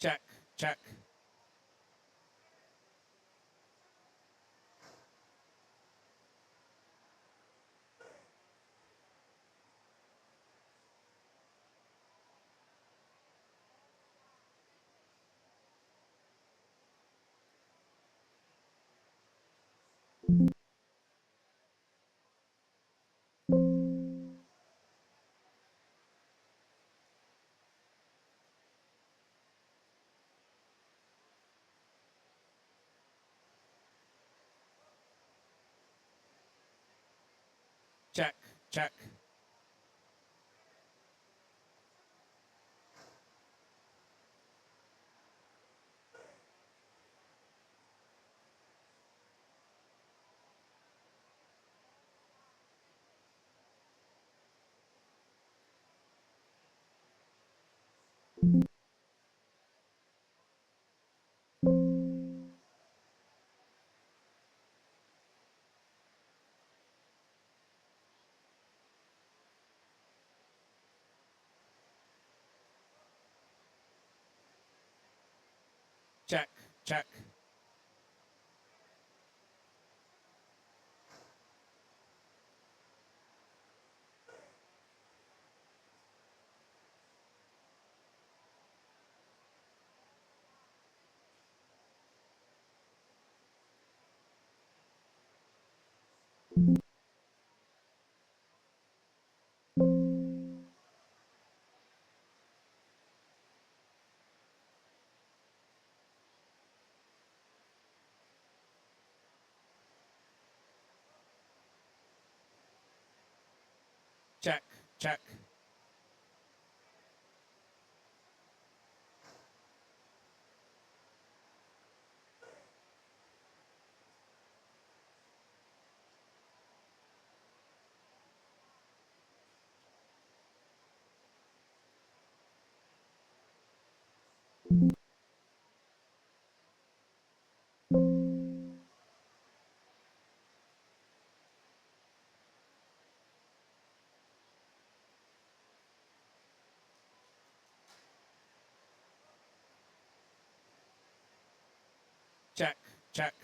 Check, check. Check, check. Check, check. Check, check. Check, check.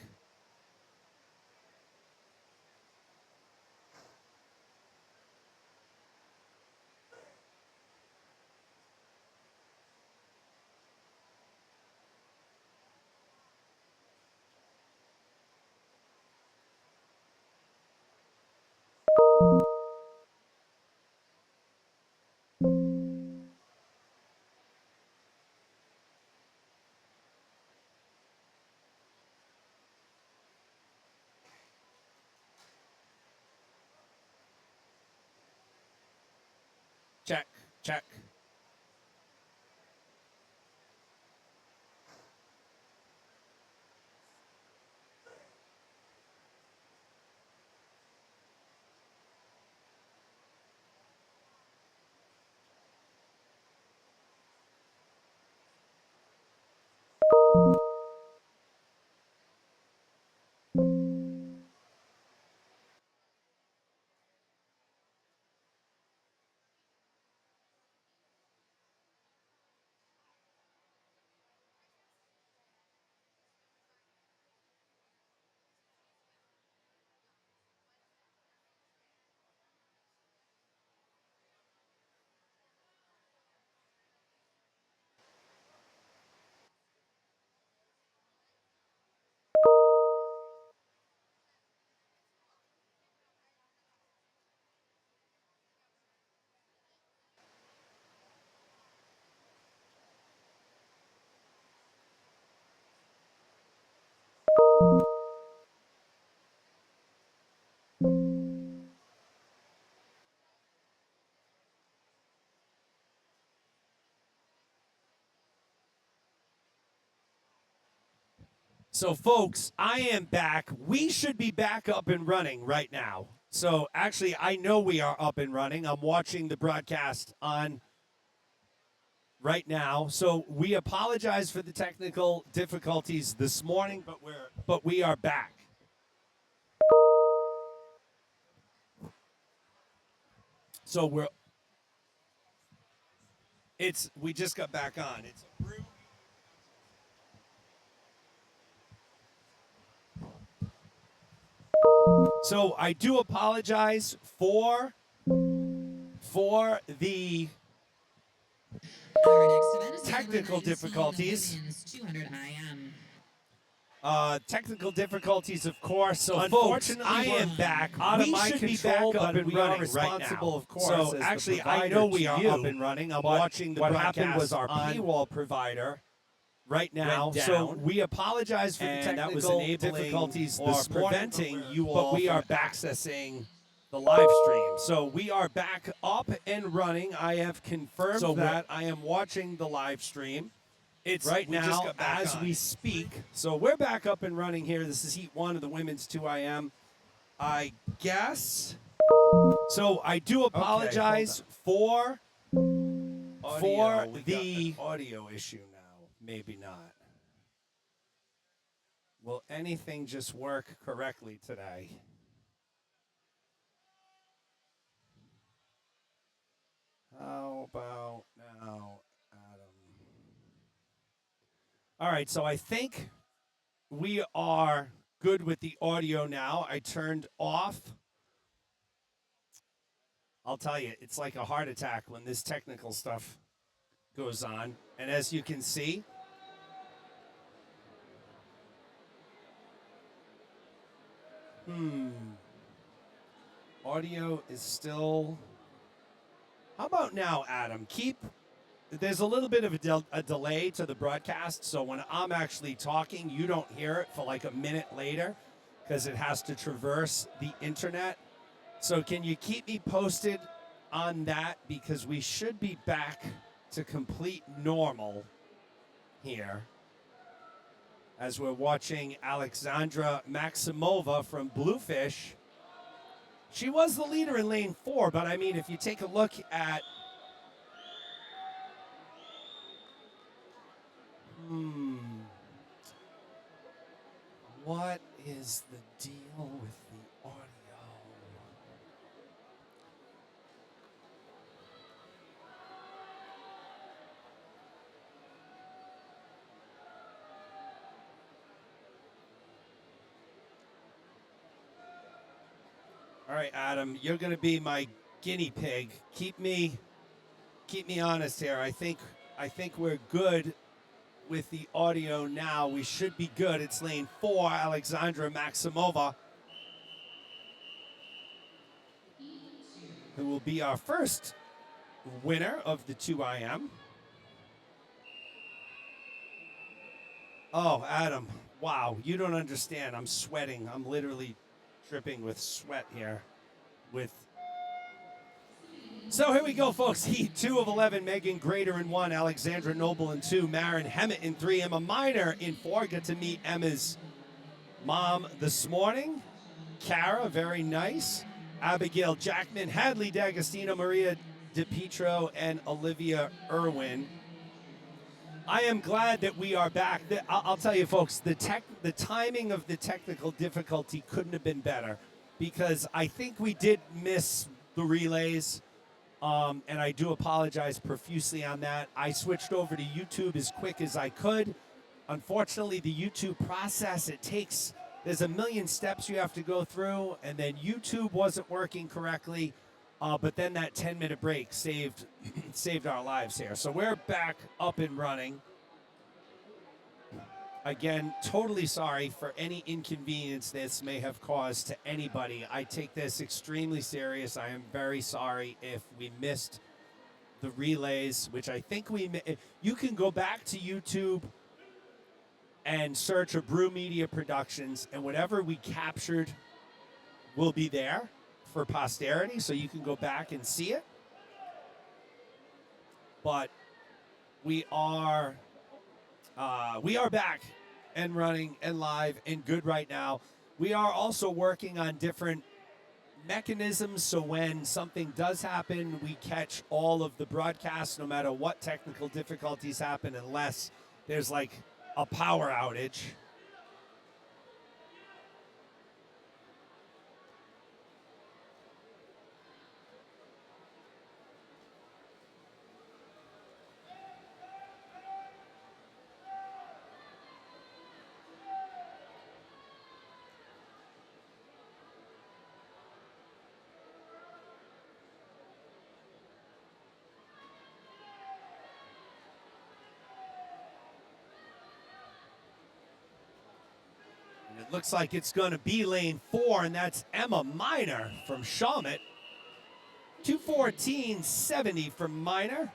Check, check. So, folks, I am back. We should be back up and running right now. So, actually, I know we are up and running. I'm watching the broadcast on right now. So, we apologize for the technical difficulties this morning, but we are back. So, we just got back on. It's a brew. So I do apologize for the technical difficulties. Technical difficulties, of course. So, unfortunately, folks, I am back out of my control, but we are responsible, of course. So, actually, I know we are up and running. I'm watching the broadcast. What happened was our paywall provider right now. So we apologize for the technical difficulties this preventing you all, but we are back accessing the live stream. So we are back up and running. I have confirmed that I am watching the live stream. It's right now as we speak. So we're back up and running here. This is Heat 1 of the Women's 2IM, I guess. So I do apologize for the audio issue now. Maybe not. Will anything just work correctly today? How about now, Adam? All right, so I think we are good with the audio now. I turned off. I'll tell you, it's like a heart attack when this technical stuff goes on. And as you can see, audio is still... How about now, Adam? There's a little bit of a delay to the broadcast, so when I'm actually talking, you don't hear it for like a minute later because it has to traverse the internet. So can you keep me posted on that, because we should be back to complete normal here as we're watching Alexandra Maximova from Bluefish. She was the leader in lane 4, but I mean, if you take a look at what is the deal with the audio? All right, Adam, you're going to be my guinea pig. Keep me honest here. I think we're good with the audio now. We should be good. It's lane 4, Alexandra Maximova, who will be our first winner of the 2IM. Oh, Adam, wow, you don't understand. I'm sweating. I'm literally dripping with sweat here. So here we go, folks. Heat 2 of 11. Megan Grader in 1. Alexandra Noble in 2. Marin Hemmett in 3. Emma Miner in 4. Got to meet Emma's mom this morning. Cara, very nice. Abigail Jackman, Hadley D'Agostino, Maria DePietro, and Olivia Irwin. I am glad that we are back. I'll tell you, folks, the timing of the technical difficulty couldn't have been better, because I think we did miss the relays. And I do apologize profusely on that. I switched over to YouTube as quick as I could. Unfortunately, the YouTube process, there's a million steps you have to go through, and then YouTube wasn't working correctly. But then that 10-minute break saved our lives here. So we're back up and running. Again, totally sorry for any inconvenience this may have caused to anybody. I take this extremely serious. I am very sorry if we missed the relays, which I think you can go back to YouTube and search a Brew Media Productions, and whatever we captured will be there for posterity, so you can go back and see it. But we are back. and running and live and good right now. We are also working on different mechanisms, so when something does happen, we catch all of the broadcasts no matter what technical difficulties happen, unless there's like a power outage. It looks like it's going to be lane 4, and that's Emma Miner from Chalmette. 2:14.70 from Miner.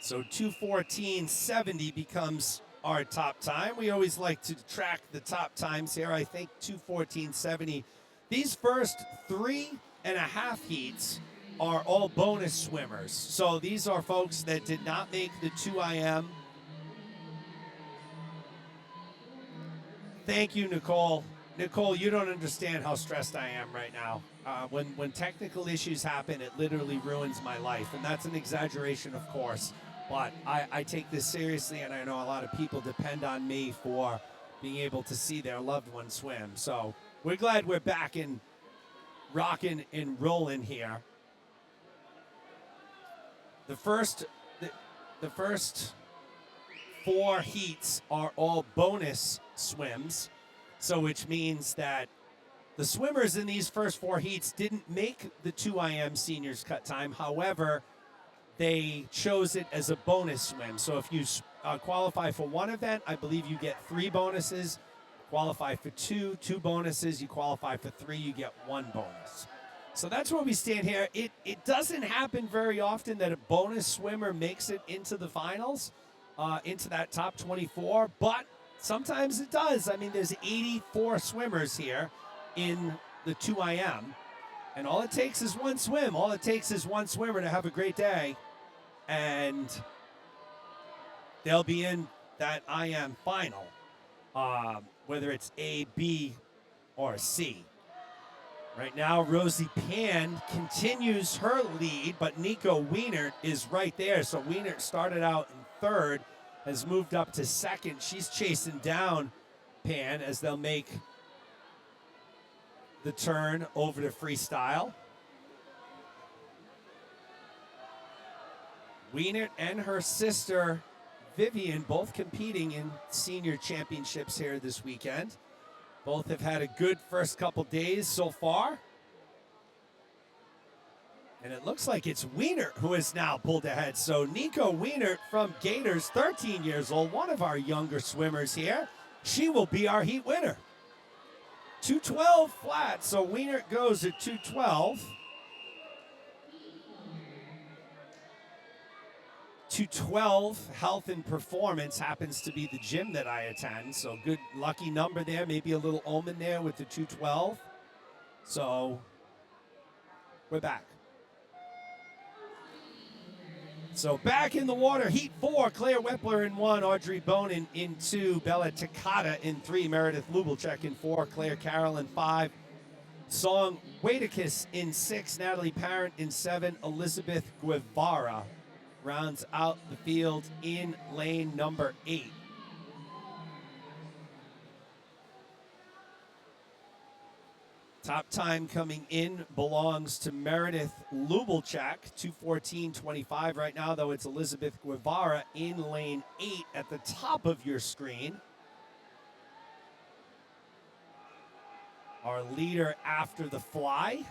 So 2:14.70 becomes our top time. We always like to track the top times here. I think 2:14.70. These first 3.5 heats are all bonus swimmers. So these are folks that did not make the 2IM. Thank you, Nicole. Nicole, you don't understand how stressed I am right now. When technical issues happen, it literally ruins my life. And that's an exaggeration, of course. But I take this seriously, and I know a lot of people depend on me for being able to see their loved one swim. So we're glad we're back and rocking and rolling here. The first 4 heats are all bonus swims, so which means that the swimmers in these first 4 heats didn't make the 2IM seniors cut time. However, they chose it as a bonus swim. So if you qualify for one event, I believe you get 3 bonuses. Qualify for 2 bonuses. You qualify for 3, you get 1 bonus. So that's where we stand here. It doesn't happen very often that a bonus swimmer makes it into the finals, into that top 24, but sometimes it does. I mean, there's 84 swimmers here in the 2IM, and all it takes is one swim. All it takes is one swimmer to have a great day, and they'll be in that IM final, whether it's A, B, or C. Right now, Rosie Pan continues her lead, but Nico Wienert is right there. So Wienert started out in 3rd, has moved up to 2nd. She's chasing down Pan as they'll make the turn over to freestyle. Wienert and her sister Vivian both competing in senior championships here this weekend. Both have had a good first couple days so far. And it looks like it's Wienert who is now pulled ahead. So Nico Wienert from Gators, 13 years old, one of our younger swimmers here. She will be our heat winner. 2:12 flat, so Wienert goes at 2:12. 2:12 health and performance happens to be the gym that I attend, so good lucky number there, maybe a little omen there with the 2:12. So we're back. So back in the water, heat 4, Claire Wepler in 1, Audrey Bonin in 2, Bella Takata in 3, Meredith Lubelchek in 4, Claire Carroll in 5, Song Wadekiss in 6, Natalie Parent in 7, Elizabeth Guevara rounds out the field in lane number 8. Top time coming in belongs to Meredith Lubelchak, 2:14.25 right now, though it's Elizabeth Guevara in lane 8 at the top of your screen. Our leader after the fly.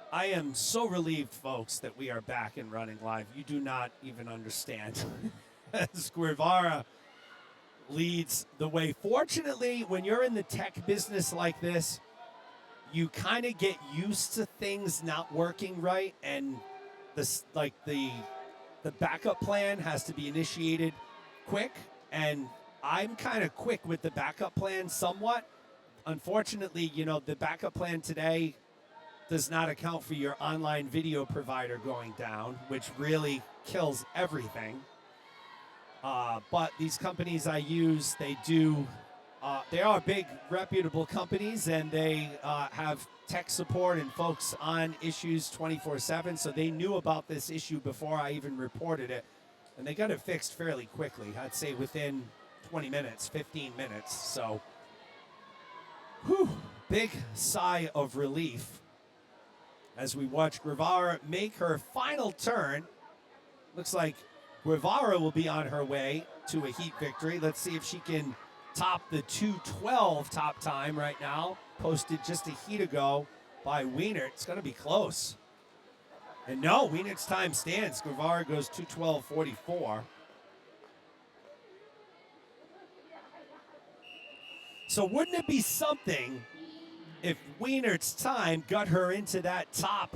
I am so relieved, folks, that we are back and running live. You do not even understand. As Guevara leads the way. Fortunately, when you're in the tech business like this, you kind of get used to things not working right, and this, like the backup plan has to be initiated quick. And I'm kind of quick with the backup plan somewhat. Unfortunately, you know, the backup plan today does not account for your online video provider going down, which really kills everything. But these companies I use, they are big, reputable companies, and they have tech support and folks on issues 24/7. So they knew about this issue before I even reported it, and they got it fixed fairly quickly. I'd say within 20 minutes, 15 minutes. So, whew, big sigh of relief as we watch Guevara make her final turn. Looks like Guevara will be on her way to a heat victory. Let's see if she can top the 2:12 top time right now, posted just a heat ago by Wienert. It's going to be close. And no, Wienert's time stands. Guevara goes 2:12.44. So wouldn't it be something if Wienert's time got her into that top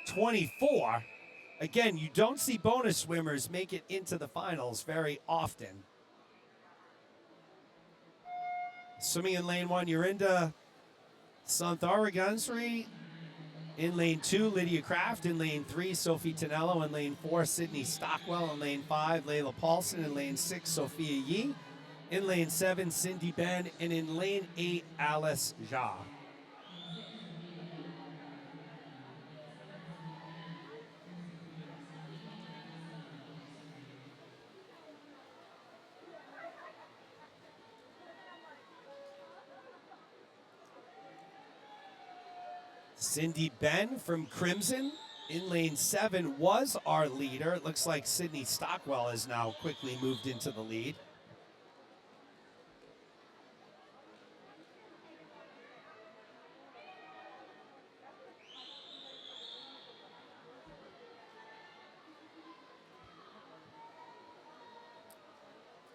24? Again, you don't see bonus swimmers make it into the finals very often. Swimming in lane 1, you're into Santhara Gansri. In lane 2, Lydia Kraft. In lane 3, Sophie Tonello. In lane 4, Sydney Stockwell. In lane 5, Layla Paulson. In lane 6, Sophia Yee. In lane 7, Cindy Ben. And in lane 8, Alice Jha. Cindy Ben from Crimson in lane 7 was our leader. It looks like Sydney Stockwell has now quickly moved into the lead.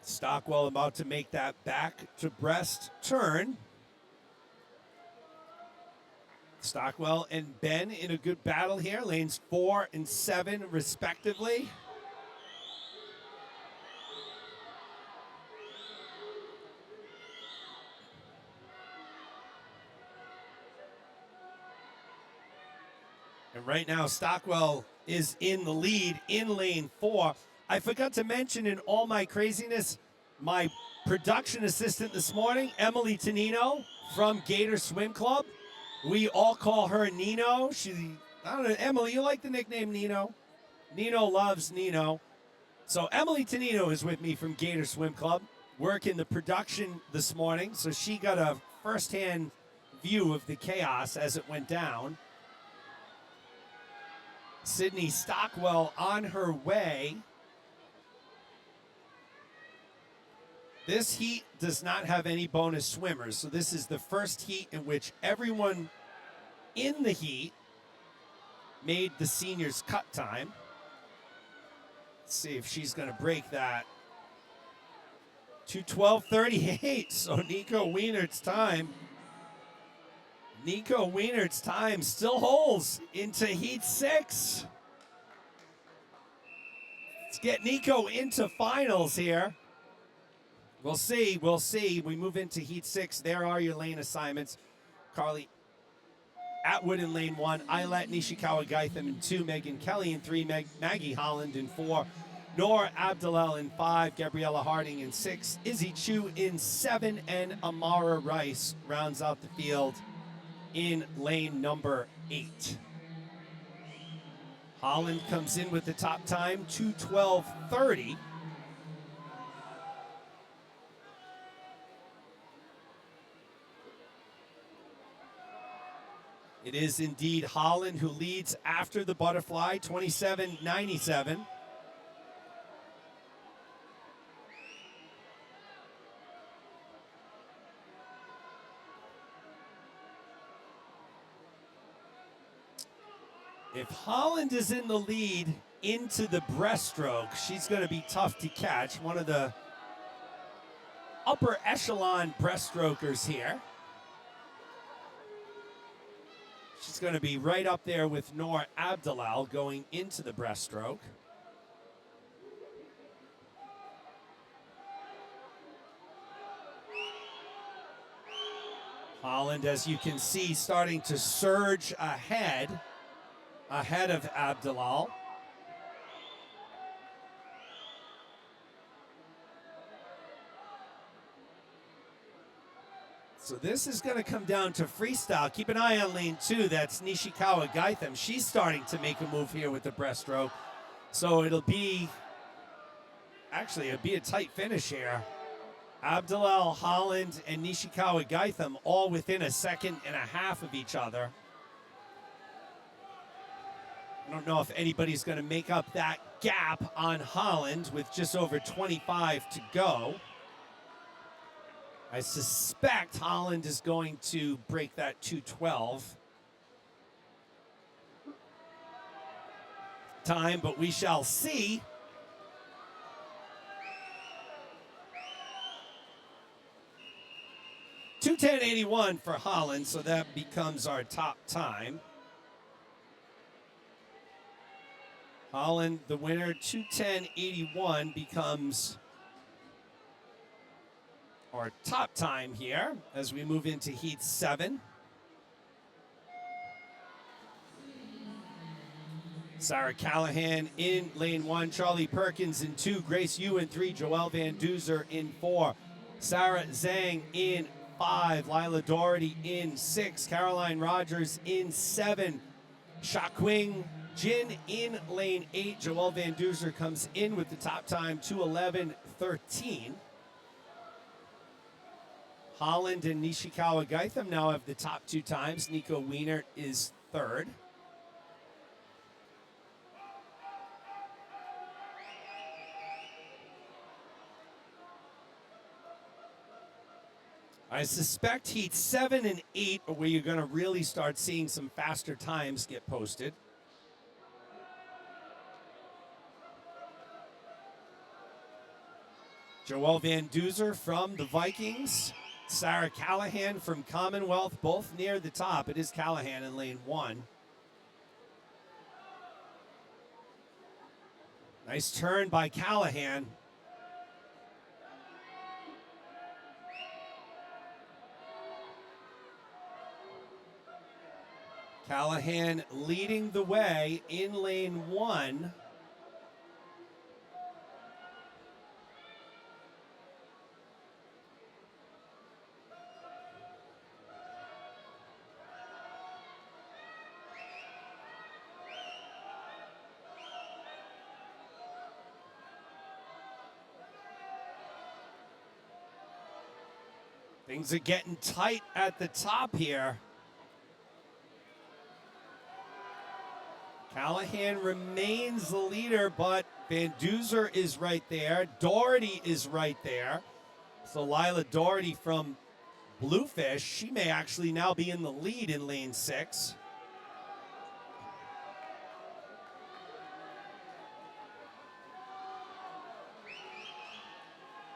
Stockwell about to make that back to breast turn. Stockwell and Ben in a good battle here, lanes 4 and 7 respectively. And right now, Stockwell is in the lead in lane 4. I forgot to mention in all my craziness, my production assistant this morning, Emily Tonino from Gator Swim Club. We all call her Nino. I don't know, Emily, you like the nickname Nino? Nino loves Nino. So Emily Tonino is with me from Gator Swim Club, working the production this morning. So she got a firsthand view of the chaos as it went down. Sydney Stockwell on her way. This heat does not have any bonus swimmers, so this is the first heat in which everyone in the heat made the seniors' cut time. Let's see if she's going to break that. 2:12.38, so Nico Wienert's time. Nico Wienert's time still holds into heat 6. Let's get Nico into finals here. We'll see. We move into heat 6. There are your lane assignments. Carly Atwood in lane 1, Islet Nishikawa Gaitham in 2, Megan Kelly in 3, Maggie Holland in 4, Noor Abdelal in 5, Gabriella Harding in 6, Izzy Chu in 7, and Amara Rice rounds out the field in lane number 8. Holland comes in with the top time, 2:12.30. It is indeed Holland who leads after the butterfly, 27.97. If Holland is in the lead into the breaststroke, she's going to be tough to catch. One of the upper echelon breaststrokers here. She's going to be right up there with Noor Abdelal going into the breaststroke. Holland, as you can see, starting to surge ahead of Abdelal. So this is going to come down to freestyle. Keep an eye on lane 2. That's Nishikawa Gaitham. She's starting to make a move here with the breaststroke. So it'll be a tight finish here. Abdelal, Holland, and Nishikawa Gaitham all within a second and a half of each other. I don't know if anybody's going to make up that gap on Holland with just over 25 to go. I suspect Holland is going to break that 2:12 time, but we shall see. $2:10.81 for Holland, so that becomes our top time. Holland, the winner, 2:10.81 becomes our top time here as we move into Heat 7. Sarah Callahan in lane 1, Charlie Perkins in 2, Grace Yu in 3, Joelle Van Duzer in 4, Sarah Zhang in 5, Lila Doherty in 6, Caroline Rogers in 7, Shaquing Jin in lane 8, Joelle Van Duzer comes in with the top time, 2:11.13. Holland and Nishikawa Gaitham now have the top 2 times. Nico Wienert is 3rd. I suspect Heat 7 and 8 are where you're going to really start seeing some faster times get posted. Joelle Van Duzer from the Vikings. Sarah Callahan from Commonwealth, both near the top. It is Callahan in lane 1. Nice turn by Callahan. Callahan leading the way in lane 1. Things are getting tight at the top here. Callahan remains the leader, but Van Duzer is right there. Doherty is right there. So Lila Doherty from Bluefish, she may actually now be in the lead in lane 6.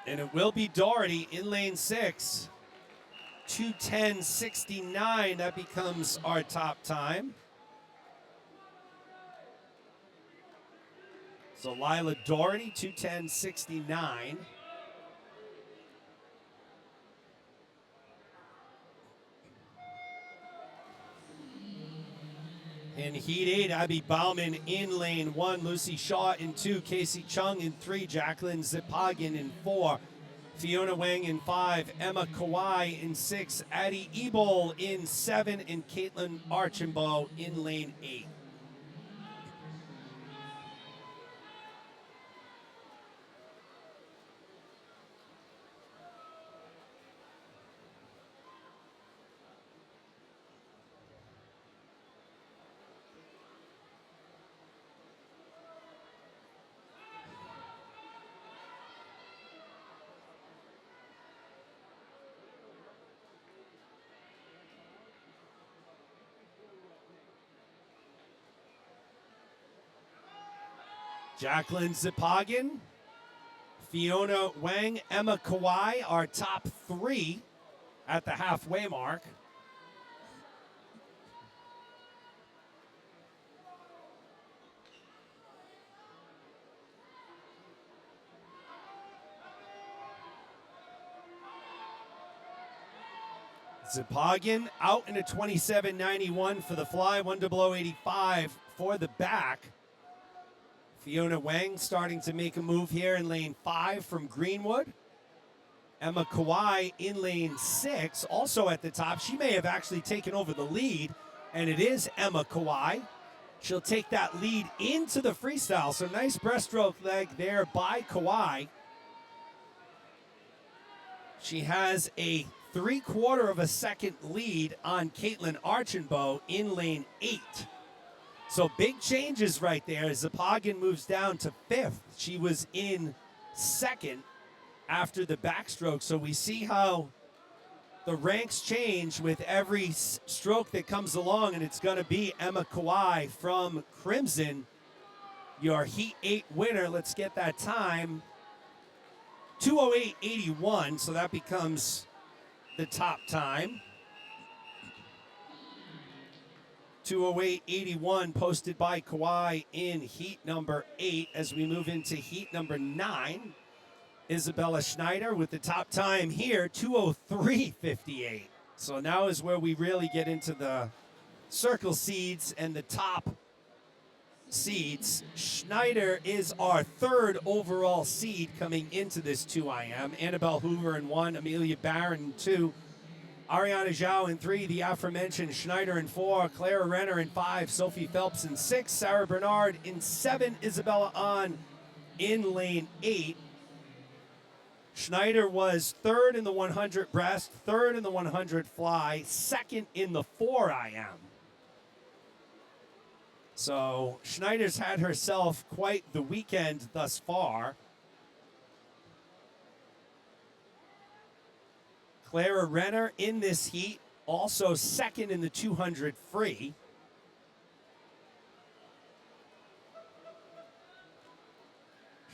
And it will be Doherty in lane 6. 2:10.69, that becomes our top time. So Lila Doherty, 2:10.69. In Heat 8, Abby Bauman in lane 1, Lucy Shaw in 2, Casey Chung in 3, Jacqueline Zipagin in 4, Fiona Wang in 5, Emma Kawai in 6, Addie Ebol in 7, and Caitlin Archambault in lane 8. Jacqueline Zipagin, Fiona Wang, Emma Kawai, our top 3 at the halfway mark. Zipagian out in a 27.91 for the fly, 10085 for the back. Fiona Wang starting to make a move here in lane 5 from Greenwood. Emma Kawai in lane 6, also at the top. She may have actually taken over the lead, and it is Emma Kawai. She'll take that lead into the freestyle. So nice breaststroke leg there by Kawai. She has a 3/4 of a second lead on Caitlin Archambault in lane 8. So big changes right there. Zipagian moves down to 5th. She was in 2nd after the backstroke. So we see how the ranks change with every stroke that comes along, and it's going to be Emma Kawai from Crimson, your Heat 8 winner. Let's get that time. 2:08.81, so that becomes the top time. 2:08.81 posted by Kawai in heat number 8. As we move into heat number 9, Isabella Schneider with the top time here, 2:03.58. So now is where we really get into the circle seeds and the top seeds. Schneider is our 3rd overall seed coming into this 2IM. Annabelle Hoover in 1, Amelia Barron in 2, Ariana Zhao in 3, the aforementioned Schneider in 4, Clara Renner in 5, Sophie Phelps in 6, Sarah Bernard in 7, Isabella Ahn in lane 8. Schneider was 3rd in the 100 breast, 3rd in the 100 fly, 2nd in the 4IM. So Schneider's had herself quite the weekend thus far. Clara Renner in this heat, also 2nd in the 200 free.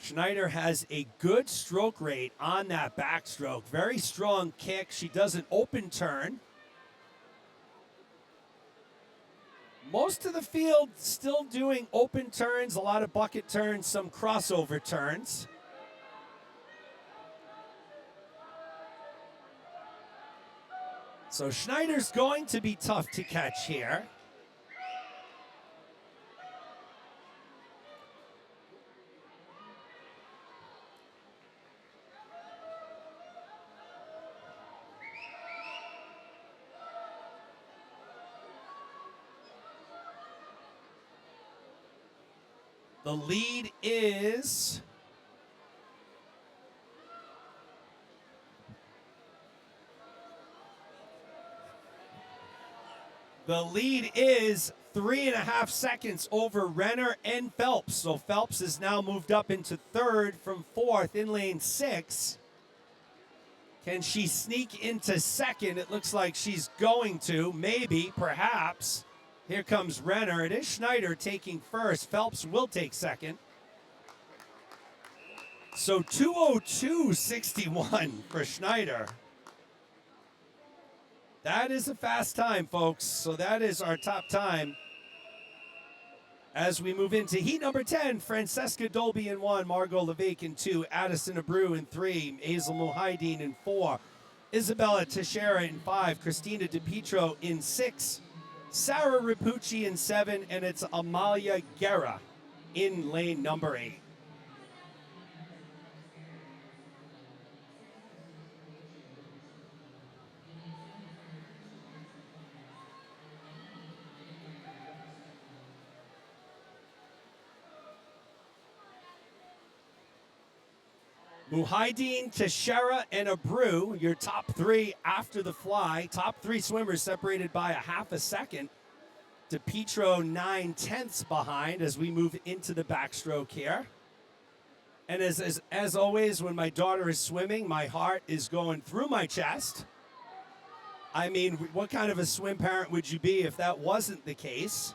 Schneider has a good stroke rate on that backstroke. Very strong kick. She does an open turn. Most of the field still doing open turns, a lot of bucket turns, some crossover turns. So Schneider's going to be tough to catch here. The lead is The lead is 3.5 seconds over Renner and Phelps. So Phelps has now moved up into 3rd from 4th in lane 6. Can she sneak into 2nd? It looks like she's going to, maybe, perhaps. Here comes Renner. It is Schneider taking 1st. Phelps will take 2nd. So 2:02.61 for Schneider. That is a fast time, folks. So that is our top time. As we move into heat number 10, Francesca Dolby in 1, Margot Levesque in 2, Addison Abreu in 3, Hazel Muhaideen in 4, Isabella Teixeira in 5, Christina DiPietro in 6, Sarah Rapucci in 7, and it's Amalia Guerra in lane number 8. Muhaideen, Teixeira, and Abreu, your top 3 after the fly. Top 3 swimmers separated by 1/2 second. DiPietro 9/10 behind as we move into the backstroke here. And as always, when my daughter is swimming, my heart is going through my chest. I mean, what kind of a swim parent would you be if that wasn't the case?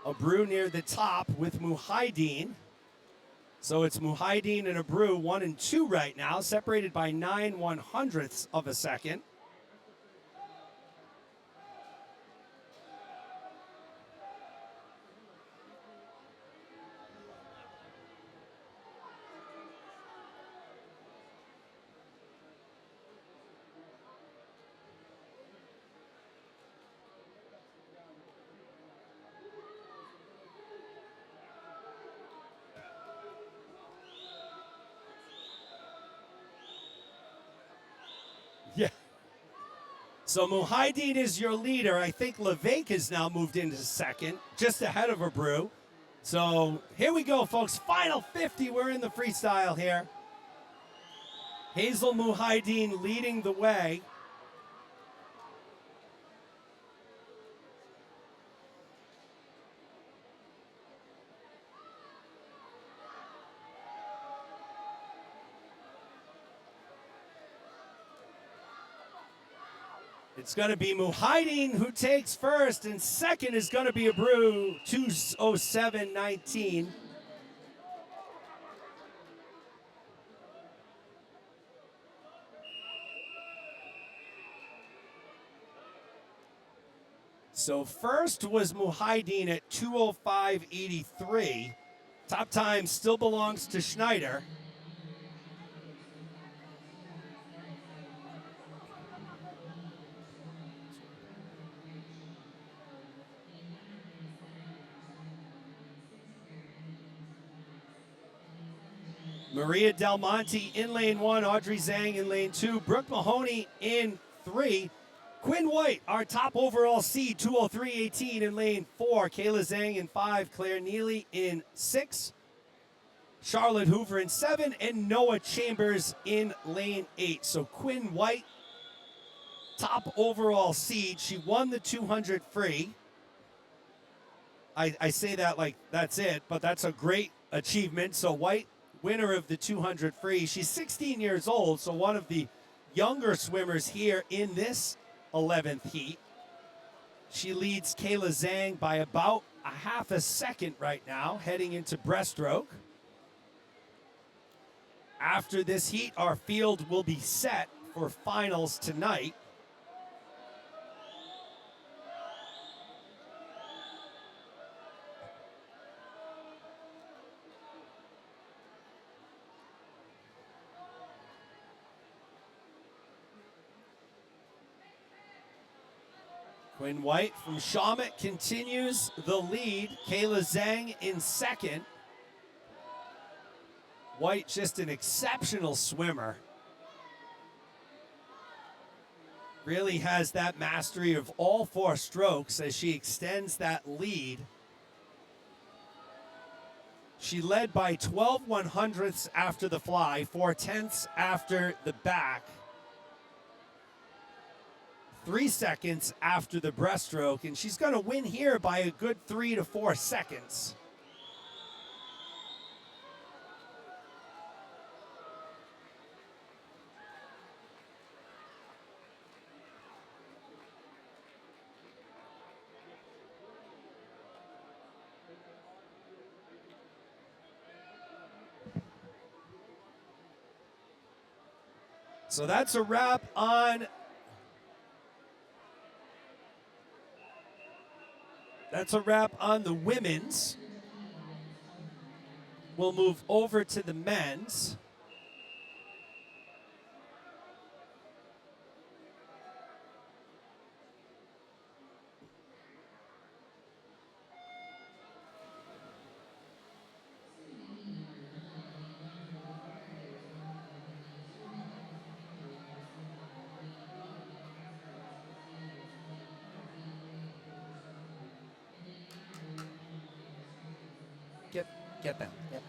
Abreu near the top with Muhaideen. So it's Muhaideen and Abreu 1 and 2 right now, separated by 9/100ths of a second. So Muhaydin is your leader. I think Levake has now moved into second, just ahead of Abreu. So here we go, folks. Final 50. We're in the freestyle here. Hazel Muhaydin leading the way. It's going to be Muhaydin who takes first, and second is going to be Abreu, 2:07.19. So first was Muhaydin at 2:05.83. Top time still belongs to Schneider. Maria Del Monte in lane 1, Audrey Zhang in lane 2, Brooke Mahoney in 3. Quinn White, our top overall seed, 2:03.18 in lane 4. Kayla Zhang in 5, Claire Neely in 6. Charlotte Hoover in 7, and Noah Chambers in lane 8. So Quinn White, top overall seed. She won the 200 free. I say that like that's it, but that's a great achievement. So White, winner of the 200 free. She's 16 years old, so one of the younger swimmers here in this 11th heat. She leads Kayla Zhang by about a half a second right now, heading into breaststroke. After this heat, our field will be set for finals tonight. Quinn White from Shawmut continues the lead. Kayla Zhang in second. White, just an exceptional swimmer. Really has that mastery of all 4 strokes as she extends that lead. She led by 12 100ths after the fly, 4/10ths after the back. 3 seconds after the breaststroke, and she's going to win here by a good 3 to 4 seconds. So that's a wrap on the women's. We'll move over to the men's. Get them. Yep.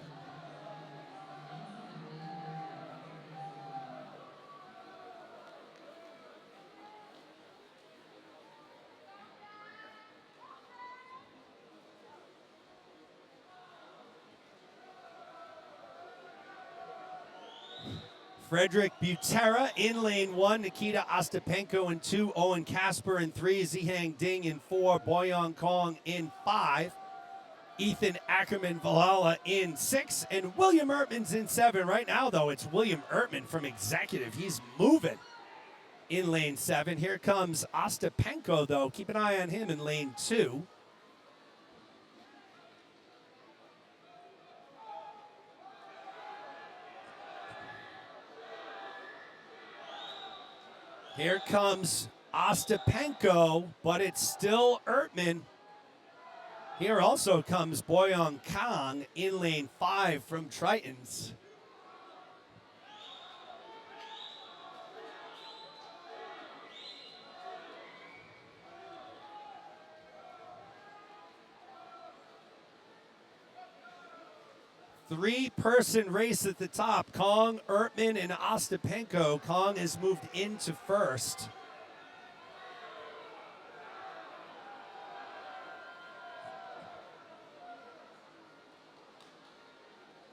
Frederick Butera in lane 1, Nikita Ostapenko in 2, Owen Casper in 3, Zihang Ding in 4, Boyong Kong in 5. Ethan Ackerman-Valhalla in 6, and William Ertman's in 7. Right now, though, it's William Ertman from Executive. He's moving in lane 7. Here comes Ostapenko, though. Keep an eye on him in lane 2. Here comes Ostapenko, but it's still Ertman. Here also comes Boyong Kong in lane 5 from Tritons. Three-person race at the top. Kong, Ertman, and Ostapenko. Kong has moved into first.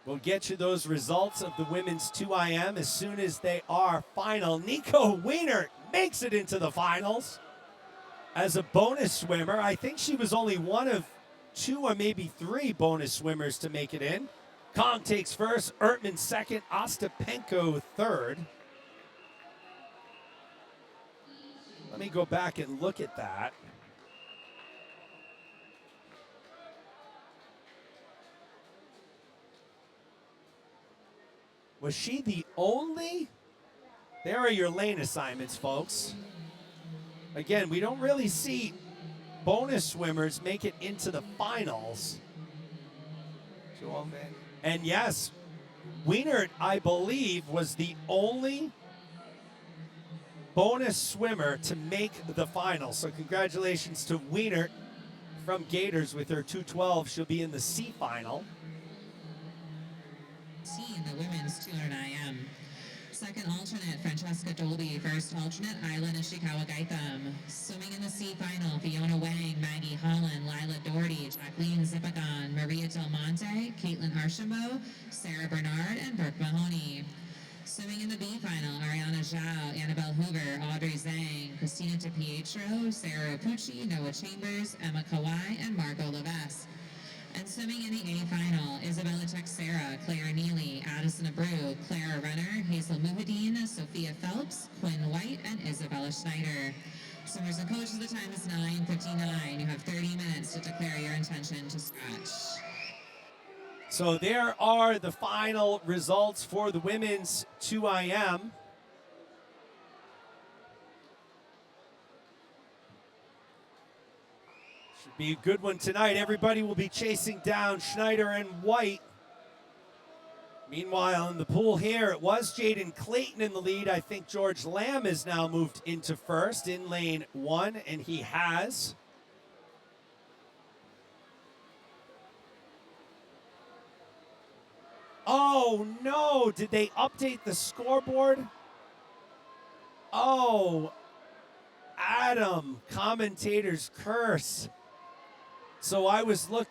We'll get you those results of the women's 2IM as soon as they are final. Nico Wienert makes it into the finals as a bonus swimmer. I think she was only one of two or maybe three bonus swimmers to make it in. Kong takes first, Ertman second, Ostapenko third. Let me go back and look at that. Was she the only? There are your lane assignments, folks. Again, we don't really see bonus swimmers make it into the finals. And yes, Wienert, I believe, was the only bonus swimmer to make the finals. So congratulations to Wienert from Gators with her 212. She'll be in the C final. The women's 200 IM. Second alternate, Francesca Dolby. First alternate, Isla Nishikawa Gaitham. Swimming in the C final, Fiona Wang, Maggie Holland, Lila Doherty, Jacqueline Zipagon, Maria Del Monte, Caitlin Archambault, Sarah Bernard, and Brooke Mahoney. Swimming in the B final, Ariana Zhao, Annabelle Hoover, Audrey Zhang, Christina DiPietro, Sarah Pucci, Noah Chambers, Emma Kawai, and Margot Levesque. And swimming in the A final, Isabella Texera, Claire Neely, Addison Abreu, Clara Renner, Hazel Muhadeen, Sophia Phelps, Quinn White, and Isabella Schneider. Swimmers and coaches, the time is 9:59. You have 30 minutes to declare your intention to scratch. So there are the final results for the women's 2IM. Should be a good one tonight. Everybody will be chasing down Schneider and White. Meanwhile, in the pool here, it was Jaden Clayton in the lead. I think George Lamb has now moved into first in lane 1, and he has. Oh, no. Did they update the scoreboard? Oh, Adam, commentator's curse. So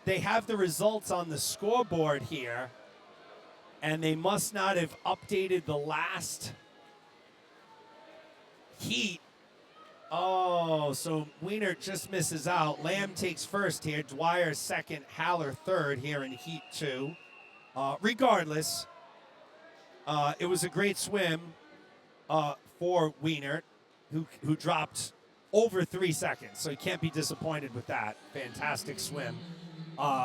they have the results on the scoreboard here, and they must not have updated the last heat. Oh, so Wienert just misses out. Lamb takes first here. Dwyer second. Haller third here in heat 2. Regardless, it was a great swim for Wienert, who dropped over 3 seconds, so you can't be disappointed with that. Fantastic swim.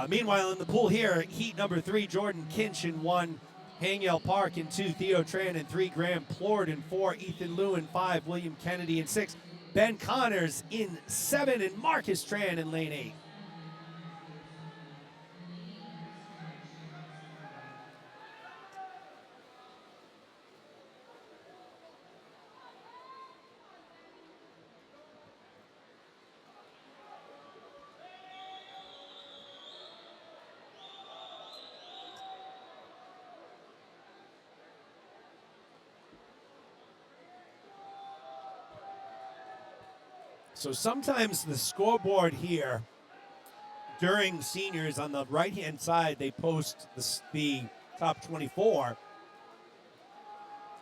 Meanwhile, in the pool here, heat number 3, Jordan Kinch in 1, Hangel Park in 2, Theo Tran in 3, Graham Plord in 4, Ethan Liu in 5, William Kennedy in 6, Ben Connors in 7, and Marcus Tran in lane 8. So sometimes the scoreboard here during seniors on the right-hand side, they post the top 24.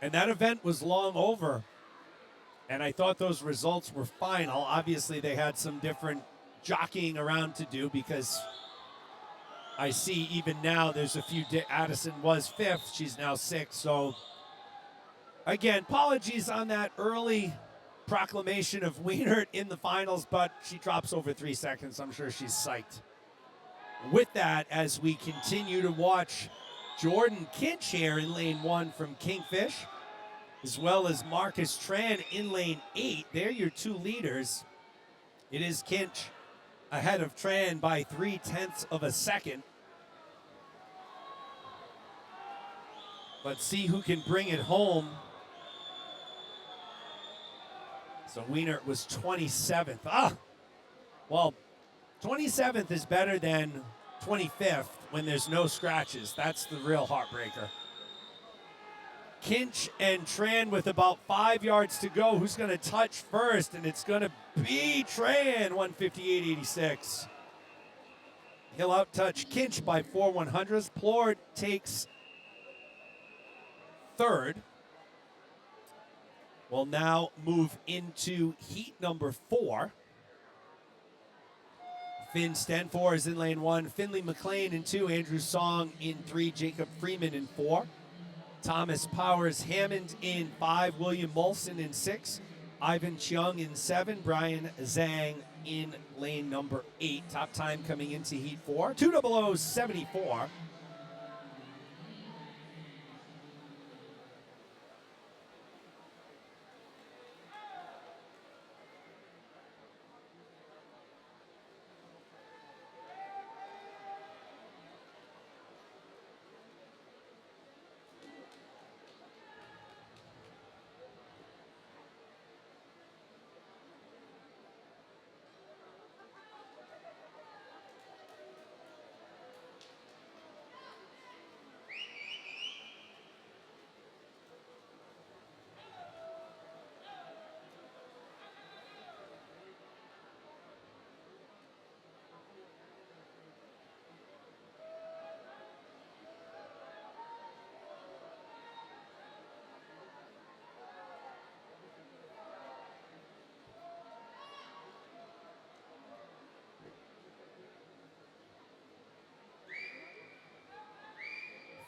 And that event was long over. And I thought those results were final. Obviously, they had some different jockeying around to do because I see even now there's a few. Addison was 5th. She's now 6th. So, again, apologies on that early proclamation of Wienert in the finals, but she drops over 3 seconds. I'm sure she's psyched. With that, as we continue to watch Jordan Kinch here in lane 1 from Kingfish, as well as Marcus Tran in lane 8. They're your 2 leaders. It is Kinch ahead of Tran by 0.3 of a second. Let's see who can bring it home. So Wienert was 27th. Well, 27th is better than 25th when there's no scratches. That's the real heartbreaker. Kinch and Tran with about 5 yards to go. Who's going to touch first? And it's going to be Tran, 158.86. He'll out-touch Kinch by 4/100ths. Plord takes third. We'll now move into heat number 4. Finn Stenfor is in lane 1. Finley McLean in 2. Andrew Song in 3. Jacob Freeman in 4. Thomas Powers Hammond in 5. William Molson in 6. Ivan Cheung in 7. Brian Zhang in lane number 8. Top time coming into heat 4. 2:00.74.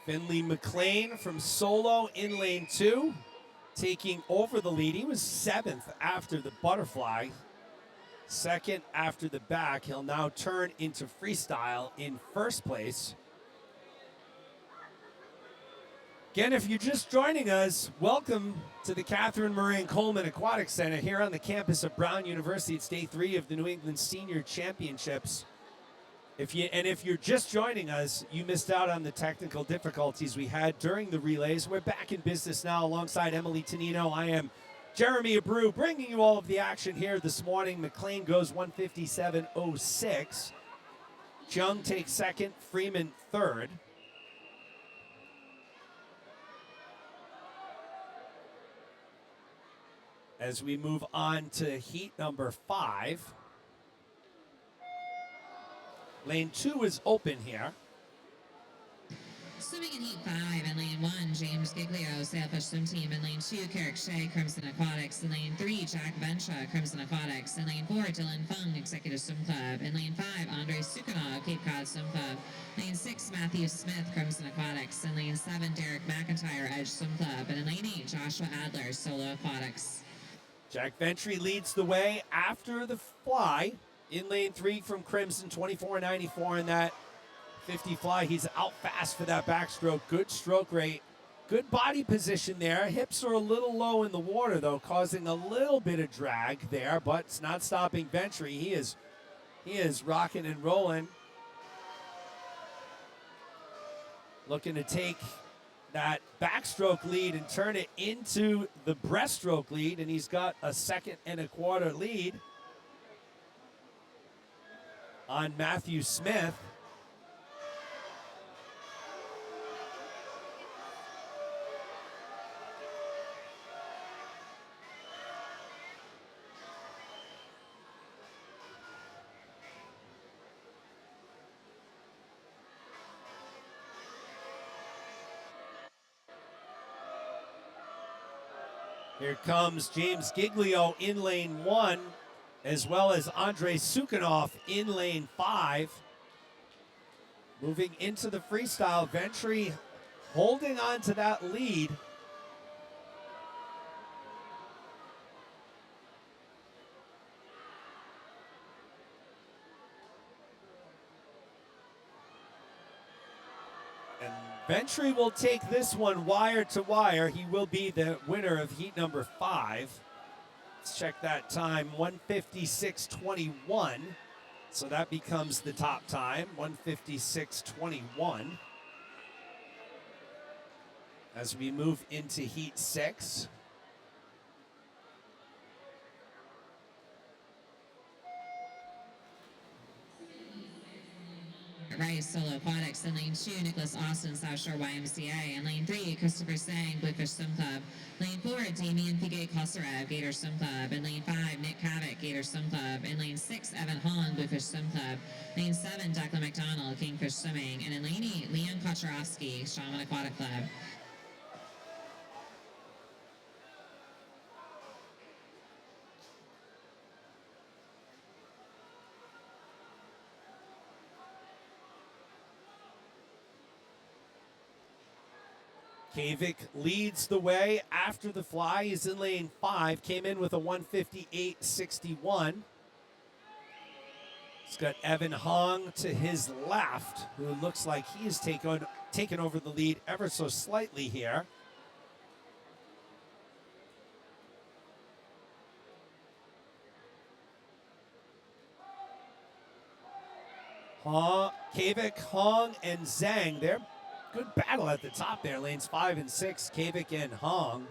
Finley McLean from Solo in lane 2, taking over the lead. He was 7th after the butterfly, 2nd after the back. He'll now turn into freestyle in 1st place. Again, if you're just joining us, welcome to the Catherine Moran Coleman Aquatic Center here on the campus of Brown University. It's day 3 of the New England Senior Championships. If you're just joining us, you missed out on the technical difficulties we had during the relays. We're back in business now alongside Emily Tonino. I am Jeremy Abreu, bringing you all of the action here this morning. McLean goes 157.06. Chung takes 2nd, Freeman 3rd. As we move on to heat number 5. Lane 2 is open here. Swimming in heat 5 in lane 1, James Giglio, Sailfish Swim Team. In lane 2, Carrick Shea, Crimson Aquatics. In lane 3, Jack Vensha, Crimson Aquatics. In lane 4, Dylan Fung, Executive Swim Club. In lane 5, Andre Sukhanov, Cape Cod Swim Club. Lane 6, Matthew Smith, Crimson Aquatics. In lane 7, Derek McIntyre, Edge Swim Club. And in lane 8, Joshua Adler, Solo Aquatics. Jack Ventry leads the way after the fly. In lane 3 from Crimson, 24.94 in that 50 fly. He's out fast for that backstroke. Good stroke rate. Good body position there. Hips are a little low in the water, though, causing a little bit of drag there, but it's not stopping Ventry. He is rocking and rolling. Looking to take that backstroke lead and turn it into the breaststroke lead, and he's got a 2.25 seconds lead on Matthew Smith. Here comes James Giglio in lane 1, as well as Andre Sukhanov in lane 5. Moving into the freestyle, Ventry holding on to that lead. And Ventry will take this one wire to wire. He will be the winner of heat number 5. Let's check that time, 156.21. So that becomes the top time, 156.21. As we move into heat 6. Rice, Solo Aquatics. In lane 2, Nicholas Austin, South Shore YMCA. In lane 3, Christopher Sang, Bluefish Swim Club. Lane 4, Damian Piguet Kosarev, Gator Swim Club. In lane 5, Nick Kavik, Gator Swim Club. In lane 6, Evan Holland, Bluefish Swim Club. Lane 7, Declan McDonald, Kingfish Swimming. And in lane 8, Leon Kocharovsky, Shaman Aquatic Club. Kavik leads the way after the fly. He's in lane 5. Came in with a 158.61. He's got Evan Hong to his left, who looks like he has taken over the lead ever so slightly here. Kavik, Hong, and Zhang. They're good battle at the top there. Lanes 5 and 6, Kavik and Hong.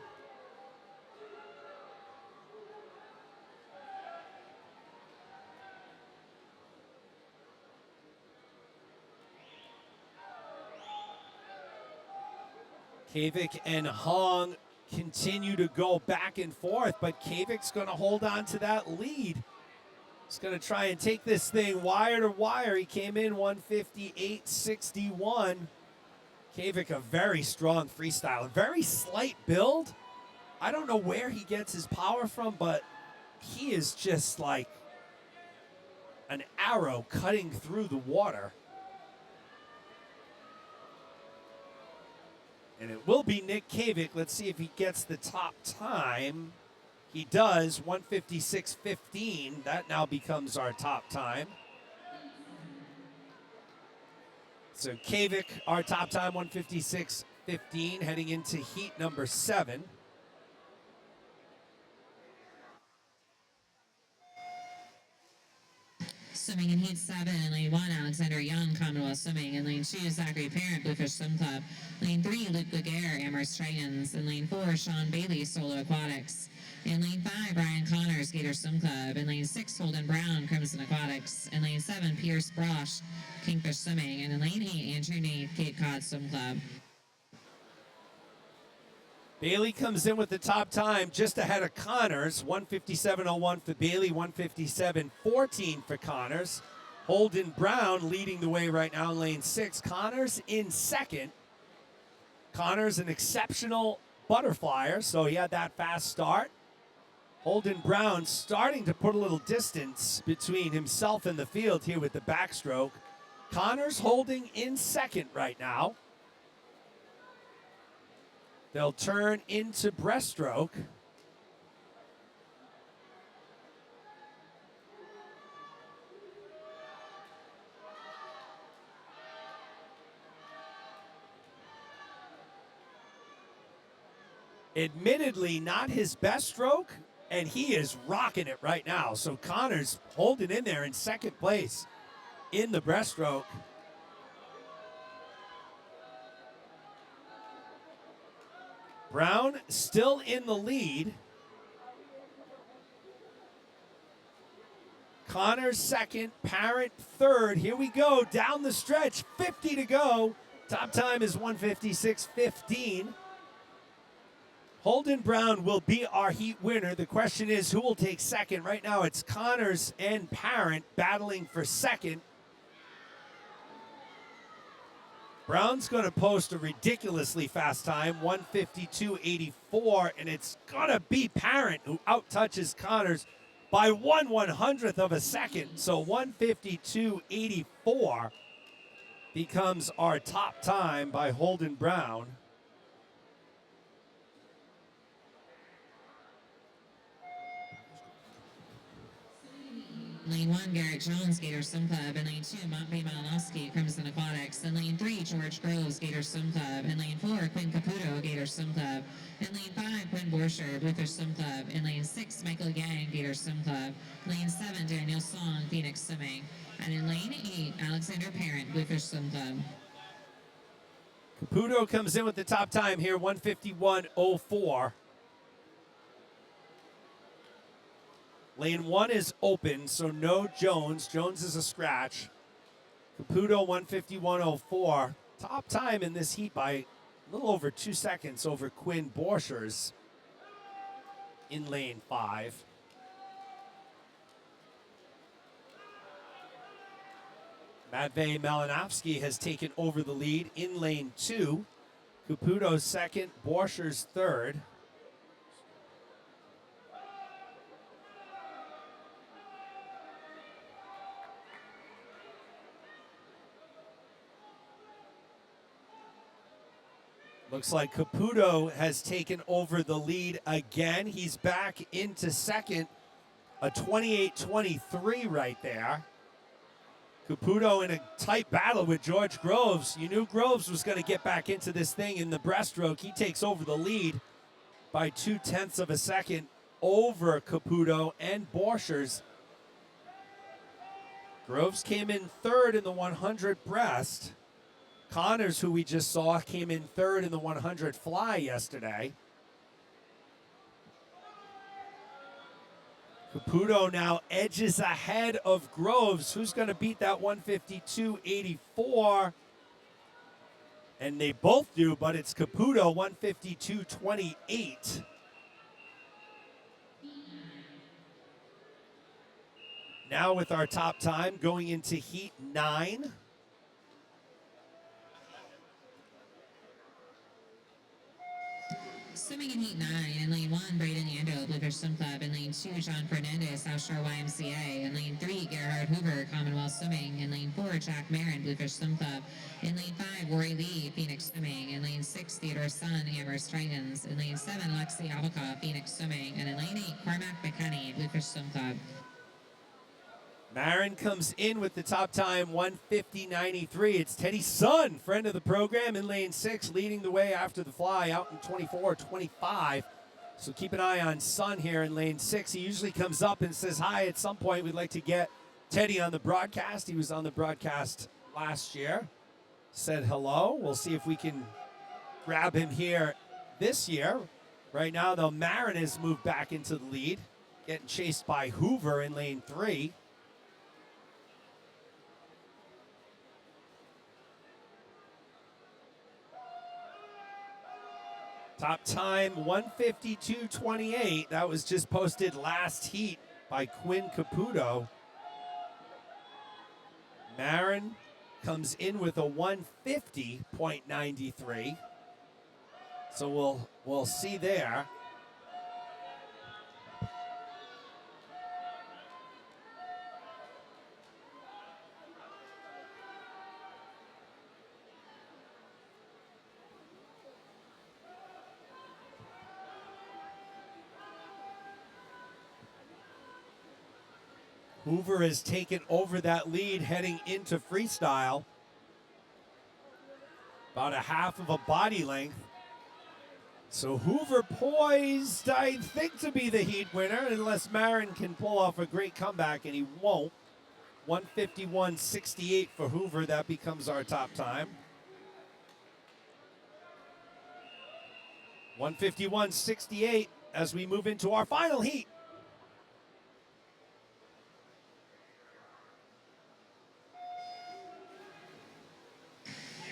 Kavik and Hong continue to go back and forth, but Kavik's going to hold on to that lead. He's going to try and take this thing wire to wire. He came in 158.61. Kavik, a very strong freestyler, very slight build. I don't know where he gets his power from, but he is just like an arrow cutting through the water. And it will be Nick Kavik. Let's see if he gets the top time. He does, 156.15. That now becomes our top time. So Kavik, our top time, 156.15, heading into heat number 7. Swimming in heat 7, in lane 1, Alexander Young, Commonwealth Swimming. In lane 2, Zachary Parent, Bluefish Swim Club. Lane 3, Luke Laguerre, Amherst Tritons. In lane 4, Sean Bailey, Solo Aquatics. In lane 5, Ryan Connors, Gator Swim Club. In lane 6, Holden Brown, Crimson Aquatics. In lane 7, Pierce Brosh, Kingfish Swimming. And in lane 8, Andrew Nate, Cape Cod Swim Club. Bailey comes in with the top time just ahead of Connors, 157.01 for Bailey, 157.14 for Connors. Holden Brown leading the way right now in lane 6. Connors in second. Connors an exceptional butterflyer, so he had that fast start. Holden Brown starting to put a little distance between himself and the field here with the backstroke. Connors holding in second right now. They'll turn into breaststroke. Admittedly, not his best stroke, and he is rocking it right now. So Connors holding in there in second place in the breaststroke. Brown still in the lead. Connors second, Parent third. Here we go, down the stretch, 50 to go. Top time is 156.15. Holden Brown will be our heat winner. The question is who will take second. Right now it's Connors and Parent battling for second. Brown's going to post a ridiculously fast time, 152.84, and it's going to be Parent who outtouches Connors by 1/100th of a second. So 152.84 becomes our top time by Holden Brown. Lane 1, Garrett Jones, Gator Swim Club. In lane 2, Montby Malinowski, Crimson Aquatics. In lane 3, George Groves, Gator Swim Club. In lane 4, Quinn Caputo, Gator Swim Club. In lane 5, Quinn Borscher, Bluefish Swim Club. In lane 6, Michael Yang, Gator Swim Club. Lane 7, Daniel Song, Phoenix Swimming. And in lane 8, Alexander Parent, Bluefish Swim Club. Caputo comes in with the top time here, 151.04. Lane 1 is open, so no Jones. Jones is a scratch. Caputo 151.04. Top time in this heat by a little over 2 seconds over Quinn Borchers in lane 5. Matvey Malinovsky has taken over the lead in lane 2. Caputo second, Borchers third. Looks like Caputo has taken over the lead again. He's back into second, a 28-23 right there. Caputo in a tight battle with George Groves. You knew Groves was going to get back into this thing in the breaststroke. He takes over the lead by 0.2 of a second over Caputo and Borchers. Groves came in third in the 100 breast. Connors, who we just saw, came in third in the 100 fly yesterday. Caputo now edges ahead of Groves. Who's going to beat that 152.84? And they both do, but it's Caputo 152.28. Now with our top time going into heat 9. Swimming in heat 9, in lane 1, Braden Yando, Bluefish Swim Club. In lane 2, John Fernandez, South Shore YMCA. In lane 3, Gerhard Hoover, Commonwealth Swimming. In lane 4, Jack Marin, Bluefish Swim Club. In lane 5, Rory Lee, Phoenix Swimming. In lane 6, Theodore Sun, Amherst Titans. In lane 7, Lexi Abaca, Phoenix Swimming. And in lane 8, Cormac McKenney, Bluefish Swim Club. Marin comes in with the top time, 150.93. It's Teddy Sun, friend of the program, in lane 6, leading the way after the fly out in 24.25. So keep an eye on Sun here in lane 6. He usually comes up and says hi at some point. We'd like to get Teddy on the broadcast. He was on the broadcast last year. Said hello. We'll see if we can grab him here this year. Right now, though, Marin has moved back into the lead, getting chased by Hoover in lane 3. Top time 152.28. That was just posted last heat by Quinn Caputo. Marin comes in with a 150.93. So we'll see there. Hoover has taken over that lead heading into freestyle. About a half of a body length. So Hoover poised, I think, to be the heat winner, unless Marin can pull off a great comeback, and he won't. 151.68 for Hoover. That becomes our top time. 151.68 as we move into our final heat.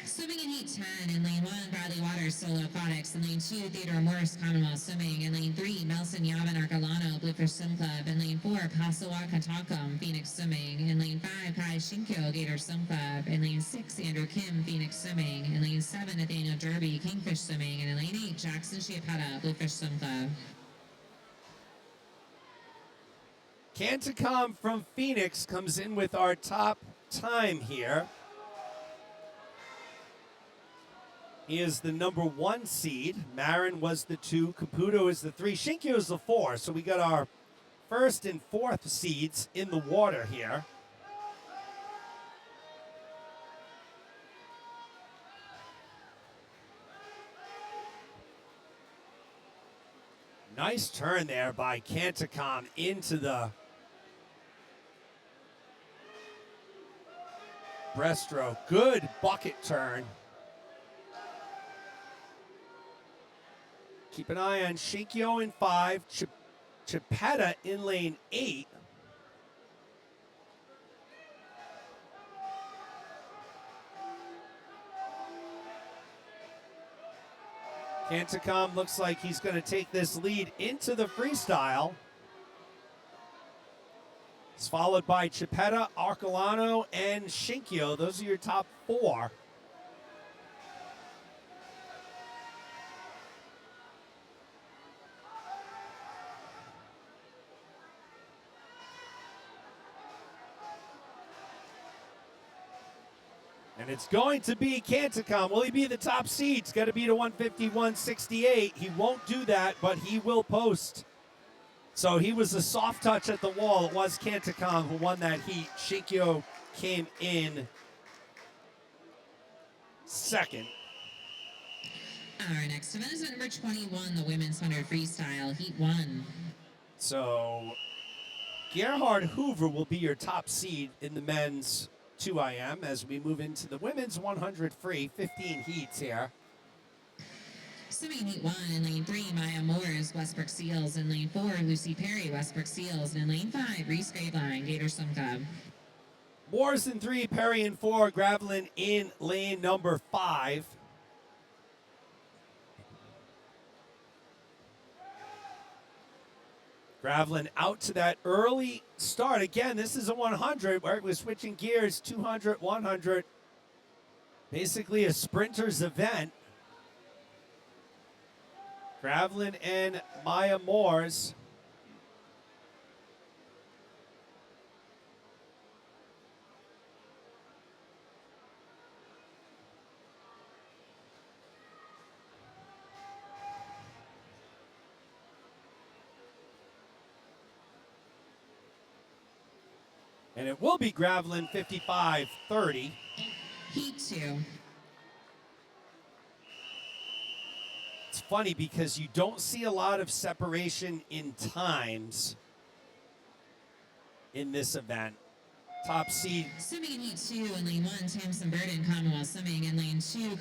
Swimming in heat 10, in lane 1, Bradley Waters, Solo Aquatics. In lane 2, Theodore Morris, Commonwealth Swimming. In lane 3, Nelson Yavin Arcolano, Bluefish Swim Club. In lane 4, Pasawa Katakum, Phoenix Swimming. In lane 5, Kai Shinkyo, Gator Swim Club. In lane 6, Andrew Kim, Phoenix Swimming. In lane 7, Nathaniel Derby, Kingfish Swimming. And in lane 8, Jackson Chiapetta, Bluefish Swim Club. Canticom from Phoenix comes in with our top time here. He is the number 1 seed. Marin was the 2. Caputo is the 3. Shinkyo is the 4. So we got our 1st and 4th seeds in the water here. Nice turn there by Canticom into the breaststroke. Good bucket turn. Keep an eye on Shinkyo in 5, Chiapetta in lane 8. Canticom looks like he's going to take this lead into the freestyle. It's followed by Chipetta, Arcolano, and Shinkyo. Those are your top four. And it's going to be Canticom. Will he be the top seed? It's got to be to 151.68. He won't do that, but he will post. So he was a soft touch at the wall. It was Canticom who won that heat. Shinkyo came in second. Our next event is number 21, the women's 100 freestyle, heat 1. So Gerhard Hoover will be your top seed in the men's 2IM as we move into the women's 100 free, 15 heats here. Swimming heat 1 in lane 3, Maya Moores, Westbrook Seals. In lane 4, Lucy Perry, Westbrook Seals. And in lane 5, Reese Graveline, Gator Swim Club. Moores in 3, Perry in 4, Gravelin in lane number 5. Gravelin out to that early start. Again, this is a 100 where we're switching gears, 200, 100. Basically a sprinter's event. Gravelin and Maya Moores. And it will be Gravelin 55-30. Heat 2. It's funny because you don't see a lot of separation in times in this event. Top seed. Swimming in heat 2 in lane 1, Tamsin Burden, Commonwealth Swimming. In lane 2,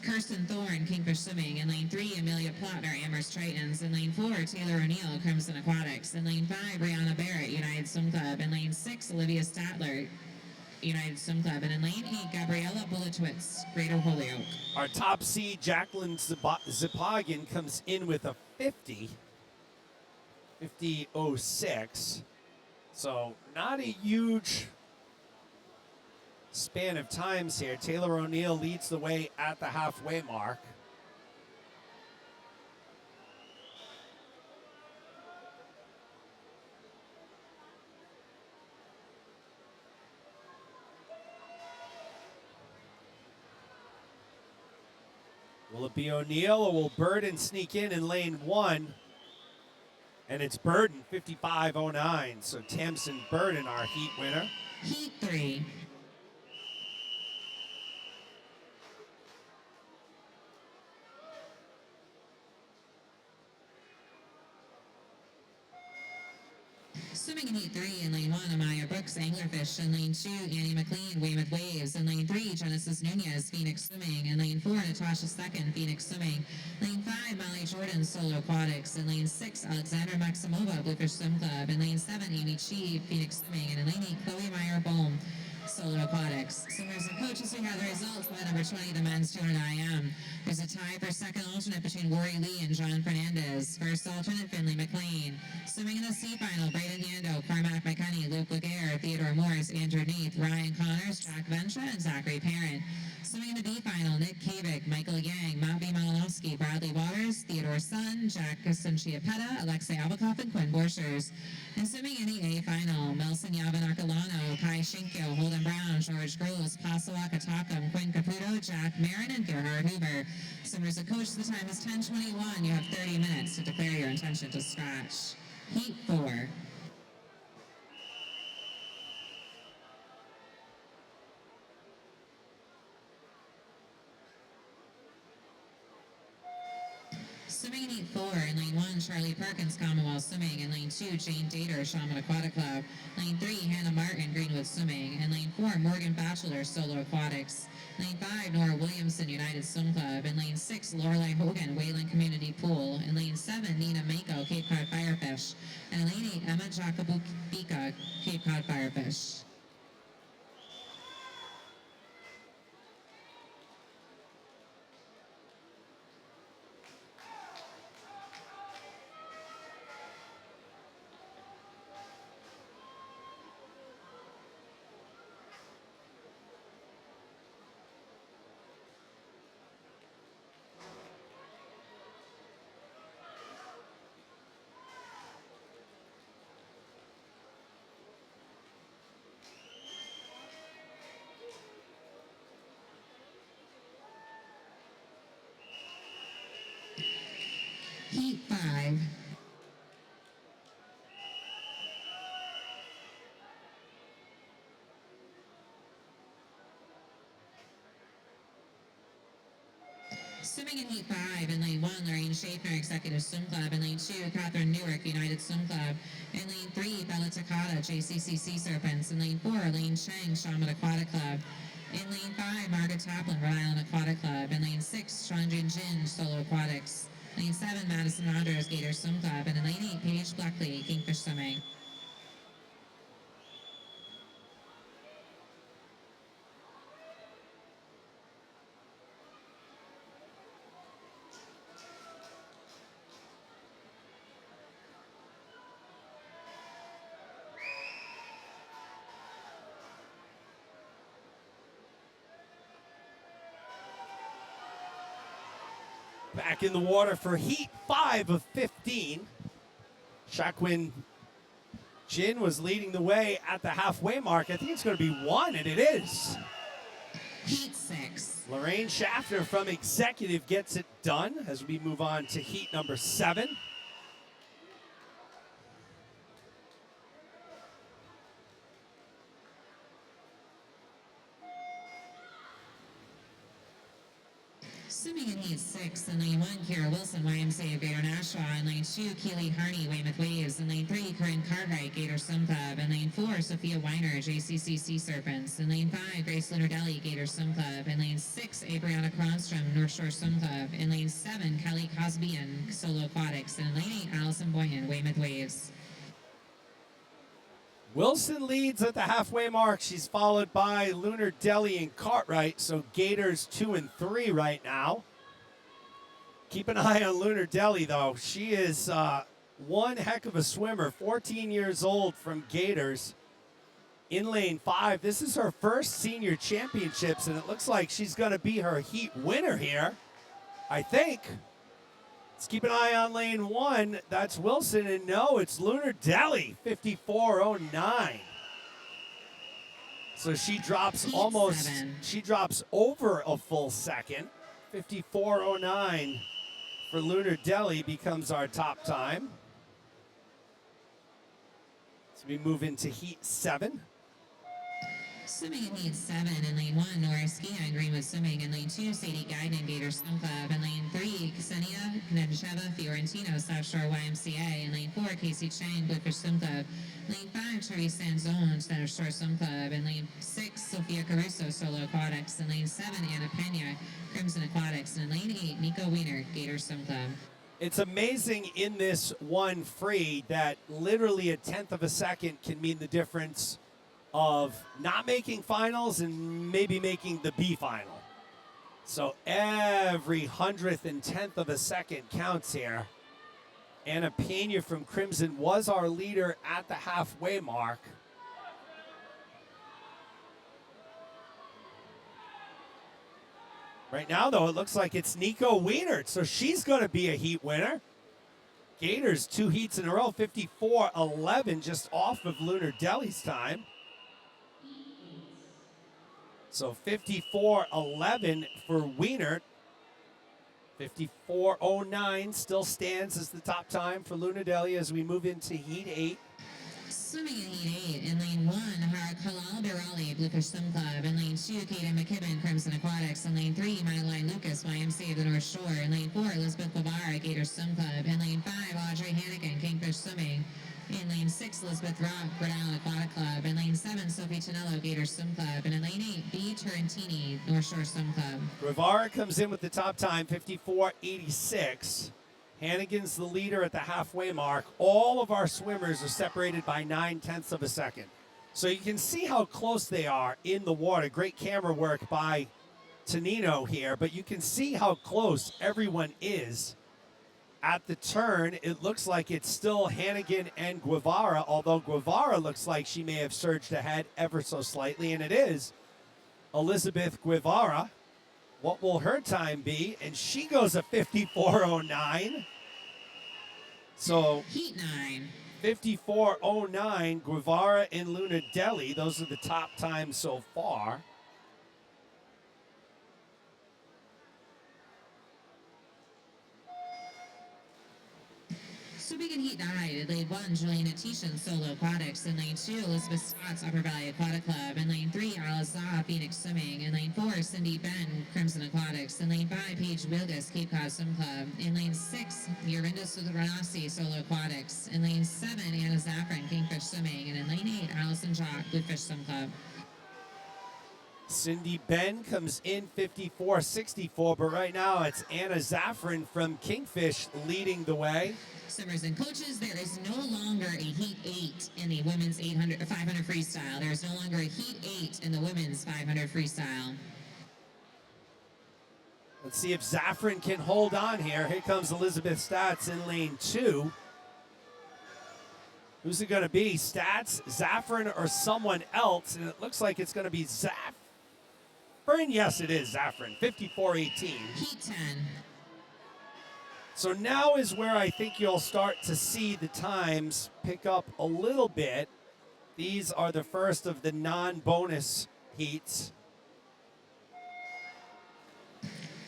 Kirsten Thorne, Kingfish Swimming. In lane 3, Amelia Plautner, Amherst Tritons. In lane 4, Taylor O'Neill, Crimson Aquatics. In lane 5, Brianna Barrett, United Swim Club. In lane 6, Olivia Statler, United Swim Club. And in lane 8, Gabriella Bulletwitz, Greater Holyoke. Our top seed, Jacqueline Zipagin, comes in with a 50.06. So not a huge span of times here. Taylor O'Neill leads the way at the halfway mark. Will it be O'Neill or will Burden sneak in lane 1? And it's Burden, 55.09. So Tamsin Burden, our heat winner. Heat 3. Swimming in heat 3 in lane 1, Amaya Brooks, Anglerfish. In lane 2, Annie McLean, Weymouth Waves. In lane 3, Genesis Nunez, Phoenix Swimming. In lane 4, Natasha Second, Phoenix Swimming. Lane 5, Molly Jordan, Solo Aquatics. In lane 6, Alexandra Maximova, Bluefish Swim Club. In lane 7, Amy Chi, Phoenix Swimming. And in lane 8, Chloe Meyer-Bohm, Solo Aquatics. Swimmers and coaches, we have the results by number 20, the men's 200 IM. There's a tie for second alternate between Rory Lee and John Fernandez. First alternate, Finley McLean. Swimming in the C final, Braden Yando, Carmack McKenney, Luke Laguerre, Theodore Morris, Andrew Neath, Ryan Connors, Jack Ventra, and Zachary Parent. Swimming in the B final, Nick Kavik, Michael Yang, Mavi Malinowski, Bradley Waters, Theodore Sun, Jack Cianciapetta, Alexei Abakoff, and Quinn Borchers. And swimming in the A final, Melson Yavin Arcolano, Kai Shinkyo, Holden Brown, George Groves, Pasawa Katakam, Quinn Caputo, Jack Marin, and Gerhard Hoover. Swimmers and coach, the time is 10:21. You have 30 minutes to declare your intention to scratch. Heat 4. Swimming in heat 4, in lane 1, Charlie Perkins, Commonwealth Swimming. In lane 2, Jane Dater, Shaman Aquatic Club. Lane 3, Hannah Martin, Greenwood Swimming. In lane 4, Morgan Batchelor, Solo Aquatics. Lane 5, Nora Williamson, United Swim Club. In lane 6, Lorelei Hogan, Wayland Community Pool. In lane 7, Nina Mako, Cape Cod Firefish. And in lane 8, Emma Jacobika, Cape Cod Firefish. Swimming in Heat 5 in Lane 1, Lorraine Schaefer, Executive Swim Club. In Lane 2, Catherine Newark, United Swim Club. In Lane 3, Bella Takata, JCC Sea Serpents. In Lane 4, Lane Chang, Shaman Aquatic Club. In Lane 5, Margaret Taplin, Rhode Island Aquatic Club. In Lane 6, Shanjin Jin, Solo Aquatics. Lane 7, Madison Rogers, Gator Swim Club. And in Lane 8, Paige Blackley, Kingfish Swimming. Back in the water for Heat 5 of 15. Shaquin Jin was leading the way at the halfway mark. I think it's going to be 1, and it is. Heat 6. Lorraine Shafter from Executive gets it done as we move on to Heat number 7. Swimming in Heat 6, in Lane 1, Kira Wilson, YMCA of Greater Nashua. In Lane 2, Keely Harney, Weymouth Waves. In Lane 3, Corinne Cartwright, Gator Swim Club. In Lane 4, Sophia Weiner, JCC Sea Serpents. In Lane 5, Grace Lunardelli, Gator Swim Club. In Lane 6, Abriana Cronstrom, North Shore Swim Club. In Lane 7, Kelly Cosbian, Solo Aquatics. And in Lane 8, Allison Boyan, Weymouth Waves. Wilson leads at the halfway mark. She's followed by Lunardelli and Cartwright. So Gators 2 and 3 right now. Keep an eye on Lunardelli, though. She is one heck of a swimmer, 14 years old from Gators. In Lane 5, this is her first senior championships, and it looks like she's going to be her heat winner here, I think. Let's keep an eye on Lane 1. That's Wilson, and no, it's Lunardelli, 54.09. So she drops she drops over a full second. 54.09 for Lunardelli becomes our top time. So we move into Heat 7. Swimming in Heat 7, in Lane 1, Nora Skia, Greenwood Swimming. In Lane 2, Sadie Guyton, Gator Swim Club. In Lane 3, Ksenia Nedcheva, Fiorentino, South Shore YMCA. In Lane 4, Casey Chang, Bluefish Swim Club. Lane 5, Therese Sanzone, Center Shore Swim Club. In Lane 6, Sophia Caruso, Solo Aquatics. In Lane 7, Anna Pena, Crimson Aquatics. And in Lane 8, Nico Wiener, Gator Swim Club. It's amazing in this one free that literally a tenth of a second can mean the difference of not making finals and maybe making the B final. So every 100th and 10th of a second counts here. Anna Pena from Crimson was our leader at the halfway mark. Right now, though, it looks like it's Nico Wiener, so she's going to be a heat winner. Gators 2 heats in a row, 54.11, just off of Lunardelli's time. So 54.11 for Wiener. 54.09 still stands as the top time for Lunardelli as we move into Heat 8. Swimming in Heat 8, in Lane 1, Halal Birali, Bluefish Swim Club. In Lane 2, Kaden McKibben, Crimson Aquatics. In Lane 3, Madeline Lucas, YMCA of the North Shore. In Lane 4, Elizabeth Guevara, Gator Swim Club. In Lane 5, Audrey Hannigan, Kingfish Swimming. In Lane 6, Elizabeth Rock, Rhode Island Aquatic Club. In Lane 7, Sophie Tonello, Gator Swim Club. And in Lane 8, B. Turrentini, North Shore Swim Club. Guevara comes in with the top time, 54.86. Hannigan's the leader at the halfway mark. All of our swimmers are separated by 9/10 of a second. So you can see how close they are in the water. Great camera work by Tonino here, but you can see how close everyone is. At the turn, it looks like it's still Hannigan and Guevara, although Guevara looks like she may have surged ahead ever so slightly, and it is Elizabeth Guevara. What will her time be? And she goes a 54.09. So Heat 9. 54.09, Guevara and Lunardelli. Those are the top times so far. Swimming Swimming in Heat 9, in lane 1, Juliana Tishan, Solo Aquatics. In lane 2, Elizabeth Scott's Upper Valley Aquatic Club. In lane 3, Alice Zaw, Phoenix Swimming. In lane 4, Cindy Ben, Crimson Aquatics. In lane 5, Paige Wilgus, Cape Cod Swim Club. In lane 6, Yorinda Sudranasi, Solo Aquatics. In lane 7, Anna Zaffron, Kingfish Swimming. And in lane 8, Allison Jock, Bluefish Swim Club. Cindy Ben comes in 54-64, but right now it's Anna Zaffron from Kingfish leading the way. Swimmers and coaches, there is no longer a Heat 8 in the women's 500 freestyle. There is no longer a Heat 8 in the women's 500 freestyle. Let's see if Zaffron can hold on here. Here comes Elizabeth Stats in lane 2. Who's it going to be? Stats, Zaffron, or someone else? And it looks like it's going to be Zaffron. Yes, it is Zaffron, 54-18. Heat 10. So now is where I think you'll start to see the times pick up a little bit. These are the first of the non-bonus heats.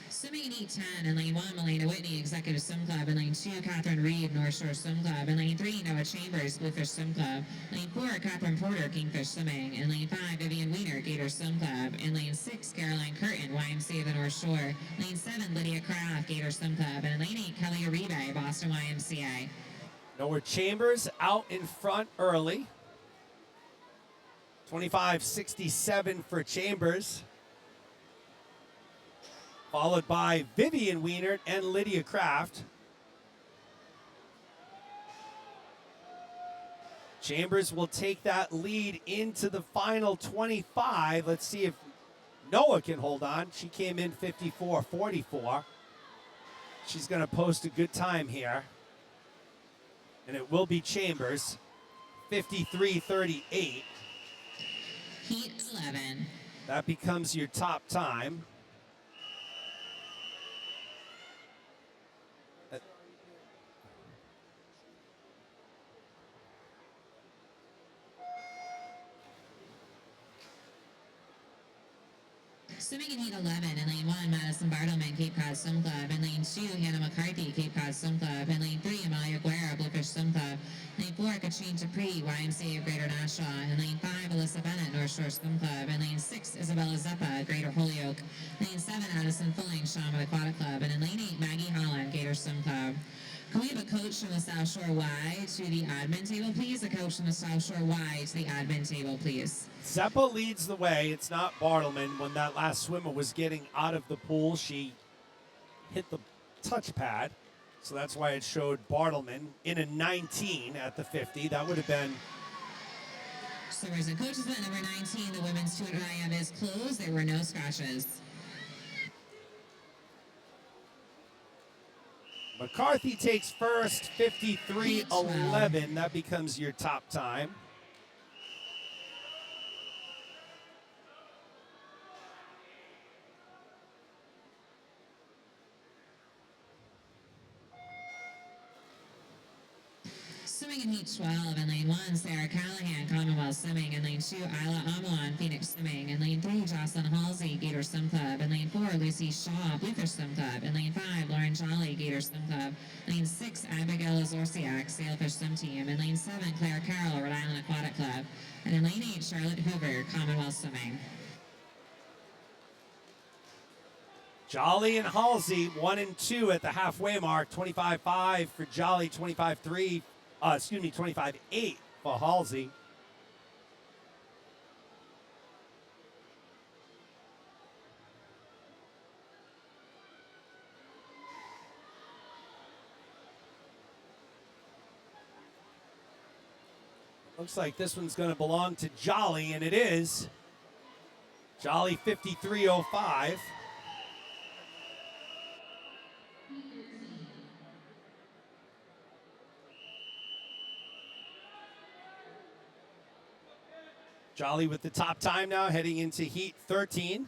Swimming in Heat 10, in lane 1, Melena Whitney, Executive Swim Club. In lane 2, Catherine Reed, North Shore Swim Club. In lane 3, Noah Chambers, Bluefish Swim Club. Lane 4, Catherine Porter, Kingfish Swimming. In lane 5, Vivian Wiener, Gator Swim Club. In lane 6, Caroline Curtin, YMCA of the North Shore. Lane 7, Lydia Kraft, Gator Swim Club. And in lane 8, Kelly Uribe, Boston YMCA. Noah Chambers out in front early. 25-67 for Chambers. Followed by Vivian Wienert and Lydia Kraft. Chambers will take that lead into the final 25. Let's see if Noah can hold on. She came in 54-44. She's going to post a good time here. And it will be Chambers, 53-38. Heat 11. That becomes your top time. Swimming in Heat 11, in lane 1, Madison Bartleman, Cape Cod Swim Club. In lane 2, Hannah McCarthy, Cape Cod Swim Club. In lane 3, Amalia Guerra, Bluefish Swim Club. Lane 4, Katrine Dupree, YMCA of Greater Nashua. In lane 5, Alyssa Bennett, North Shore Swim Club. In lane 6, Isabella Zeppa, Greater Holyoke. Lane 7, Addison Fulling, Shaman Aquatic Club. And in lane 8, Maggie Holland, Gator Swim Club. Can we have a coach from the South Shore Y to the admin table, please? A coach from the South Shore Y to the admin table, please. Zeppa leads the way. It's not Bartleman. When that last swimmer was getting out of the pool, she hit the touchpad. So that's why it showed Bartleman in a 19 at the 50. That would have been... Swimmers and coaches at number 19, the women's 200 IM is closed. There were no scratches. McCarthy takes first, 53-11. That becomes your top time. Swimming in Heat 12, in lane 1, Sarah Callahan, Commonwealth Swimming. In lane 2, Isla Amalon, Phoenix Swimming. In lane 3, Jocelyn Halsey, Gator Swim Club. In lane 4, Lucy Shaw, Bluefish Swim Club. In lane 5, Lauren Jolly, Gator Swim Club. Lane 6, Abigail Azorsiak, Sailfish Swim Team. In lane 7, Claire Carroll, Rhode Island Aquatic Club. And in lane 8, Charlotte Hoover, Commonwealth Swimming. Jolly and Halsey, 1 and 2 at the halfway mark. 25-5 for Jolly, 25-8 for Halsey. Looks like this one's going to belong to Jolly, and it is. Jolly 53.05. Jolly with the top time now, heading into Heat 13.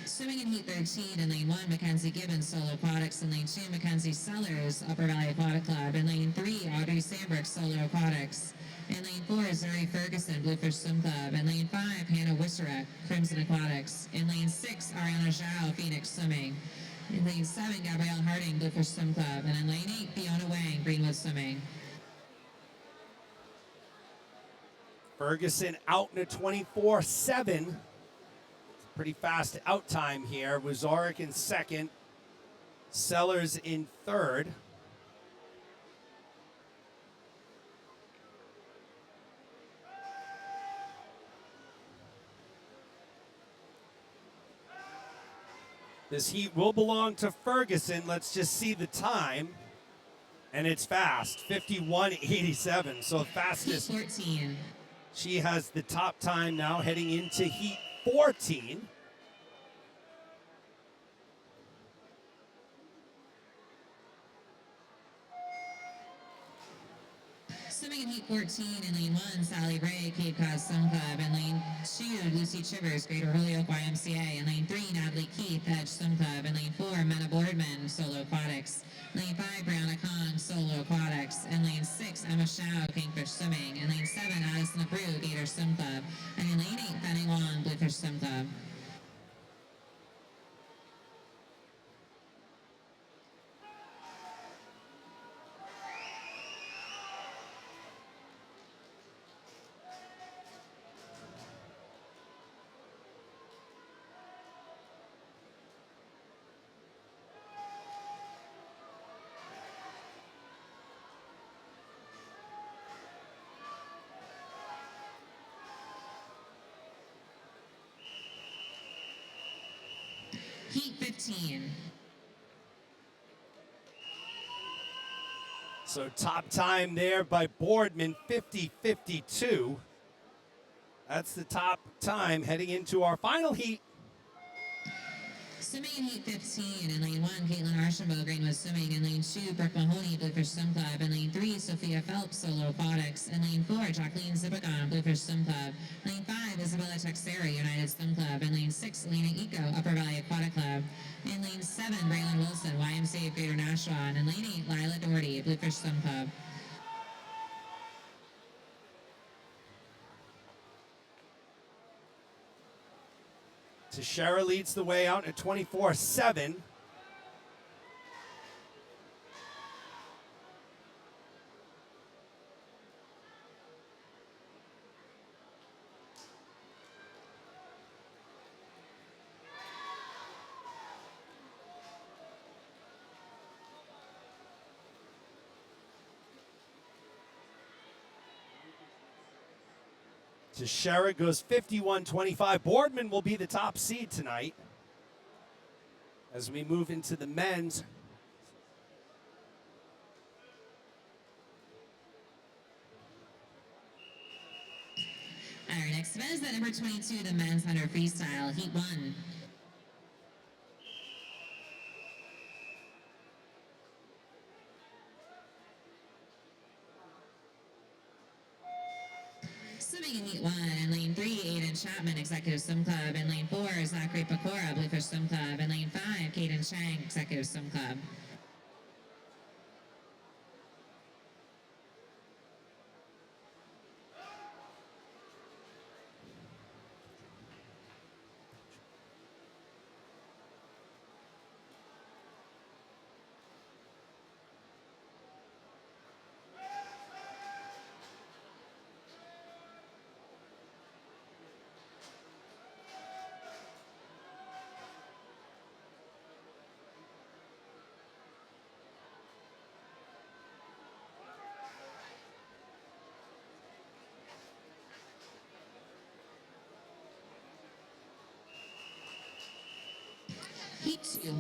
Swimming in Heat 13, in lane 1, Mackenzie Gibbons, Solo Aquatics. In lane 2, Mackenzie Sellers, Upper Valley Aquatic Club. In lane 3, Audrey Sandbrook, Solo Aquatics. In lane 4, Zuri Ferguson, Bluefish Swim Club. In lane 5, Hannah Wisserek, Crimson Aquatics. In lane 6, Ariana Zhao, Phoenix Swimming. In lane 7, Gabrielle Harding, Bluefish Swim Club. And in lane 8, Fiona Wang, Greenwood Swimming. Ferguson out in a 24-7. Pretty fast out time here. Wazorek in second. Sellers in third. This heat will belong to Ferguson. Let's just see the time. And it's fast, 51.87. So fastest. Heat 14. She has the top time now heading into heat 14. Swimming in heat 14 in lane 1, Sally Ray, Cape Cod Swim Club. In lane 2, Lucy Chivers, Greater Holyoke YMCA. In lane 3, Natalie Keith, Edge Swim Club. In lane 4, Mena Boardman, Solo Aquatics. Lane 5, Brianna Kong, Solo Aquatics. In lane 6, Emma Shao, Kingfish Swimming. In lane 7, Addison LaPrue, Gator Swim Club. And in lane 8, Fanning Wong, Bluefish Swim Club. Heat 15. So top time there by Boardman, 50.52. That's the top time heading into our final heat. Swimming in heat 15, in lane 1, Caitlin Archambault, Greenwood Swimming. In lane 2, Brooke Mahoney, Bluefish Swim Club. In lane 3, Sophia Phelps, Solo Aquatics. In lane 4, Jacqueline Zipagon, Bluefish Swim Club. Lane 5, Isabella Texera, United Swim Club. In lane 6, Lena Eco, Upper Valley Aquatic Club. In lane 7, Braylon Wilson, YMCA of Greater Nashua. And in lane 8, Lila Doherty, Bluefish Swim Club. Teixeira leads the way out at 24-7. Teixeira goes 51-25. Boardman will be the top seed tonight as we move into the men's. Our next event is the number 22, the men's 100 freestyle, heat 1. Swimming in heat 1, in lane 3, Aiden Chapman, Executive Swim Club. In lane 4, Zachary Pecora, Bluefish Swim Club. In lane 5, Kaden Chang, Executive Swim Club. Heat 2.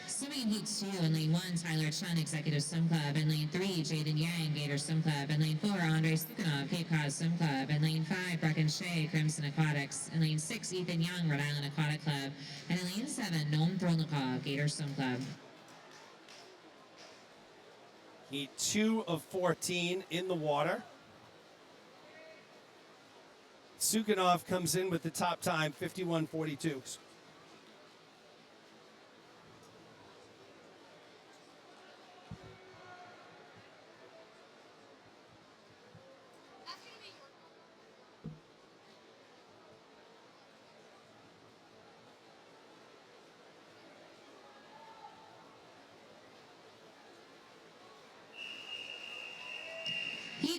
Swimming in heat 2, in lane 1, Tyler Chun, Executive Swim Club. In lane 3, Jaden Yang, Gator Swim Club. In lane 4, Andre Stukanov, Cape Cod Swim Club. In lane 5, Brecken Shea, Crimson Aquatics. In lane 6, Ethan Young, Rhode Island Aquatic Club. And in lane 7, Noam Throlnikov, Gator Swim Club. Heat 2 of 14 in the water. Sukhanov comes in with the top time, 51.42.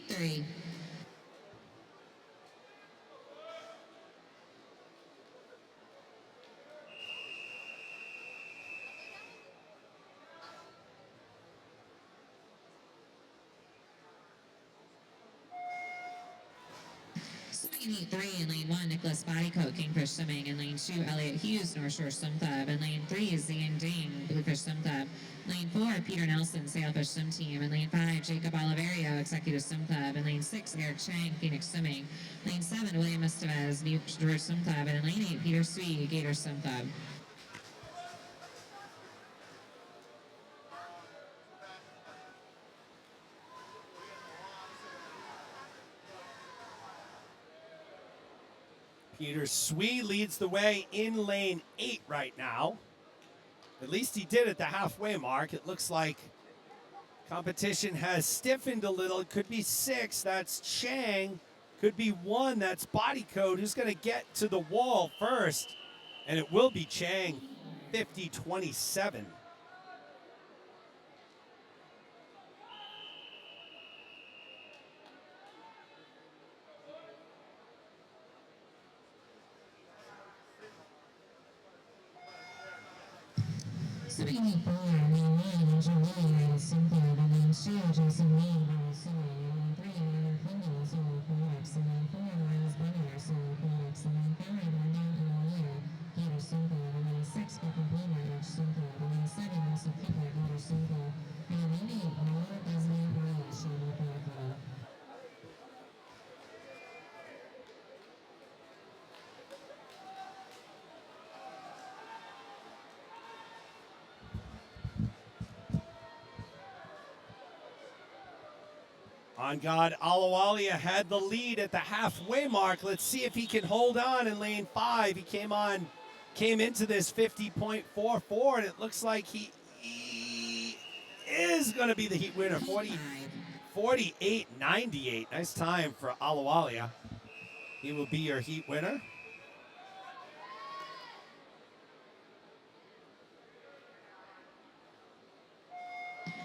3. Swimming in heat 3 in lane 1, Nicholas Bodycoat, Kingfish Swimming. In lane 2, Elliot Hughes, North Shore Swim Club. In lane 3, Zing Ding, Bluefish Swim Club. Lane 4, Peter Nelson, Sailfish Swim Team. In lane 5, Jacob Oliverio, Executive Swim Club. In lane 6, Eric Chang, Phoenix Swimming. Lane 7, William Estevez, New George Swim Club. And in lane 8, Peter Swee, Gator Swim Club. Peter Swee leads the way in lane 8 right now. At least he did at the halfway mark. It looks like competition has stiffened a little. It could be 6. That's Chang. Could be 1. That's Bodycoat. Who's going to get to the wall first? And it will be Chang, 50-27. Swimming in heat 4, lane 1, Andrew Williams, Swim Club. In lane 2, Jason Lee, Royal Swimming. In lane 3, Leonard Kendall, Solo Phillips. In lane 4, Miles Bunner, Solo Phillips. In lane 5, Arnett Lawyer, Gator Swim Club. In lane 6, Beckham Palmer, Edge Swim Club. In lane 7, Russell Cooper, Gator Swim Club. And in lane 8, Noah Esme Riley, Shadow Aquatic Club. On God, Alawalia had the lead at the halfway mark. Let's see if he can hold on in lane 5. He came into this 50.44, and it looks like he is going to be the heat winner. 48.98. Nice time for Alawalia. He will be your heat winner.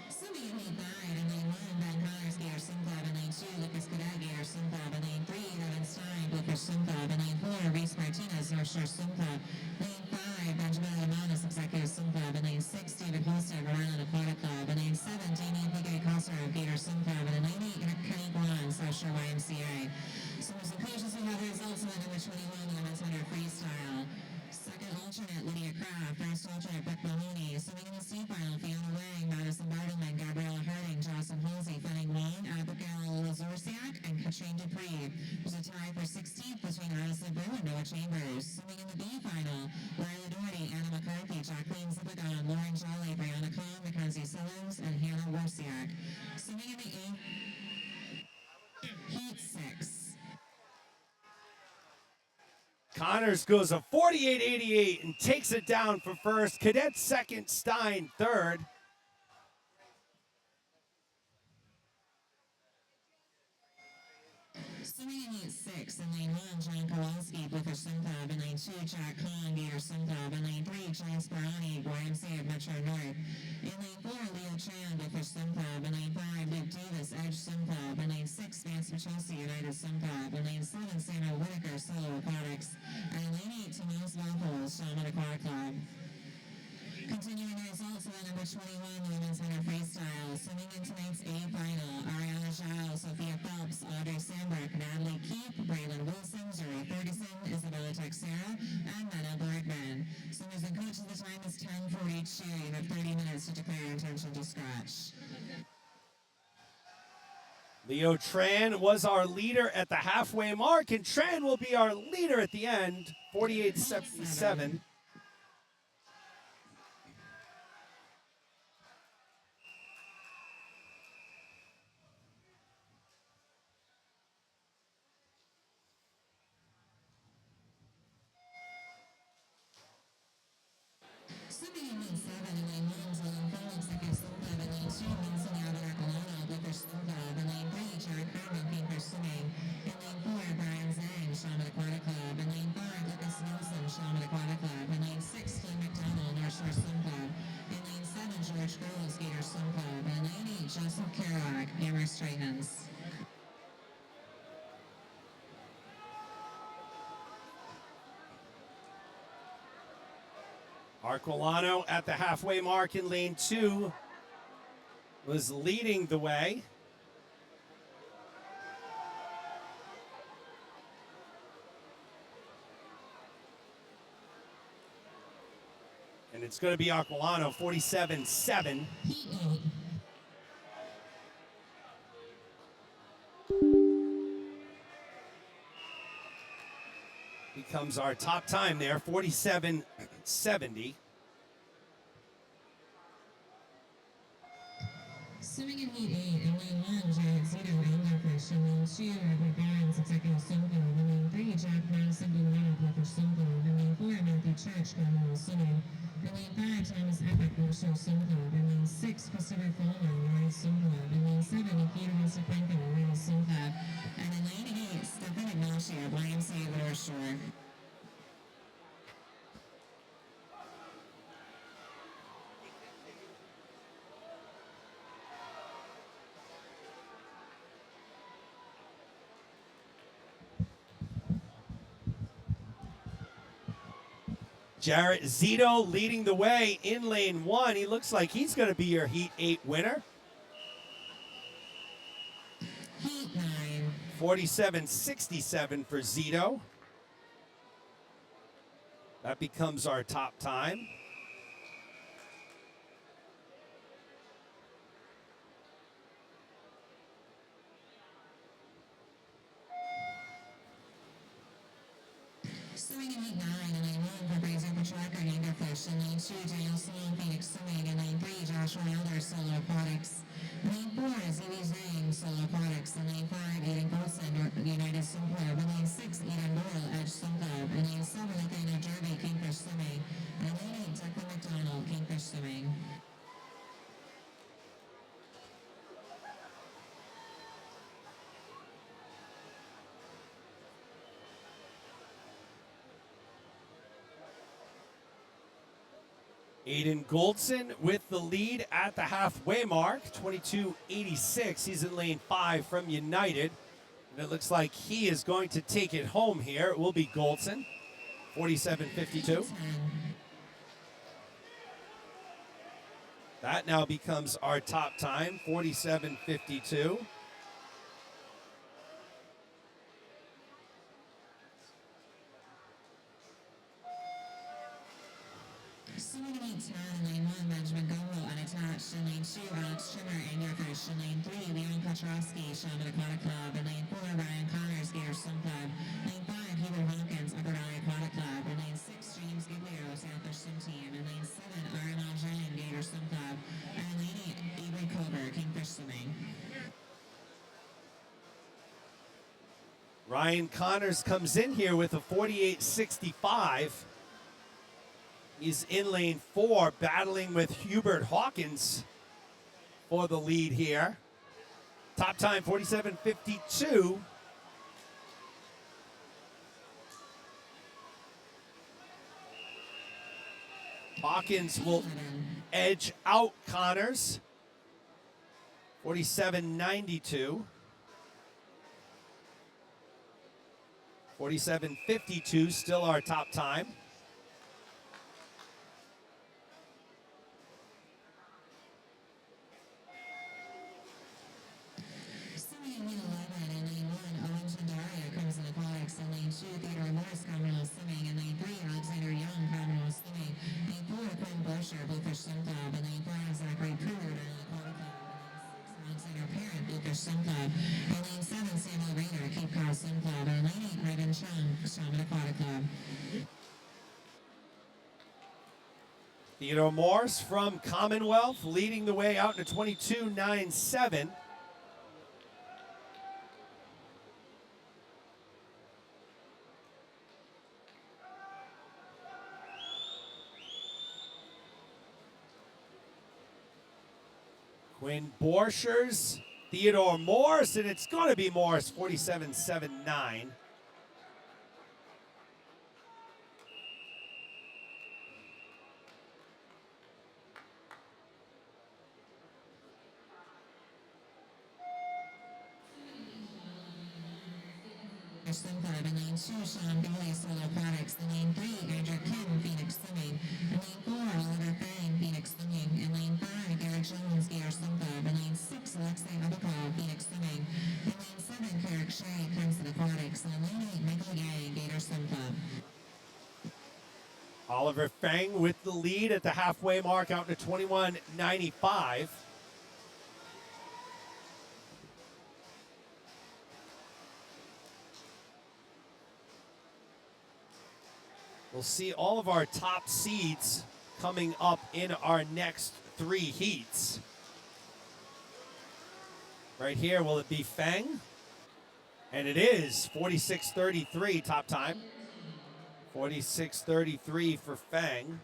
Swimming in heat 5, in lane 1, Ben Connors, Gator Swim Club. In lane 2, Lucas Cadet, Gator Swim Club. In lane 3, Evan Stein, Bluefish Swim Club. In lane 4, Reese Martinez, North Shore Swim Club. Lane 5, Benjamin Lamanis, Executive Swim Club. In lane 6, David Holstead, Rhode Island Aquatic Club. In lane 7, Jamie Piquet Costner, Gator Swim Club. And in lane 8, Kenny Guan, South Shore YMCA. Swimmers and coaches, we have the results of the number 21 women's 100 freestyle. Second alternate, Lydia Kraft. First alternate, Brooke Mahoney. Swimming in the C final, Fiona Wang, Madison Bartleman, Gabriella Harding, Jocelyn Halsey, Fenning Wong, Abigail Lazorsiak, and Katrine Dupree. There's a tie for 16th between Addison Brew and Noah Chambers. Swimming in the B final, Lila Doherty, Anna McCarthy, Jacqueline Zipagon, Lauren Jolly, Brianna Kahn, Mackenzie Sellers, and Hannah Warsiak. Swimming in the heat 6. Connors goes a 48.88 and takes it down for first. Cadet second, Stein third. Swimming in heat 6, in lane 1, John Kowalski, Bluefish Swim Club. In lane 2, Jack Kahn, Gator Swim Club. In lane 3, John Speroni, YMCA of Metro North. In lane 4, Leo Chan, Bluefish Swim Club. In lane 5, Luke Davis, Edge Swim Club. In lane 6, Vance Chelsea, United Swim Club. In lane 7, Samuel Whitaker, Solo Aquatics. And in lane 8, Tomas Waffles, Shaman Aquatic Club. Continuing the results of the number 21 women's 100 freestyle. Swimming in tonight's A final, Ariana Zhao, Sophia Phelps, Audrey Sandberg, Natalie Keep, Braylon Wilson, Zuri Ferguson, Isabella Texera, and Mena Bergman. Swimmers and coaches, the time is 10:42. You have 30 minutes to declare your intention to scratch. Leo Tran was our leader at the halfway mark, and Tran will be our leader at the end, 48.77. Swimming in lane 7, in lane 1, Dylan Phillips, Second Swim Club. In lane 2, Vincent Yavin Arcolano, Bluefish Swim Club. In lane 3, Jared Carmen, Kingfish Swimming. In lane 4, Brian Zhang, Shaman Aquatic Club. In lane 5, Lucas Nielsen, Shaman Aquatic Club. Arquilano at the halfway mark in lane 2 was leading the way. And it's going to be Arquilano, 47.7. Becomes our top time there, 47.70. Swimming in heat 8, in lane 1, Giant Zito Anglerfish. In lane 2, Edward Barons, Executive Simple. In lane 3, Jack Madison, United Bluffers Simple. In lane 4, Matthew Church, Commonwealth Swimming. In lane 5, Thomas Epic, Warsaw Simple. In lane 6, Pacific Fallen, Royal Simple. In lane 7, Nikita Hasaprenko, Royal Simple. And in lane 8, Stefan Ignacio, YMCA North Shore. Jarrett Zito leading the way in lane 1. He looks like he's going to be your Heat 8 winner. Heat 9. 47.67 for Zito. That becomes our top time. Swimming in lane 9, in lane 1, Fabrice Petrarca, Anglerfish. In lane 2, Daniel Sloan, Phoenix Swimming. In lane 3, Joshua Elder, Solo Aquatics. In lane 4, Zivi Zhang, Solo Aquatics. In lane 5, Aiden Golson, United Swim Club. In lane 6, Eden Doyle, Edge Swim Club. In lane 7, Nathaniel Jervey, Kingfish Swimming. And in lane 8, Declan McDonald, Kingfish Swimming. Aiden Goldson with the lead at the halfway mark, 22.86. He's in lane 5 from United. And it looks like he is going to take it home here. It will be Goldson, 47.52. That now becomes our top time, 47.52. Swimming in lane 10, in lane 1, Benjamin Gumbo, unattached. In lane 2, Alex Trimmer, Anglerfish. In lane 3, Leon Petrowski, Shaman Aquatic Club. In lane 4, Ryan Connors, Gator Swim Club. Lane 5, Hubert Hawkins, Upper Valley Aquatic Club. In lane 6, James Giglio, Sandfish Swim Team. In lane 7, Aaron Aljan, Gator Swim Club. And in lane 8, Avery Cover, Kingfish Swimming. Ryan Connors comes in here with a 48.65. He's in lane 4, battling with Hubert Hawkins for the lead here. Top time, 47.52. Hawkins will edge out Connors, 47.92. 47.52, still our top time. Swimming in lane 11, in lane 1, Owen Chandaria, Crimson Aquatics. In lane 2, Theodore Morris, Commonwealth Swimming. In lane 3, Alexander Young, Commonwealth Swimming. Lane 4, Quinn Bosher, Bluefish Swim Club. In lane 5, Zachary Poulard, Aquatic Club. Alexander Parent, Bluefish Swim Club. In lane 7, Samuel Rayner, Cape Cod Swim Club. In lane 8, Ivan Chung, Shaman Aquatic Club. Theodore Morse from Commonwealth leading the way out into 22.97. Quinn Borchers, Theodore Morse, and it's going to be Morse, 47.79. Swim Club. In lane 2, Sean Bailey, Solo Aquatics. In lane 3, Andrew Kim, Phoenix Swimming. In lane 4, Simba. Oliver Feng with the lead at the halfway mark out to 21.95. We'll see all of our top seeds coming up in our next 3 heats. Right here, will it be Feng? And it is 46.33 top time. 46.33 for Feng.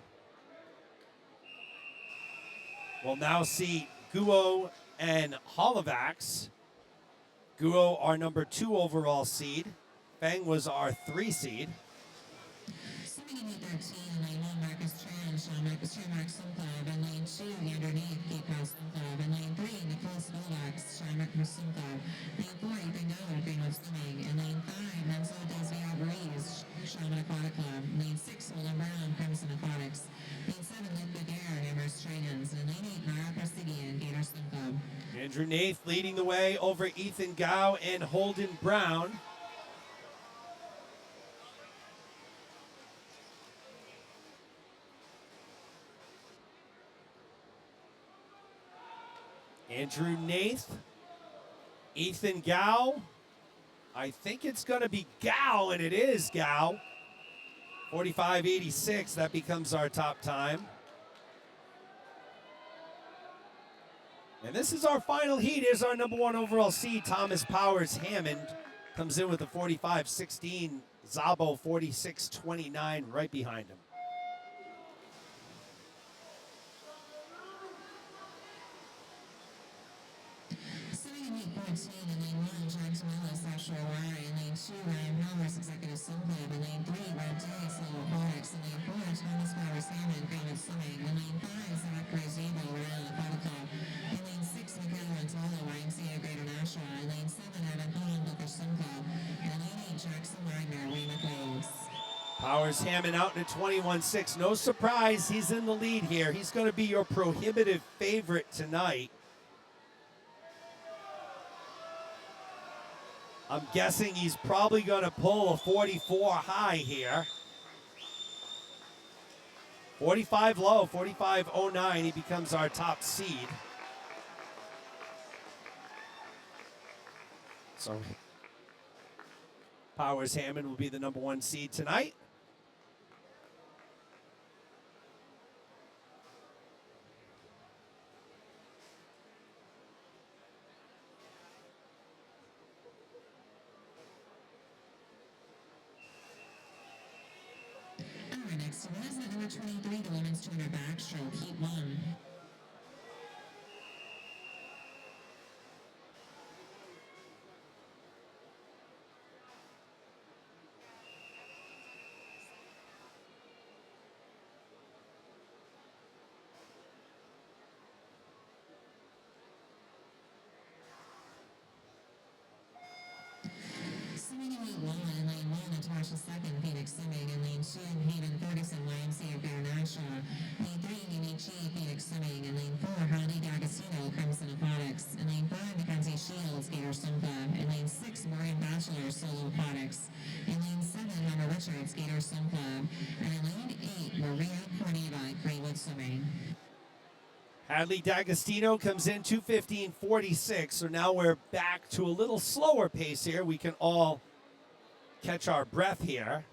We'll now see Guo and Holovax. Guo, our number 2 overall seed. Feng was our 3 seed. Swimming in 13, lane 1, Marcus Tran, Sean Marcus Tran, Mark Simclub, and lane 2, underneath, Kate Paul Simclub, and lane 3, Nicole Spolvax, Sean Marcus Simclub, lane 4, Ethan Gower, Greenwood Swimming, and lane 5, Menzo Desvia Ruiz, Shaman Aquatic Club, lane 6, William Brown, Crimson Aquatics, lane 7, Luke Daguerre, Amherst Trainings, and lane 8, Mara Prestigian, Gator Swim Club. Andrew Nath leading the way over Ethan Gow and Holden Brown. Andrew Nath, Ethan Gow. I think it's going to be Gow, and it is Gow. 45.86, that becomes our top time. And this is our final heat. Here's our number 1 overall seed, Thomas Powers Hammond. Comes in with a 45.16. Zabo 46.29 right behind him. Sitting in heat 14, in lane 1, Jackson Ellis, Asher O'Reilly, in lane 2, Ryan Powers, Executive Swim Club, in lane 3, Rob Day, Solo Aquatics, in lane 4, Thomas Powers Hammond, Greenwood Swimming, in lane 5, Zachary Zabo, Royal Aquatic Club, in lane 6, Miguel Rentalo, YMCA Greater Nashua, in lane 7, Evan Holland, Booker Swim Club, and in lane 8, Jackson Wagner, Weymouth Waves. Powers Hammond out in 21.6. No surprise, he's in the lead here. He's going to be your prohibitive favorite tonight. I'm guessing he's probably going to pull a 44 high here. 45 low, 45.09. He becomes our top seed. So Powers Hammond will be the number 1 seed tonight. Next to that is at number 23, the women's 200 backstroke, heat 1. Swimming in lane 1, in lane 1, Natasha 2nd, Phoenix Swimming, in lane 2, Hayden Ferguson, YMCA of Greater Nashua, lane 3, Unique G, Phoenix Swimming, in lane 4, Harley D'Agostino, Crimson Aquatics, in lane 5, Mackenzie Shields, Gator Swim Club, in lane 6, Maureen Bachelor, Solo Aquatics, in lane 7, Hannah Richards, Gator Swim Club, and in lane 8, Maria Corneva, Greenwood Swimming. Hadley D'Agostino comes in 2:15.46. So now we're back to a little slower pace here. We can all catch our breath here.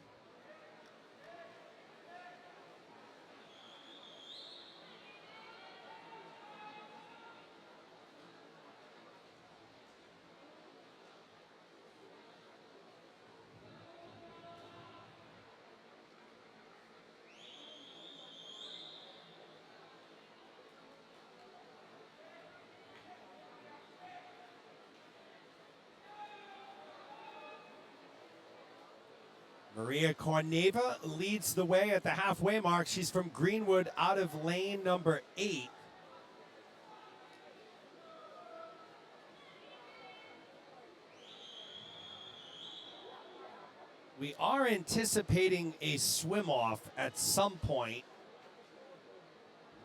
Maria Corneva leads the way at the halfway mark. She's from Greenwood out of lane number 8. We are anticipating a swim-off at some point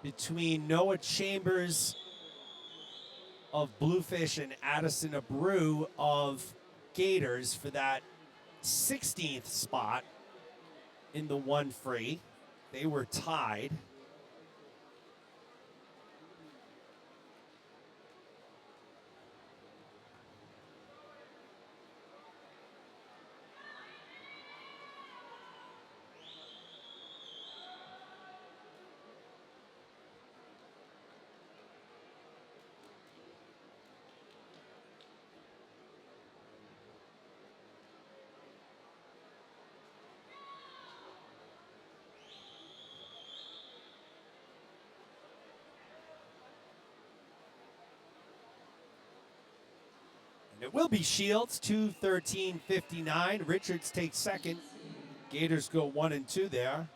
between Noah Chambers of Bluefish and Addison Abreu of Gators for that 16th spot. in the one free. They were tied. It will be Shields, 2:13.59. Richards takes second. Gators go 1 and 2 there.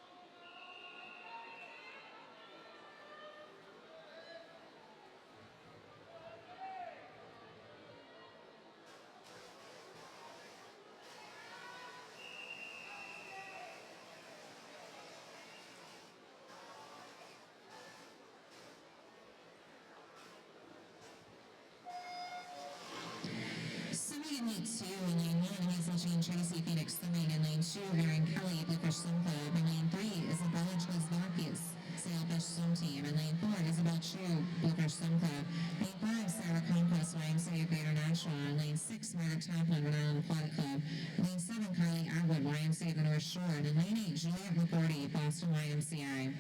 Swimming in lane 2 in lane 1, Hazel Jean Tracy Phoenix swimming in lane 2, Erin Kelly Bluefish Swim Club. In lane 3, Isabella Jules Marcus Sailfish Swim Team. In lane 4, Isabel Chu Bluefish Swim Club. Lane 5, Sarah Conquest YMCA Greater Nashua. In lane 6, Margaret Taplin Rhode Island Aquatic Club. In lane 7, Carly Atwood YMCA the North Shore. And in lane 8, Juliet McGordy Boston YMCA.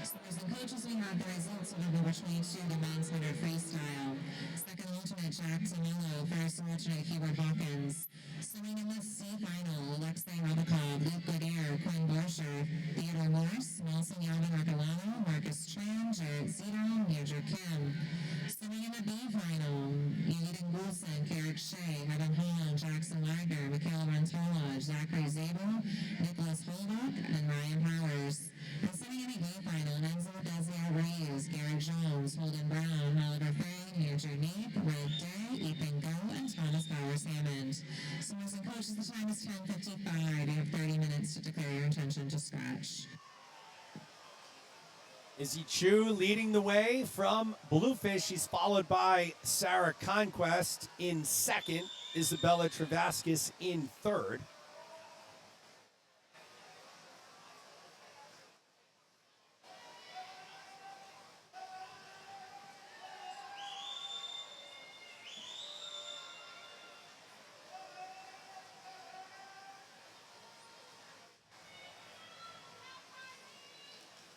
Swimmers and coaches, we have the results of number 22, the men's 100 freestyle. Second alternate Jack Tamillo, first alternate Hubert Hawkins. Swimming in the C final, Alexei Rabakov, Luke Goodyear, Quinn Borscher, Theodore Morse, Nelson Yalvin Arcolano, Marcus Tran, Jarrett Zito, Andrew Kim. Swimming in the B final, Eden Goulson, Carrick Shea, Evan Holland, Jackson Wagner, Michaela Rentola, Zachary Zabel, Nicholas Holbrook, and Ryan Powers. And swimming in the A final, Enzo Desiar Reyes, Garrett Jones, Holden Brown, Oliver Frey, Andrew Neep, Red Day, Ethan Go, and Thomas Bowers Hammond. Swimmers and coaches, the time is 10:55. You have 30 minutes to declare your intention to scratch. Izzy Chu leading the way from Bluefish. She's followed by Sarah Conquest in second. Isabella Travaskis in third.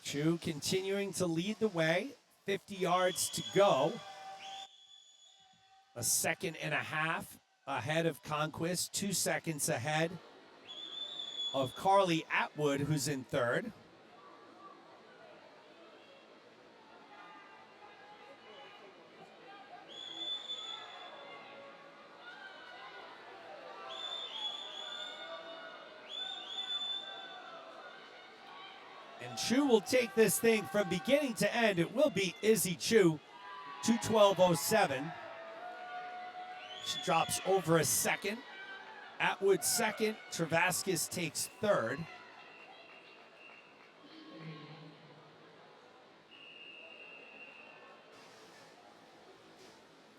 Chu continuing to lead the way, 50 yards to go. A second and a half ahead of Conquest, 2 seconds ahead of Carly Atwood, who's in third. And Chu will take this thing from beginning to end. It will be Izzy Chu, 2:12.07. She drops over a second. Atwood second. Travaskis takes third.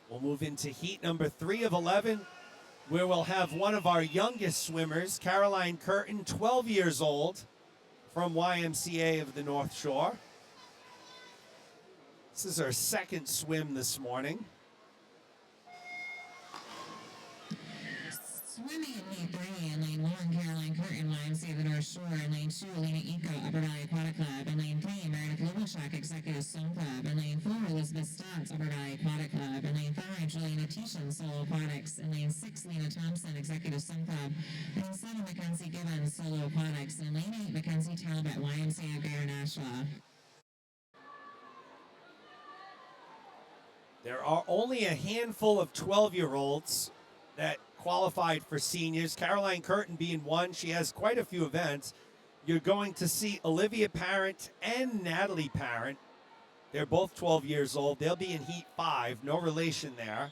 We'll move into heat number 3 of 11, where we'll have one of our youngest swimmers, Caroline Curtin, 12 years old, from YMCA of the North Shore. This is her second swim this morning. Swimming in lane 3 in lane 1, Caroline Curtin, YMCA of the North Shore. In lane 2, Alina Eco, Upper Valley Aquatic Club. In lane 3, Meredith Lubelchuk, Executive Swim Club. In lane 4, Elizabeth Stotts, Upper Valley Aquatic Club. In lane 5, Juliana Tishan, Solo Aquatics. In lane 6, Lena Thompson, Executive Swim Club. In lane 7, Mackenzie Gibbons, Solo Aquatics. In lane 8, Mackenzie Talbot, YMCA of Greater Nashua. There are only a handful of 12-year-olds that qualified for seniors. Caroline Curtin being one. She has quite a few events. You're going to see Olivia Parent and Natalie Parent. They're both 12 years old. They'll be in heat 5. No relation there.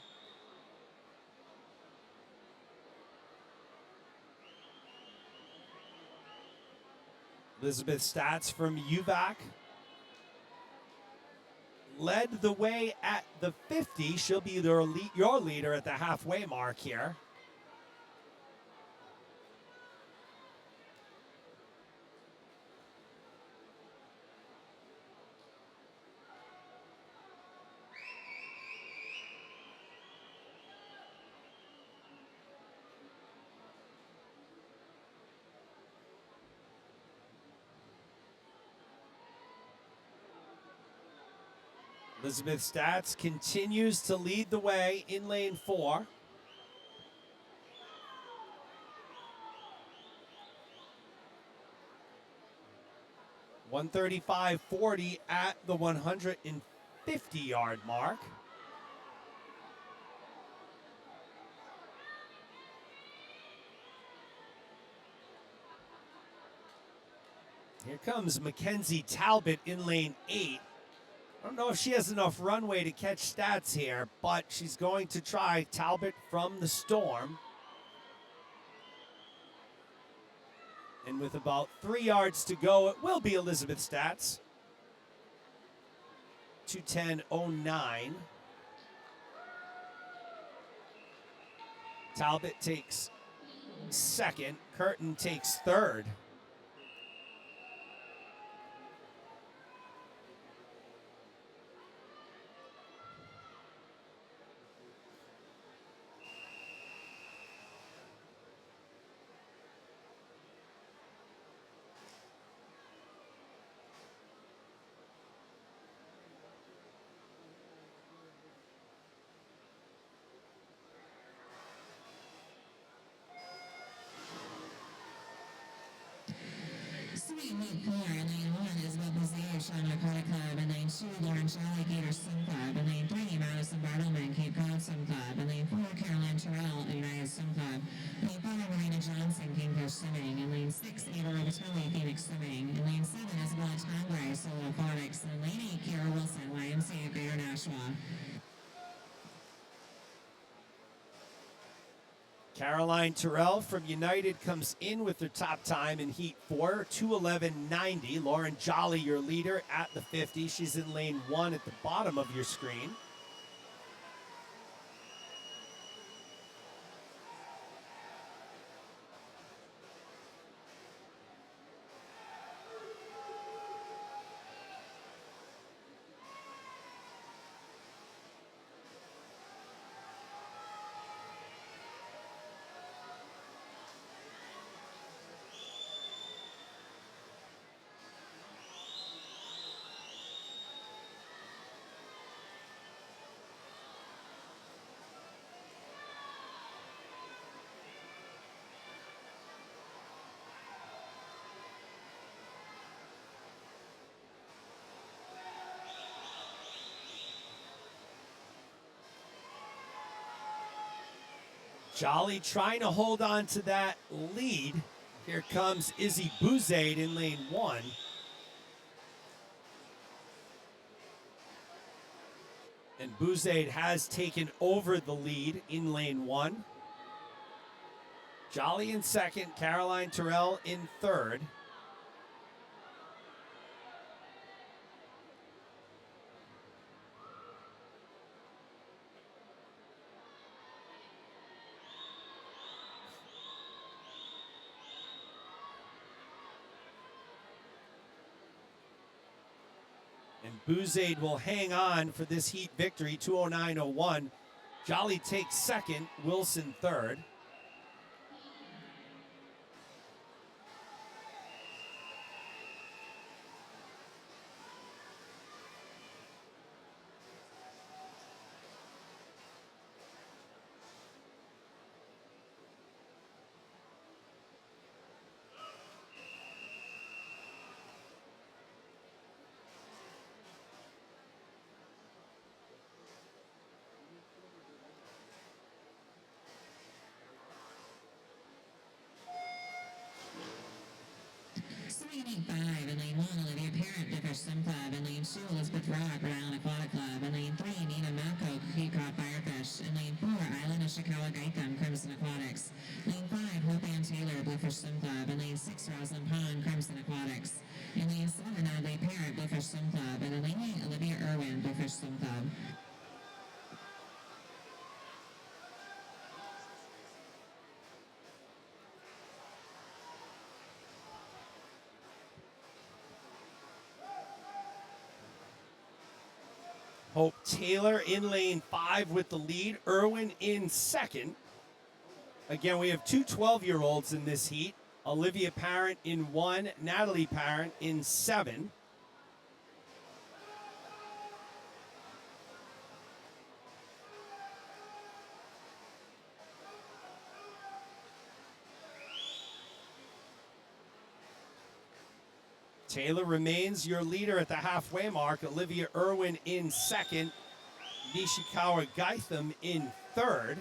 Elizabeth Stats from UVAC led the way at the 50. She'll be your leader at the halfway mark here. Elizabeth Stats continues to lead the way in lane 4. .135.40 at the 150-yard mark. Here comes Mackenzie Talbot in lane 8. I don't know if she has enough runway to catch Stats here, but she's going to try. Talbot from the Storm. And with about 3 yards to go, it will be Elizabeth Stats. 2:10.09. Talbot takes second. Curtin takes third. Sweet Meat 4 in lane 1 is Buzzy Sean Aquatic Club. In lane 2, Lauren Jolly Gator Swim Club. In lane 3, Madison Bartleman Cape Cod Swim Club. In lane 4, Caroline Terrell United Swim Club. In lane 5, Marina Johnson Kingfish Swimming. In lane 6, Ava Robitelli Phoenix Swimming. In lane 7, Isabella Tongray Solo Aquatics. In lane 8, Kira Wilson YMCA Greater Nashua. Caroline Terrell from United comes in with her top time in Heat 4, 2:11.90. Lauren Jolly, your leader, at the 50. She's in lane 1 at the bottom of your screen. Jolly trying to hold on to that lead. Here comes Izzy Bouzade in lane 1. And Bouzade has taken over the lead in lane 1. Jolly in second, Caroline Terrell in third. And Bouzade will hang on for this heat victory, 2:09.01. Jolly takes second, Wilson third. Lane 5 in lane 1, Olivia Parent, Biffish Swim Club. In lane 2, Elizabeth Rock, Rhode Island Aquatic Club. In lane 3, Nina Malco, Cape Cod Firefish. In lane 4, Island Ishikawa Gaitham, Crimson Aquatics. Lane 5, Hope Ann Taylor, Bluefish Swim Club. In lane 6, Rosalind Pond, Crimson Aquatics. In lane 7, Adley Parent, Bluefish Swim Club. And in lane 8, Olivia Irwin, Bluefish Swim Club. Hope Taylor in lane 5 with the lead. Irwin in second. Again, we have two 12-year-olds in this heat. Olivia Parent in 1, Natalie Parent in 7. Taylor remains your leader at the halfway mark. Olivia Irwin in second. Nishikawa Gaitham in third.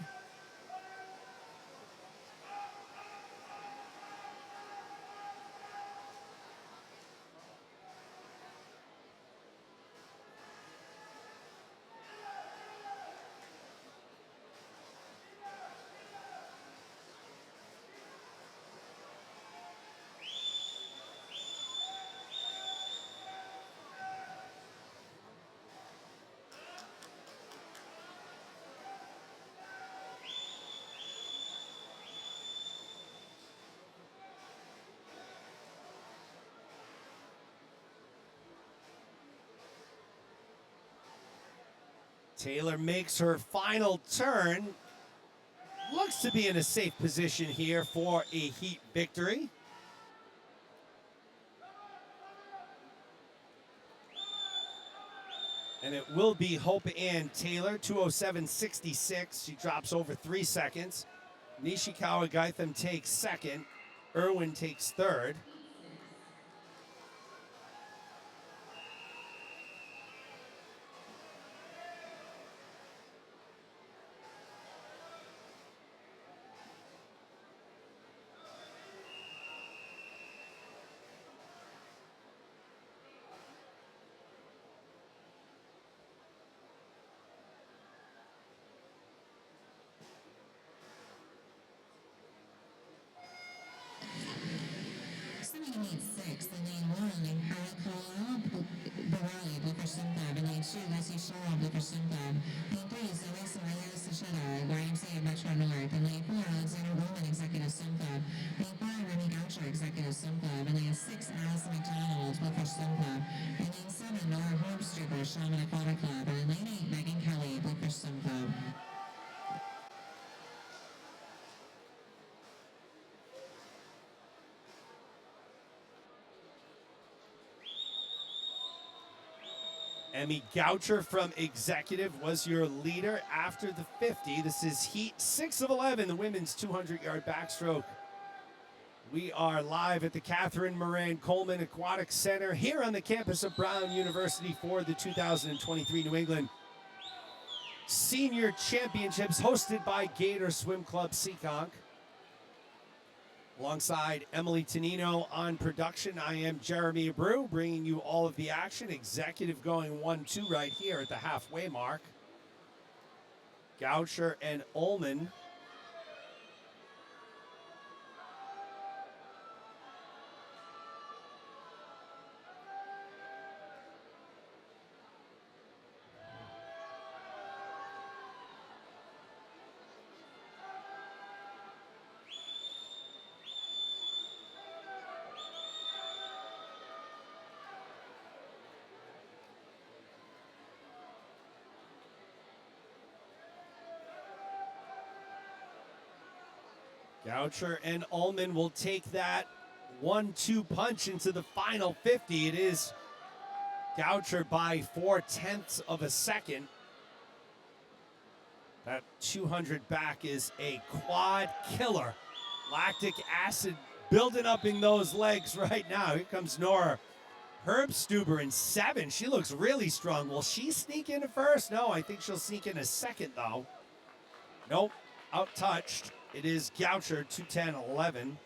Taylor makes her final turn. Looks to be in a safe position here for a heat victory. And it will be Hope Ann Taylor, 2:07.66. She drops over 3 seconds. Nishikawa Gaitham takes second. Irwin takes third. Meet 6, the lane 1, Harakala Barali, Blueperson Club, and lane 2, Lucy Shaw, Blueperson Club. Lane 3, Zoe Soraya Sashida, YMCA Metro North, and lane 4, Alexander Roman, Executive Swim Club. Lane 5, Remy Goucher, Executive Swim Club, and lane 6, Allison McDonald, Bluefish Swim Club. And lane 7, Nora Herbstrooper, Shaman Aquatic Club, and in lane 8, Megan Kelly, Bluefish Swim Club. Emmy Goucher from Executive was your leader after the 50. This is heat 6 of 11, the women's 200-yard backstroke. We are live at the Catherine Moran Coleman Aquatic Center here on the campus of Brown University for the 2023 New England Senior Championships, hosted by Gator Swim Club Seekonk. Alongside Emily Tonino on production, I am Jeremy Abreu, bringing you all of the action. Executive going 1-2 right here at the halfway mark. Goucher and Ullman. Goucher and Ullman will take that 1-2 punch into the final 50. It is Goucher by 0.4 of a second. That 200 back is a quad killer. Lactic acid building up in those legs right now. Here comes Nora Herbstuber in 7. She looks really strong. Will she sneak into first? No, I think she'll sneak in a second, though. Nope, out-touched. It is Goucher, 2:10.11.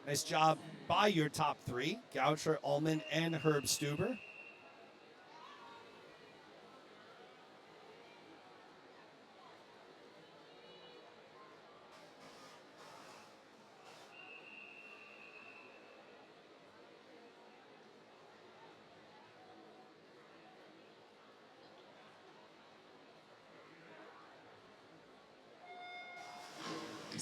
Nice job by your top 3, Goucher, Ullman, and Herbstuber.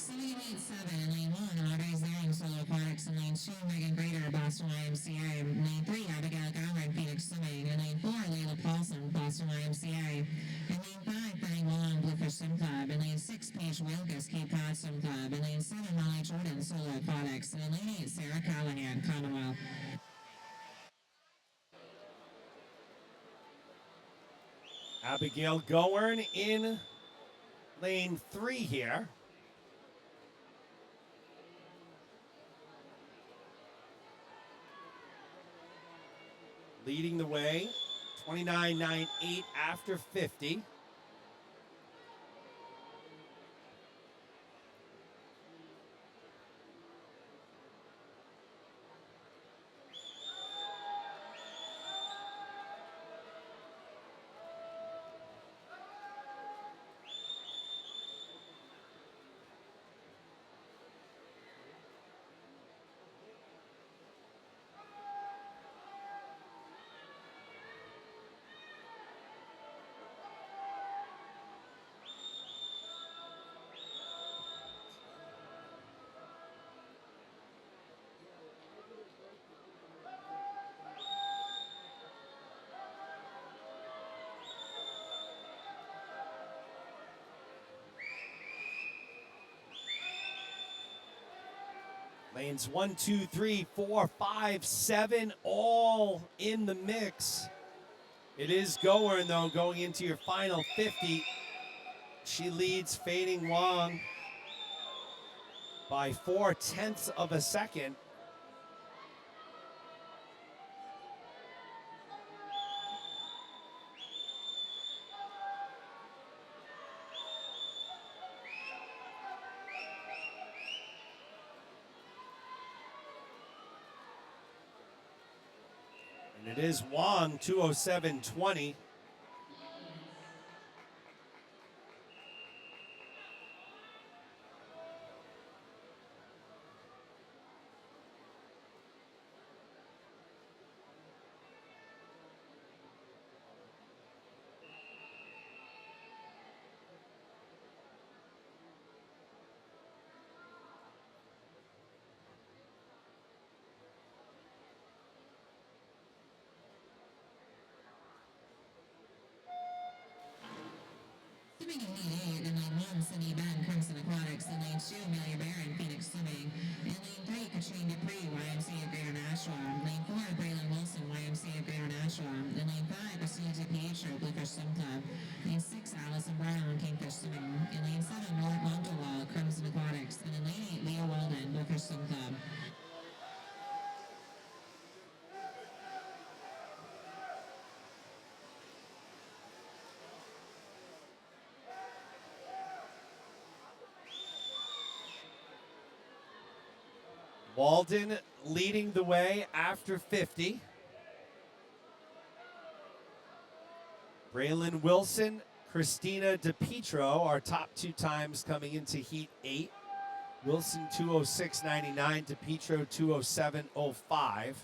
Lane 7, lane 1, Audrey Zering, Solo Aquatics, and lane 2, Megan Grader, Boston YMCA, lane 3, Abigail Gowron, Phoenix Swimming, and lane 4, Layla Paulson, Boston YMCA, and lane 5, Penny Wong, Bluefish Swim Club, and lane 6, Paige Wilkes, Cape Cod Swim Club, and lane 7, Molly Jordan, Solo Aquatics, and in lane 8, Sarah Callahan, Commonwealth. Abigail Gowern in lane 3 here. leading the way, 29.98 after 50. Lanes 1, 2, 3, 4, 5, 7, all in the mix. It is Goer, though, going into your final 50. She leads Fading Wong by 0.4 of a second. And it is Wong, 207.20. Swimming in Lead 8, in Lane 1, Cindy Ben, Crimson Aquatics. In Lane 2, Amelia Barron, Phoenix Swimming. In Lane 3, Katrine Dupree, YMCA of Greater Nashua. Lane 4, Braylon Wilson, YMCA of Greater Nashua. In Lane 5, Christina DiPietro, Bluefish Swim Club. Lane 6, Allison Brown, Kingfish Swimming. In Lane 7, North Montalwell, Crimson Aquatics. And in Lane 8, Leah Walden, Bluefish Swim Club. Walden leading the way after 50. Braylon Wilson, Christina DiPietro, our top two times coming into Heat 8. Wilson 206.99, DiPietro 207.05.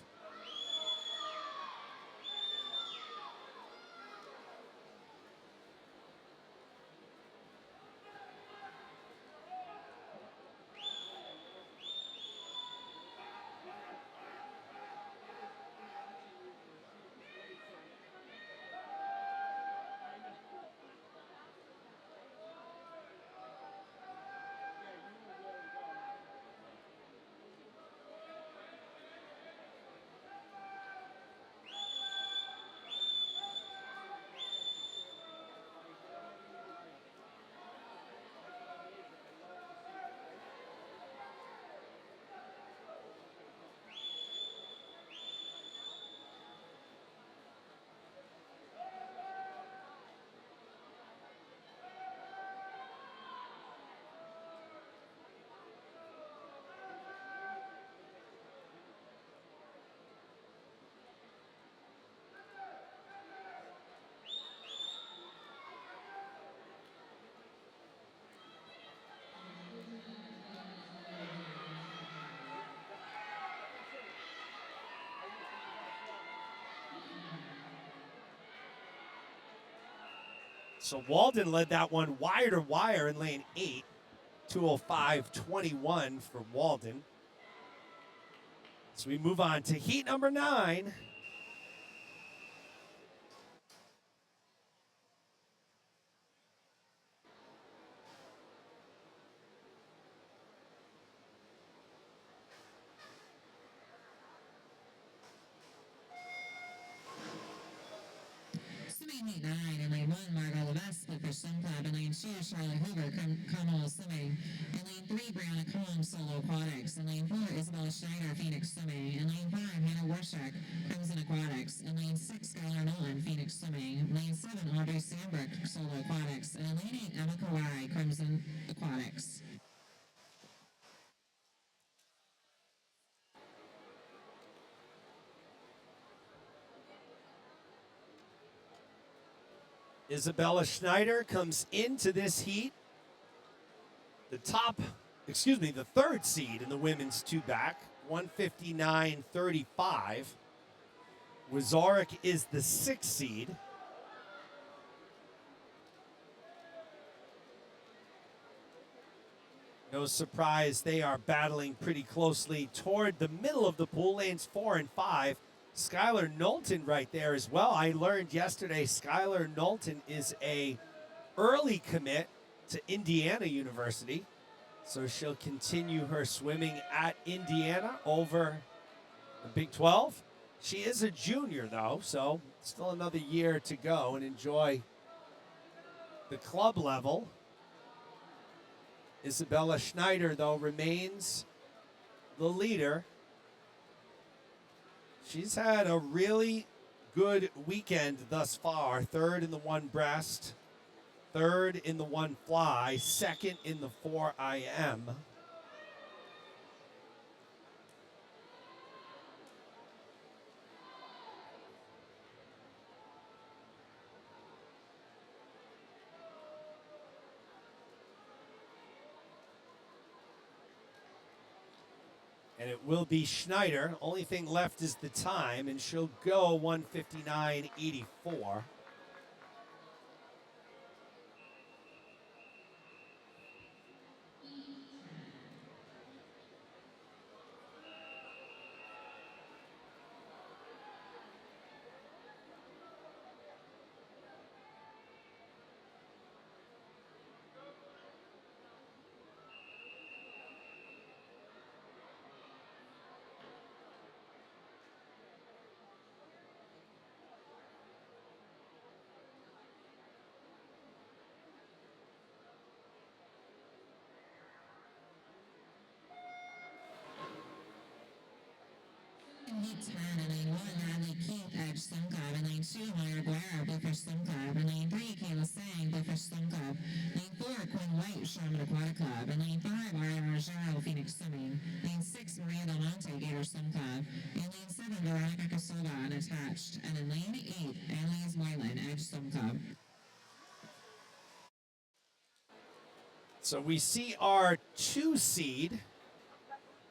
So Walden led that one wire to wire in lane 8, 205.21 for Walden. So we move on to heat number 9. Swimming Heat 9, in Lane 1, Margot Levesque, Bluefish Swim Club. In Lane 2, Charlotte Hoover, Commonwealth Swimming. In Lane 3, Brianna Combs, Solo Aquatics. In Lane 4, Isabella Schneider, Phoenix Swimming. In Lane 5, Hannah Warshak, Crimson Aquatics. In Lane 6, Isabella Schneider comes into this heat. The third seed in the women's two-back, 159.35. Wazorek is the sixth seed. No surprise, they are battling pretty closely toward the middle of the pool, lanes 4 and 5. Skylar Knowlton right there as well. I learned yesterday Skylar Knowlton is a early commit to Indiana University. So she'll continue her swimming at Indiana over the Big 12. She is a junior, though, so still another year to go and enjoy the club level. Isabella Schneider, though, remains the leader. She's had a really good weekend thus far. Third in the one breast, third in the one fly, second in the 4 IM. And it will be Schneider. Only thing left is the time, and she'll go 159.84. Heat 10 in lane 1, Hadley Keith, Edge Swim Club. In lane 2, Moira Guerra, Bluefish Swim Club. In lane 3, Kayla Sang, Bluefish Swim Club. Lane 4, Quinn White, Shaman Aquatic Club. In lane 5, Ariana Rogero, Phoenix Swimming. Lane 6, Maria Del Monte, Gator Swim Club. In lane 7, Veronica Casola, Unattached. And in lane 8, Annalise Moylan, Edge Swim Club. So we see our 2 seed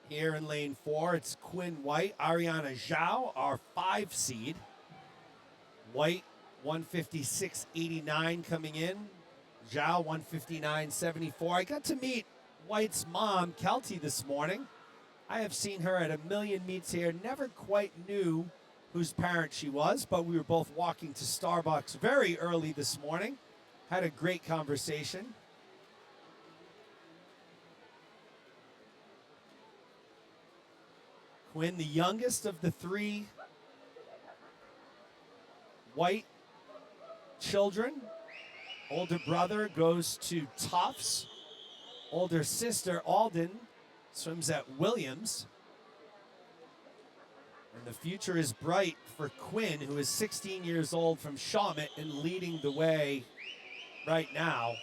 here in lane 4. It's Quinn White. Ariana Zhao, our 5 seed. White, 156.89 coming in. Zhao, 159.74. I got to meet White's mom, Kelty, this morning. I have seen her at a million meets here. Never quite knew whose parent she was, but we were both walking to Starbucks very early this morning. Had a great conversation. Quinn, the youngest of the 3 White children. Older brother goes to Tufts. Older sister, Alden, swims at Williams. And the future is bright for Quinn, who is 16 years old from Shawmut and leading the way right now.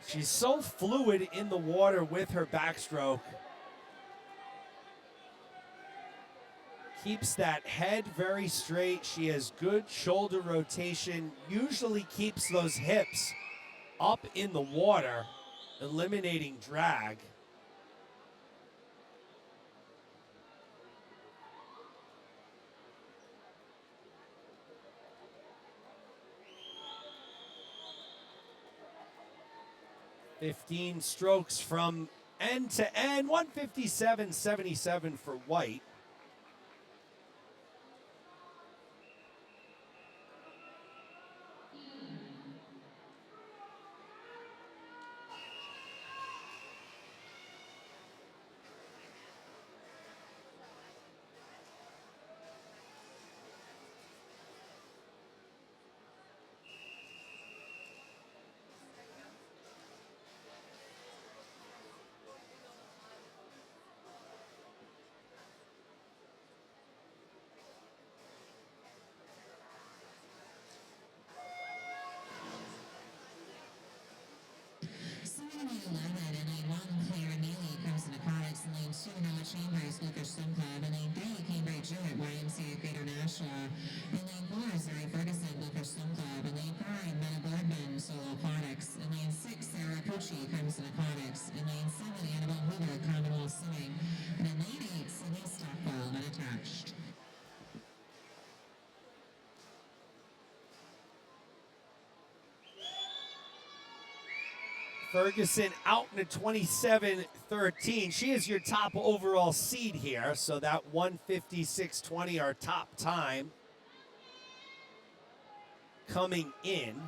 She's so fluid in the water with her backstroke. Keeps that head very straight. She has good shoulder rotation, usually keeps those hips up in the water, eliminating drag. "15 strokes from end to end, 157.77 for White. Fauci, Crimson Aquatics. In lane 7, Annabelle Hoover, Commonwealth Swimming. And in lane 8, Cindy Stockwell, unattached. Ferguson out in a 27-13. She is your top overall seed here, so that 156.20, our top time coming in.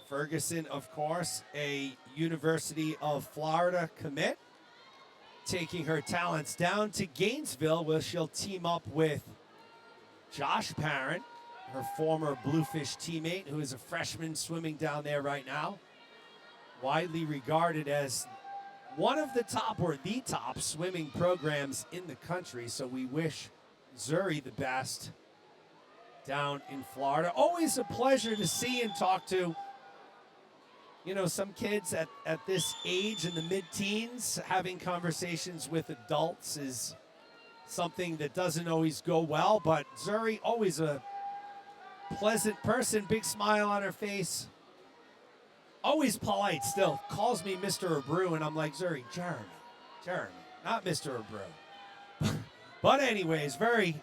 Ferguson, of course, a University of Florida commit, taking her talents down to Gainesville, where she'll team up with Josh Parent, her former Bluefish teammate, who is a freshman swimming down there right now. Widely regarded as one of the top or the top swimming programs in the country. So we wish Zuri the best down in Florida. Always a pleasure to see and talk to, you know, some kids at this age in the mid-teens. Having conversations with adults is something that doesn't always go well, but Zuri, always a pleasant person, big smile on her face. Always polite still. Calls me Mr. Abreu, and I'm like, Zuri, Jeremy, not Mr. Abreu. But anyways, very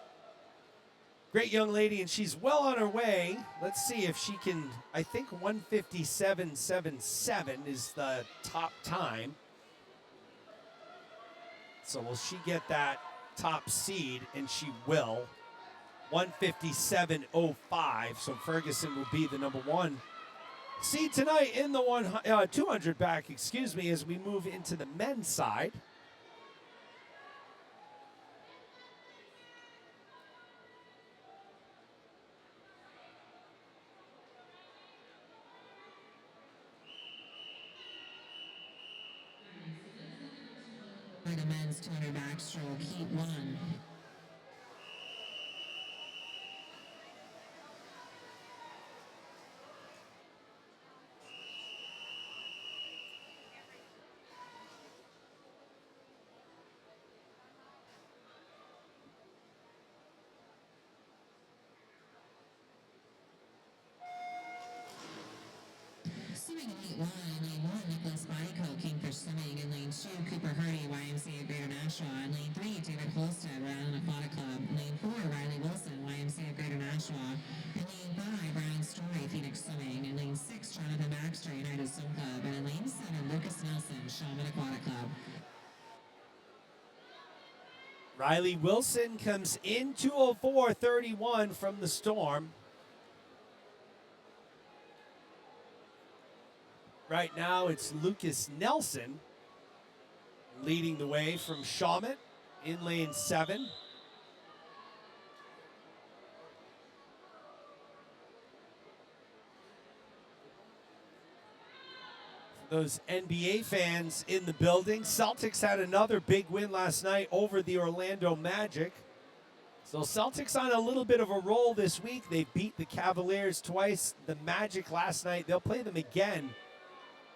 great young lady, and she's well on her way. Let's see if she can, I think 157.77 is the top time. So will she get that top seed? And she will. 157.05, so Ferguson will be the number one seed tonight in the 200 back, excuse me, as we move into the men's side. For the men's 200 backstroke, heat 1. Swimming in lane 1, lane 1, Nicholas Bodycoat, Kingfish Swimming. In lane 2, Cooper Hardy, YMCA Greater Nashua. In lane 3, David Holstead, Rhode Island Aquatic Club. In lane 4, Riley Wilson, YMCA Greater Nashua. In lane 5, Brian Story, Phoenix Swimming. In lane 6, Jonathan Baxter, United Swim Club. And in lane 7, Lucas Nelson, Shaman Aquatic Club. Riley Wilson comes in 204.31 from the Storm. Right now, it's Lucas Nelson leading the way from Shawmut in lane 7. For those NBA fans in the building, Celtics had another big win last night over the Orlando Magic. So Celtics on a little bit of a roll this week. They beat the Cavaliers twice. The Magic last night, they'll play them again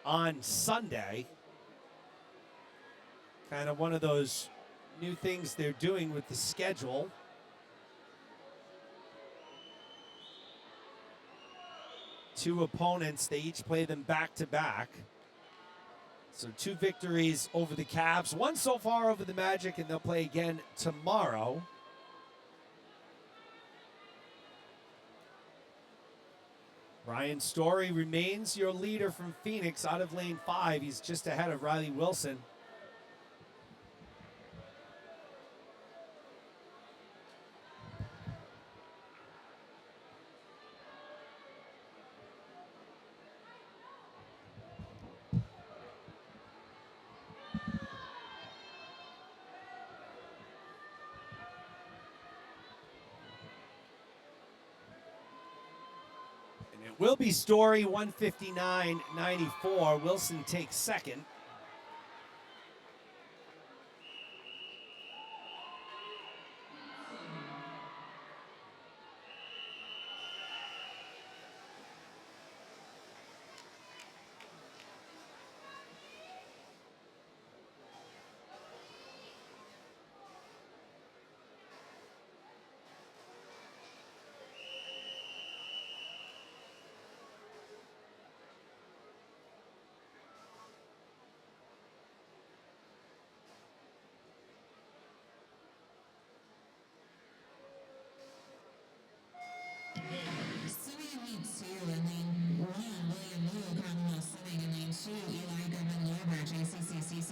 on Sunday. Kind of one of those new things they're doing with the schedule. Two opponents, they each play them back to back. So 2 victories over the Cavs, 1 so far over the Magic, and they'll play again tomorrow. Brian Story remains your leader from Phoenix out of lane 5. He's just ahead of Riley Wilson. Will be Story, 159.94. Wilson takes second.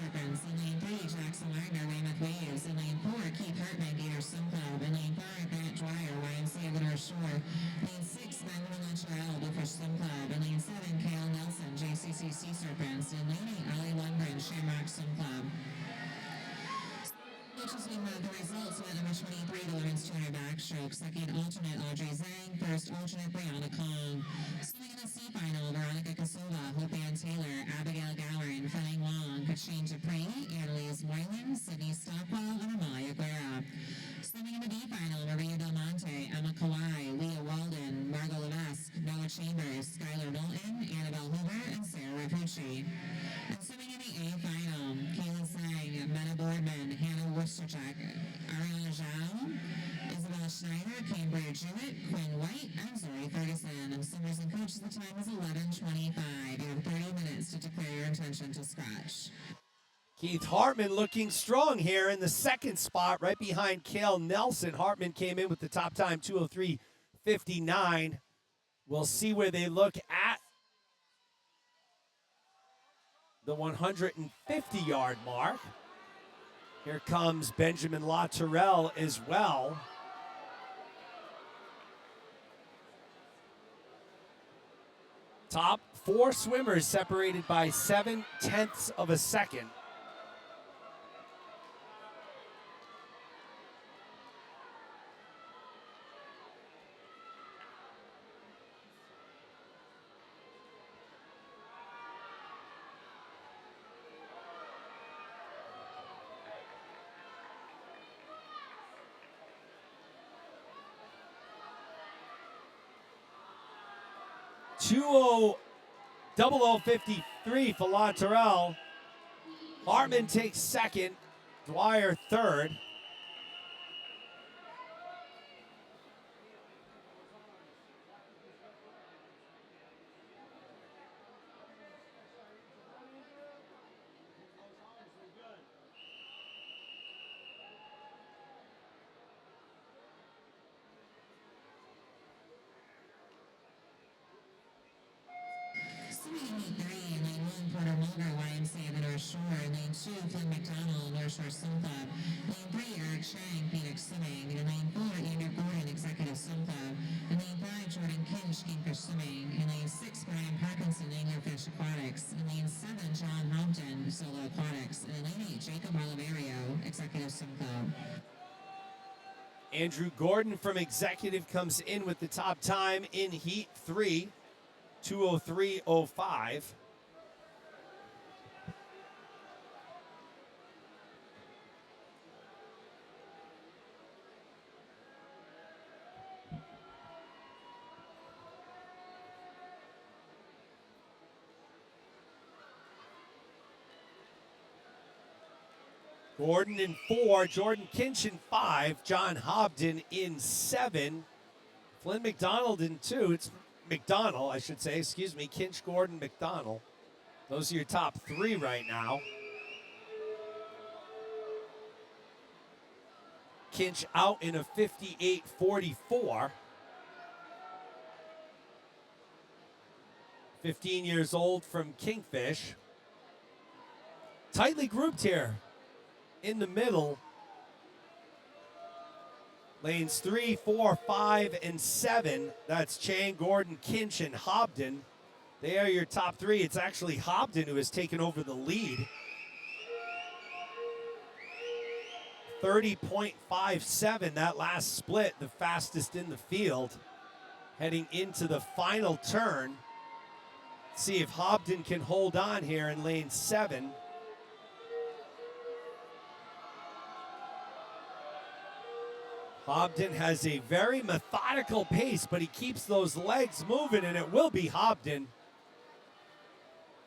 Serpents. In lane 3, Jackson Wagner, Weymouth Waves. In lane 4, Keith Hartman, Gator Sun Club. In lane 5, Grant Dwyer, YMCA of the North Shore. Lane 6, Manuel Lancharel, Bluefish Sun Club. In lane 7, Kale Nelson, JCC Sea Serpents. In lane 8, Ollie Lundgren, Shamrock Sun Club. Coaches, we have the results with number 23, the women's 200 backstroke. Second alternate, Audrey Zhang. First alternate, Brianna Kong. Swimming in the C final, Veronica Kosova, Hope Ann Taylor, Abigail Gowan, Feng Wong, Katrine Dupree, Annalise Moylan, Sydney Stockwell, and Amalia Guerra. Swimming in the D final, Maria Del Monte, Emma Kawai, Leah Walden, Margot Levesque, Noah Chambers, Skylar Knowlton, Annabelle Hoover, and Sarah Rapucci. And swimming in the A final, Kayla Sang, Mena Boardman, Hannah Worcesterchuk, Ariana Zhao, Isabel Schneider, Cambria Jewett, Quinn White, and Zoe Ferguson. And swimmers and coaches, the time is 11:25. You have 30 minutes to declare your intention to scratch. Keith Hartman looking strong here in the second spot, right behind Kale Nelson. Hartman came in with the top time, 2:03.59. We'll see where they look at the 150-yard mark. Here comes Benjamin Latourelle as well. Top four swimmers separated by 0.7 of a second. $2:00.53 for Latourelle. Hartman takes second. Dwyer third. Swimming in lane 3, in lane 1, Porter Mulder, YMCA of the North Shore. In lane 2, Flynn McDonald, North Shore Swim Club. Lane 3, Eric Chang, Phoenix Swimming. In lane 4, Andrew Gordon, Executive Swim Club. In lane 5, Jordan Kinch, Kingfish Swimming. In lane 6, Brian Parkinson, Anglerfish Aquatics. In lane 7, John Houghton, Solo Aquatics. And in lane 8, Jacob Oliverio, Executive Swim Club. Andrew Gordon from Executive comes in with the top time in Heat 3, 2:03.05. Gordon in 4, Jordan Kinch in 5, John Hobden in 7, Flynn McDonald in 2. It's McDonald, I should say, excuse me, Kinch, Gordon, McDonald. Those are your top 3 right now. Kinch out in a 58.44. 15 years old from Kingfish. Tightly grouped here in the middle. Lanes 3, 4, 5, and 7. That's Chang, Gordon, Kinch, and Hobden. They are your top 3. It's actually Hobden who has taken over the lead. 30.57, that last split, the fastest in the field. Heading into the final turn. See if Hobden can hold on here in lane 7. Hobden has a very methodical pace, but he keeps those legs moving, and it will be Hobden.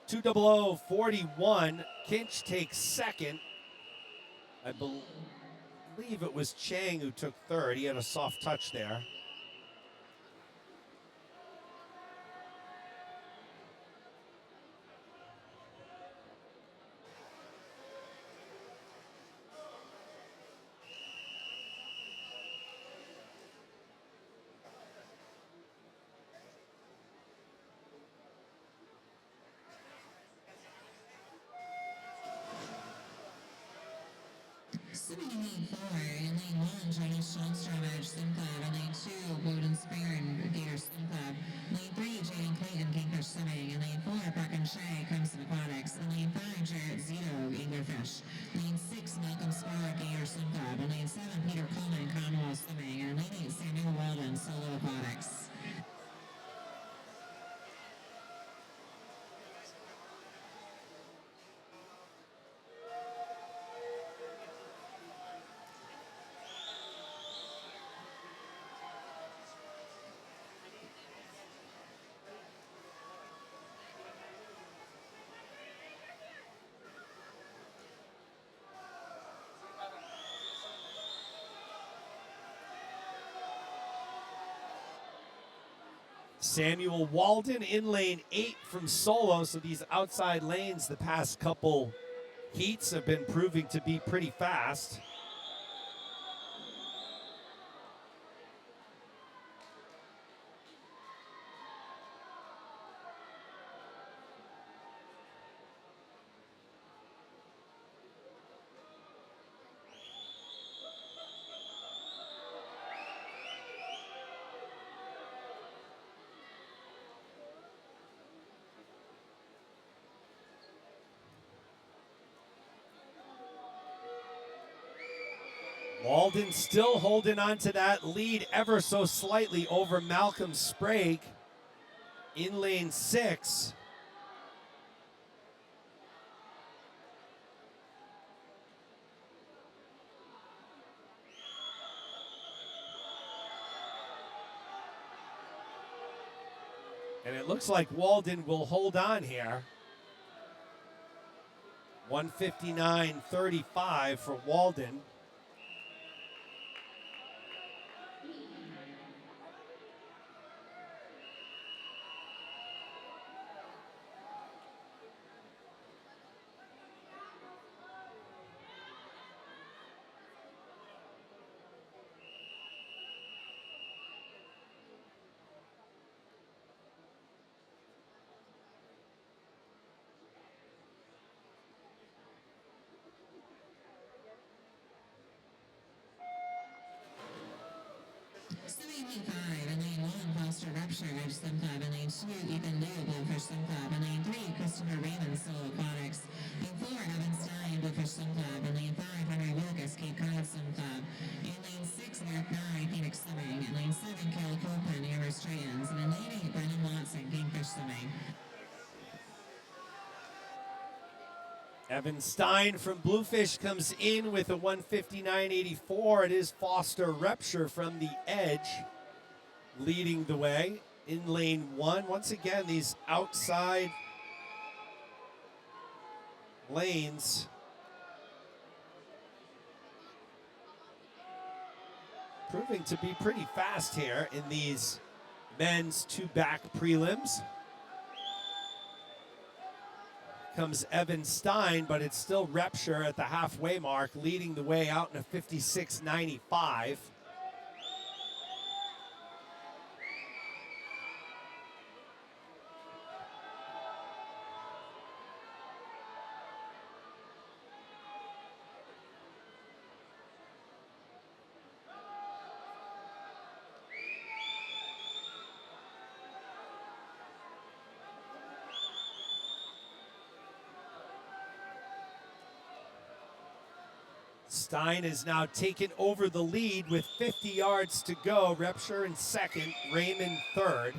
2:00.41. Kinch takes second. I believe it was Chang who took third. He had a soft touch there. 4, in lane 1, Jonas Schulstrom, Edge Swim Club. In lane 2, Bowden Spear and Gator Swim Club. Lane 3, Jaden Clayton, Kingfish Swimming. In lane 4, Brooke and Shay, Crimson Aquatics. In lane 5, Jarrett Zito, Anglerfish. Lane 6, Malcolm Spar, Gator Swim Club. In lane 7, Peter Coleman, Commonwealth Swimming. And in lane 8, Samuel Walden, Solo Aquatics. Samuel Walden in lane 8 from Solo. So these outside lanes the past couple heats have been proving to be pretty fast. Walden still holding on to that lead ever so slightly over Malcolm Sprague in lane 6. And it looks like Walden will hold on here. 159.35 for Walden. Swimming lane 5, in lane 1, Foster Rupture, Edge Swim Club. In lane 2, Ethan Liu, Bluefish Swim Club. In lane 3, Christopher Raymond, Solo Aquatics. Lane 4, Evan Stein, Bluefish Swim Club. In lane 5, Henry Lucas, Cape Cod Swim Club. In lane 6, Eric Nye, Phoenix Swimming. In lane 7, Cal Copeland, Amherst Trans. And in lane 8, Brendan Watson, Kingfish Swimming. Evan Stein from Bluefish comes in with a 159.84. It is Foster Rupture from the Edge leading the way in lane 1. Once again, these outside lanes proving to be pretty fast here in these men's 2-back prelims. Comes Evan Stein, but it's still Rupture at the halfway mark, leading the way out in a 56.95. Stein has now taken over the lead with 50 yards to go. Rupture in second, Raymond third.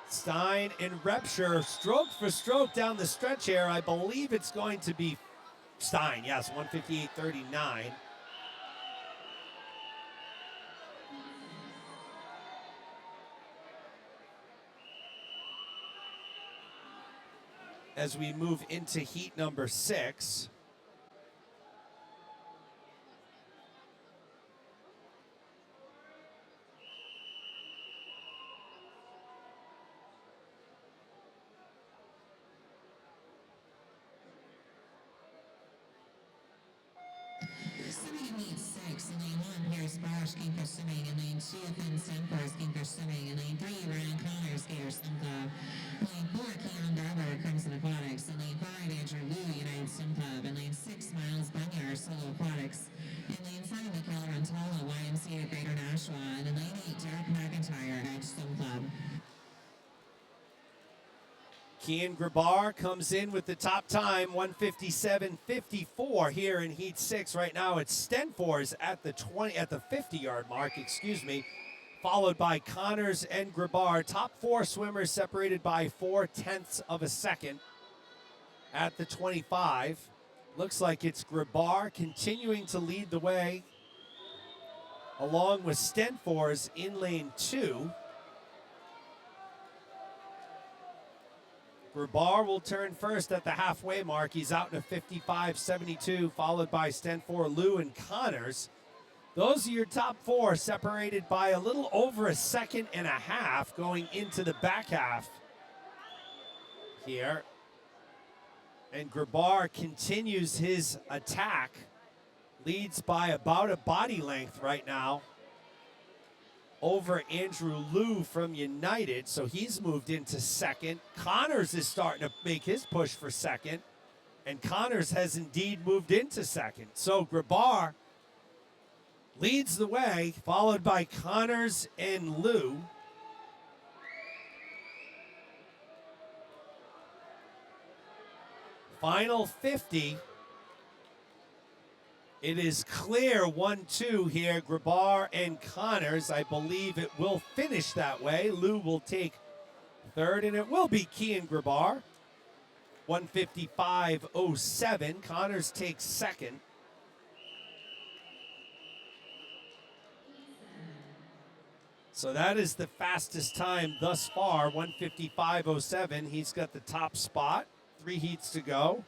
Stein and Rupture, stroke for stroke down the stretch here. I believe it's going to be Stein, yes, 158.39. As we move into heat number 6. Aquatics. In lane 1, Pierce Barr, Skinker Swimming. In lane 2, Finn Stenfor, Skinker Swimming. In lane 3, Ryan Connors, Gator Swim Club. In lane 4, Keon Garber, Crimson Aquatics. In lane 5, Andrew Liu, United Swim Club. In lane 6, Miles Bunyar, Solo Aquatics. In lane 7, Mikael Rantala, YMCA Greater Nashua. And in lane 8, Derek McIntyre, Edge Swim Club. Kian Grabar comes in with the top time, 1:57.54 here in Heat 6. Right now it's Stenfor's at the 50-yard mark, followed by Connors and Grabar. Top 4 swimmers separated by 0.4 of a second at the 25. Looks like it's Grabar continuing to lead the way, along with Stenfor's in lane 2. Grabar will turn first at the halfway mark. He's out in a 55.72, followed by Stenfor, Liu, and Connors. Those are your top 4, separated by a little over a second and a half going into the back half here. And Grabar continues his attack, leads by about a body length right now over Andrew Liu from United, so he's moved into second. Connors is starting to make his push for second, and Connors has indeed moved into second. So Grabar leads the way, followed by Connors and Liu. Final 50. It is clear 1-2 here, Grabar and Connors. I believe it will finish that way. Liu will take third, and it will be Kian Grabar. 1:55.07. Connors takes second. So that is the fastest time thus far, 1:55.07. He's got the top spot. 3 heats to go.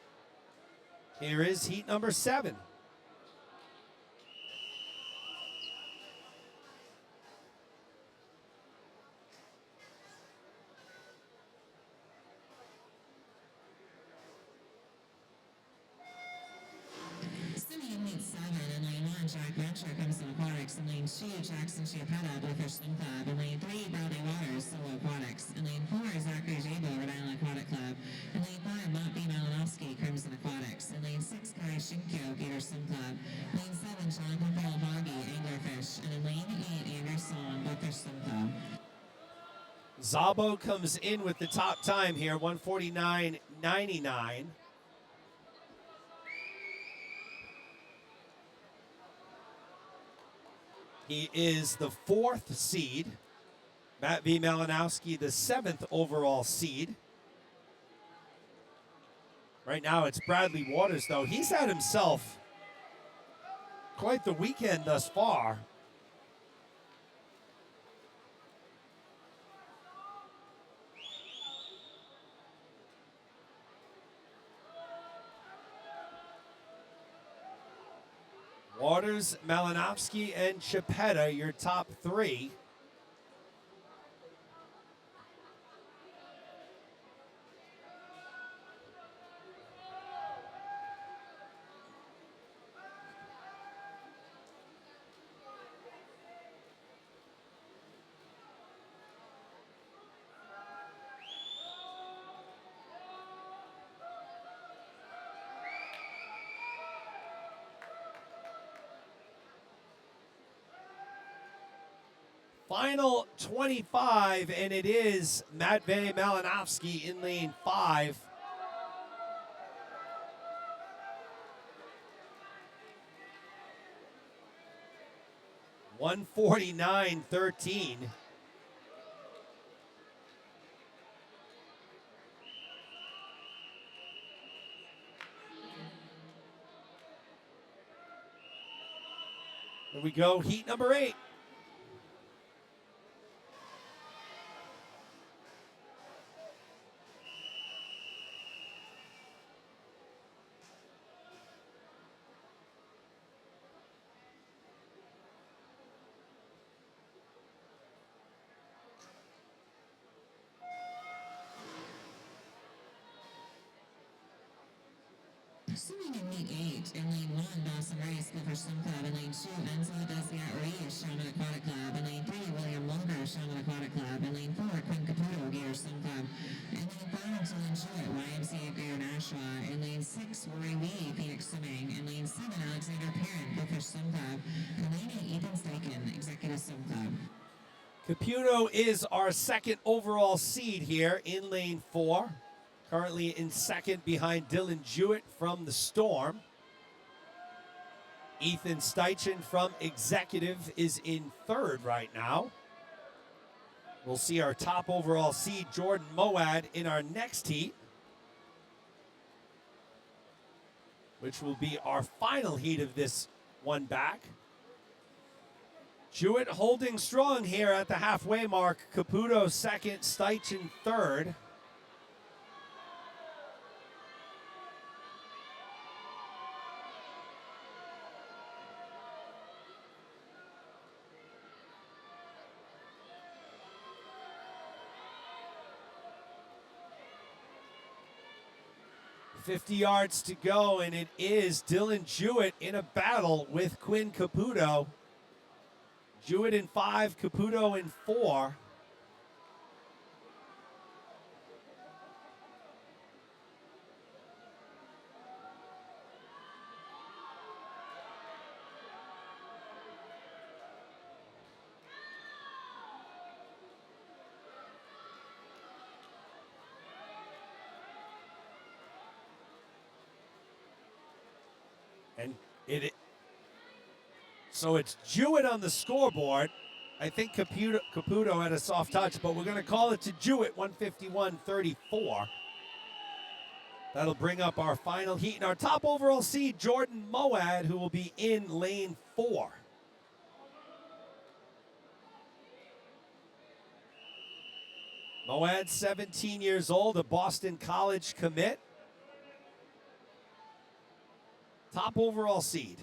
Here is heat number 7. Jack Venture, Crimson Aquatics. In lane 2, Jackson Chiapetta, Bluefish Swim Club. In lane 3, Bradley Waters, Solo Aquatics. In lane 4, Zachary Jabo, Rhode Island Aquatic Club. In lane 5, Mont B. Malinowski, Crimson Aquatics. In lane 6, Kai Shinkyo, Gator Swim Club. Lane 7, Jonathan Hoggy, Anglerfish. And in lane 8, Andrew Song, Bluefish Swim Club. Zabo comes in with the top time here, 1:49.99. He is the 4th seed. Matt V. Malinowski, the 7th overall seed. Right now it's Bradley Waters, though. He's had himself quite the weekend thus far. Waters, Malinowski, and Chiapetta, your top 3. Final 25, and it is Matvey Malinowski in lane 5. $149.13. Here we go, heat number 8. Swimming in meet 8, in lane 1, Dawson Race, Bluefish Swim Club. In lane lane 2, Enzo Ruiz, Shaman Aquatic Club. In lane 3, William Longer, Shaman Aquatic Club. In lane 4, Quinn Caputo, Gator Swim Club. In lane 5, Dylan Jewett, YMCA Greater Nashua. In lane 6, Rory Lee, Phoenix Swimming. In lane 7, Alexander Parent, Bluefish Swim Club. In lane 8, Ethan Steichen, Executive Swim Club. Caputo is our second overall seed here in lane 4. Currently in second behind Dylan Jewett from the Storm. Ethan Steichen from Executive is in third right now. We'll see our top overall seed, Jordan Moad, in our next heat, which will be our final heat of this one back. Jewett holding strong here at the halfway mark. Caputo second, Steichen third. .50 yards to go, and it is Dylan Jewett in a battle with Quinn Caputo. Jewett in 5, Caputo in 4. And so it's Jewett on the scoreboard. I think Caputo had a soft touch, but we're going to call it to Jewett, 151.34. That'll bring up our final heat. And our top overall seed, Jordan Moad, who will be in lane 4. Moad, 17 years old, a Boston College commit. Top overall seed.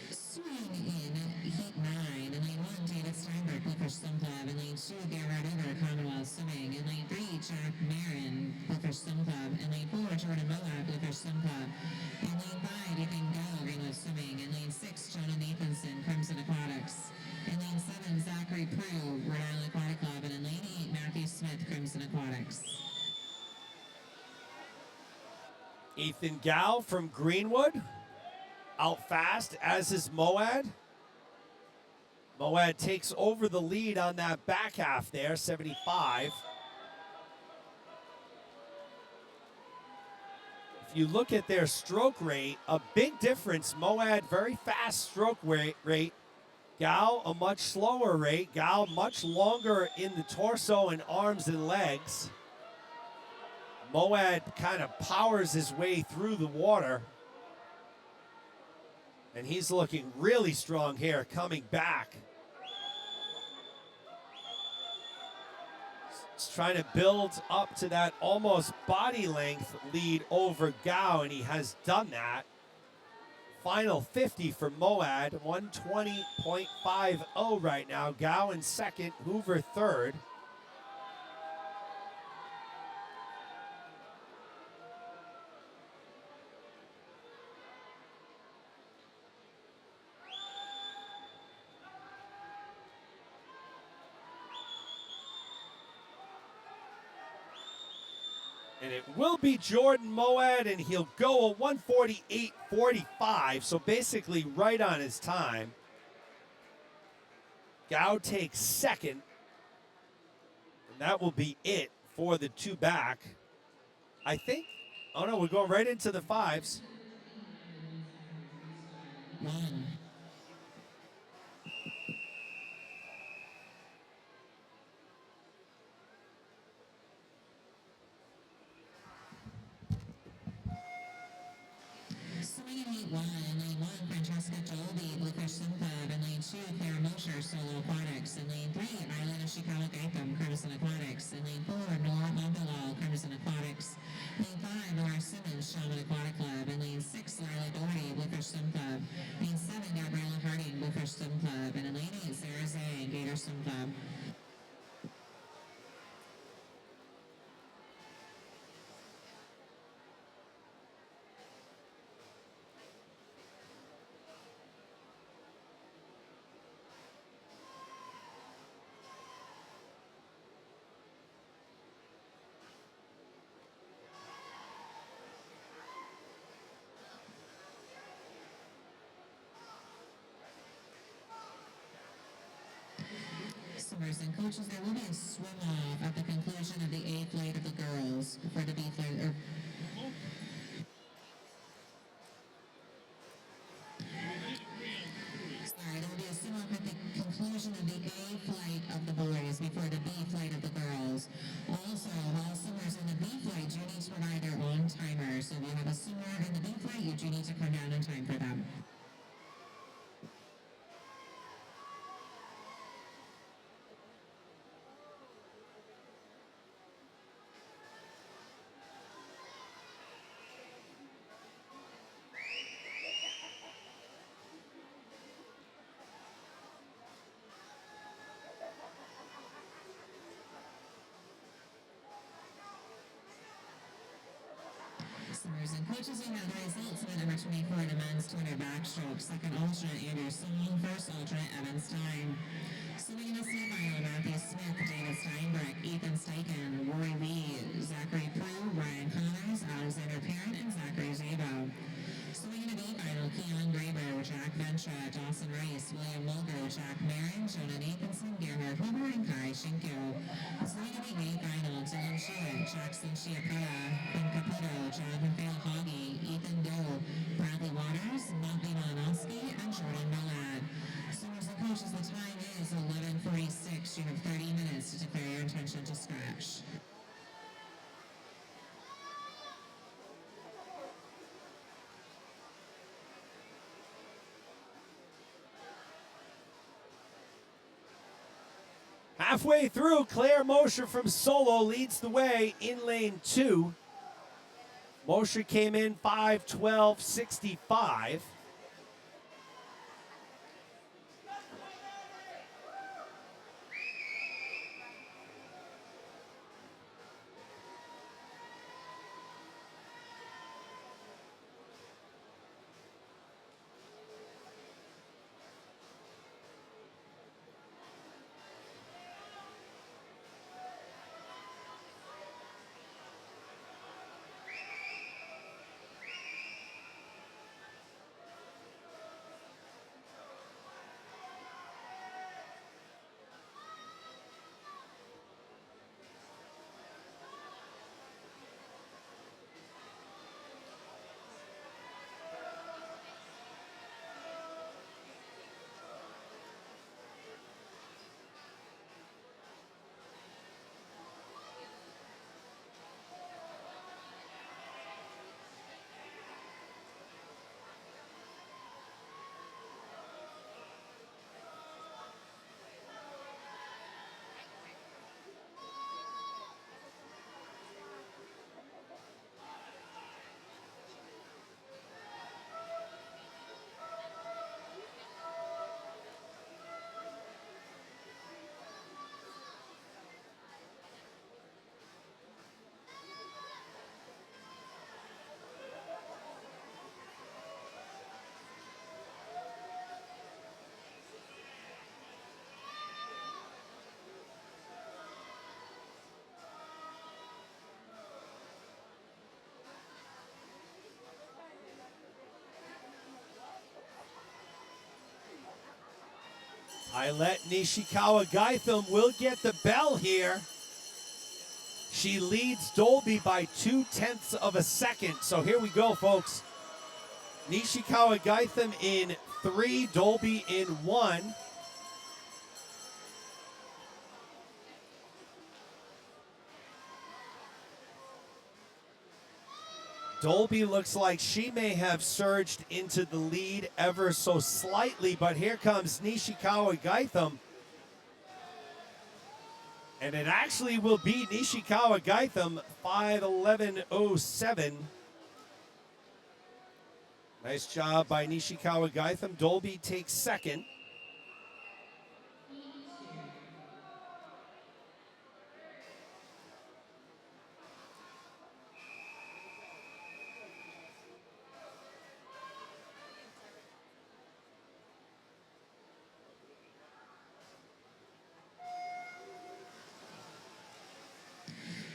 Swimming in heat 9, in lane 1, David Steinberg, Bluefish Swim Club. In lane 2, Gerard River, Commonwealth Swimming. In lane 3, Jack Marin, Bluefish Swim Club. In lane 4, Jordan Moad, Bluefish Swim Club. In lane 5, Ethan Go, Greenwood Swimming. In lane 6, Jonah Nathanson, Crimson Aquatics. In lane 7, Zachary Prue, Rhode Island Aquatic Club. And in lane 8, Matthew Smith, Crimson Aquatics. Ethan Gow from Greenwood, out fast, as is Moad. Moad takes over the lead on that back half there, 75. If you look at their stroke rate, a big difference. Moad, very fast stroke rate. Gow, a much slower rate. Gow, much longer in the torso and arms and legs. Moad kind of powers his way through the water. And he's looking really strong here, coming back. He's trying to build up to that almost body length lead over Gow, and he has done that. Final 50 for Moad, 120.50 right now. Gow in second, Hoover third. And it will be Jordan Moad, and he'll go a 148.45, so basically right on his time. Gow takes second, and that will be it for the two back. I think, oh no, we're going right into the fives. Swimming in heat 1, in lane 1, Francesca Dolby, Bluefish Swim Club. In lane 2, Clara Mosher, Solo Aquatics. In lane 3, Island Ishikawa Gatham, Crimson Aquatics. In lane 4, Nora Montalal, Crimson Aquatics. Lane 5, Nora Simmons, Shaman Aquatic Club. In lane 6, Lila Doherty, Bluefish Swim Club. Lane 7, Gabriella Harding, Bluefish Swim Club. And in lane 8, Sarah Zhang, Gator Swim Club. Swimmers and coaches, there will be a swim off at the conclusion of the A flight of the girls for the B flight. Sorry, there will be a swim off at the conclusion of the A flight of the boys before the B flight of the girls. Also, while swimmers in the B flight do need to provide their own timer. So if you have a swimmer in the B flight, you do need to come down in time for them. Swimmers and coaches, we have the results of number 24, the men's 200 backstroke. Second alternate, Andrew Song. First alternate, Evan Stein. Swimming in the semifinal, Matthew Smith, David Steinberg, Ethan Steichen, Rory Lee, Zachary Prue, Ryan Connors, Alexander Parent, and Zachary Zabo. Swimming in the B final, Keon Graber, Jack Ventra, Dawson Rice, William Mulgo, Jack Marin, Jonah Nathanson, Gerhard Huber, and Kai Shinko. Swimming in the A final, Dylan Shewitt, Jackson Chiapella, Ben Caputo, Jonathan Fail Hoggy, Ethan Doe, Bradley Waters, Malcolm Malinowski, and Jordan Millad. Swimmers and coaches, the time is 11:46. You have 30 minutes to declare your intention to scratch. Halfway through, Claire Mosher from Solo leads the way in lane 2. Mosher came in 5:12.65. I let Nishikawa Gaitham will get the bell here. She leads Dolby by 0.2 of a second. So here we go, folks. Nishikawa Gaitham in 3, Dolby in 1. Dolby looks like she may have surged into the lead ever so slightly, but here comes Nishikawa Gaitham. And it actually will be Nishikawa Gaitham, 5:11.07. Nice job by Nishikawa Gaitham. Dolby takes second.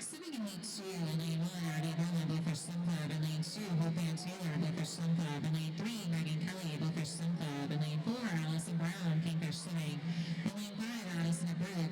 Swimming in lane 2, in lane 1, Artie Bola, both for Swim Club. In lane 2, Hope Ann Taylor, both for Swim Club. In lane 3, Megan Kelly, both for Swim Club. In lane 4, Allison Brown, Kingfish Swimming. In lane 5, Addison Abreu,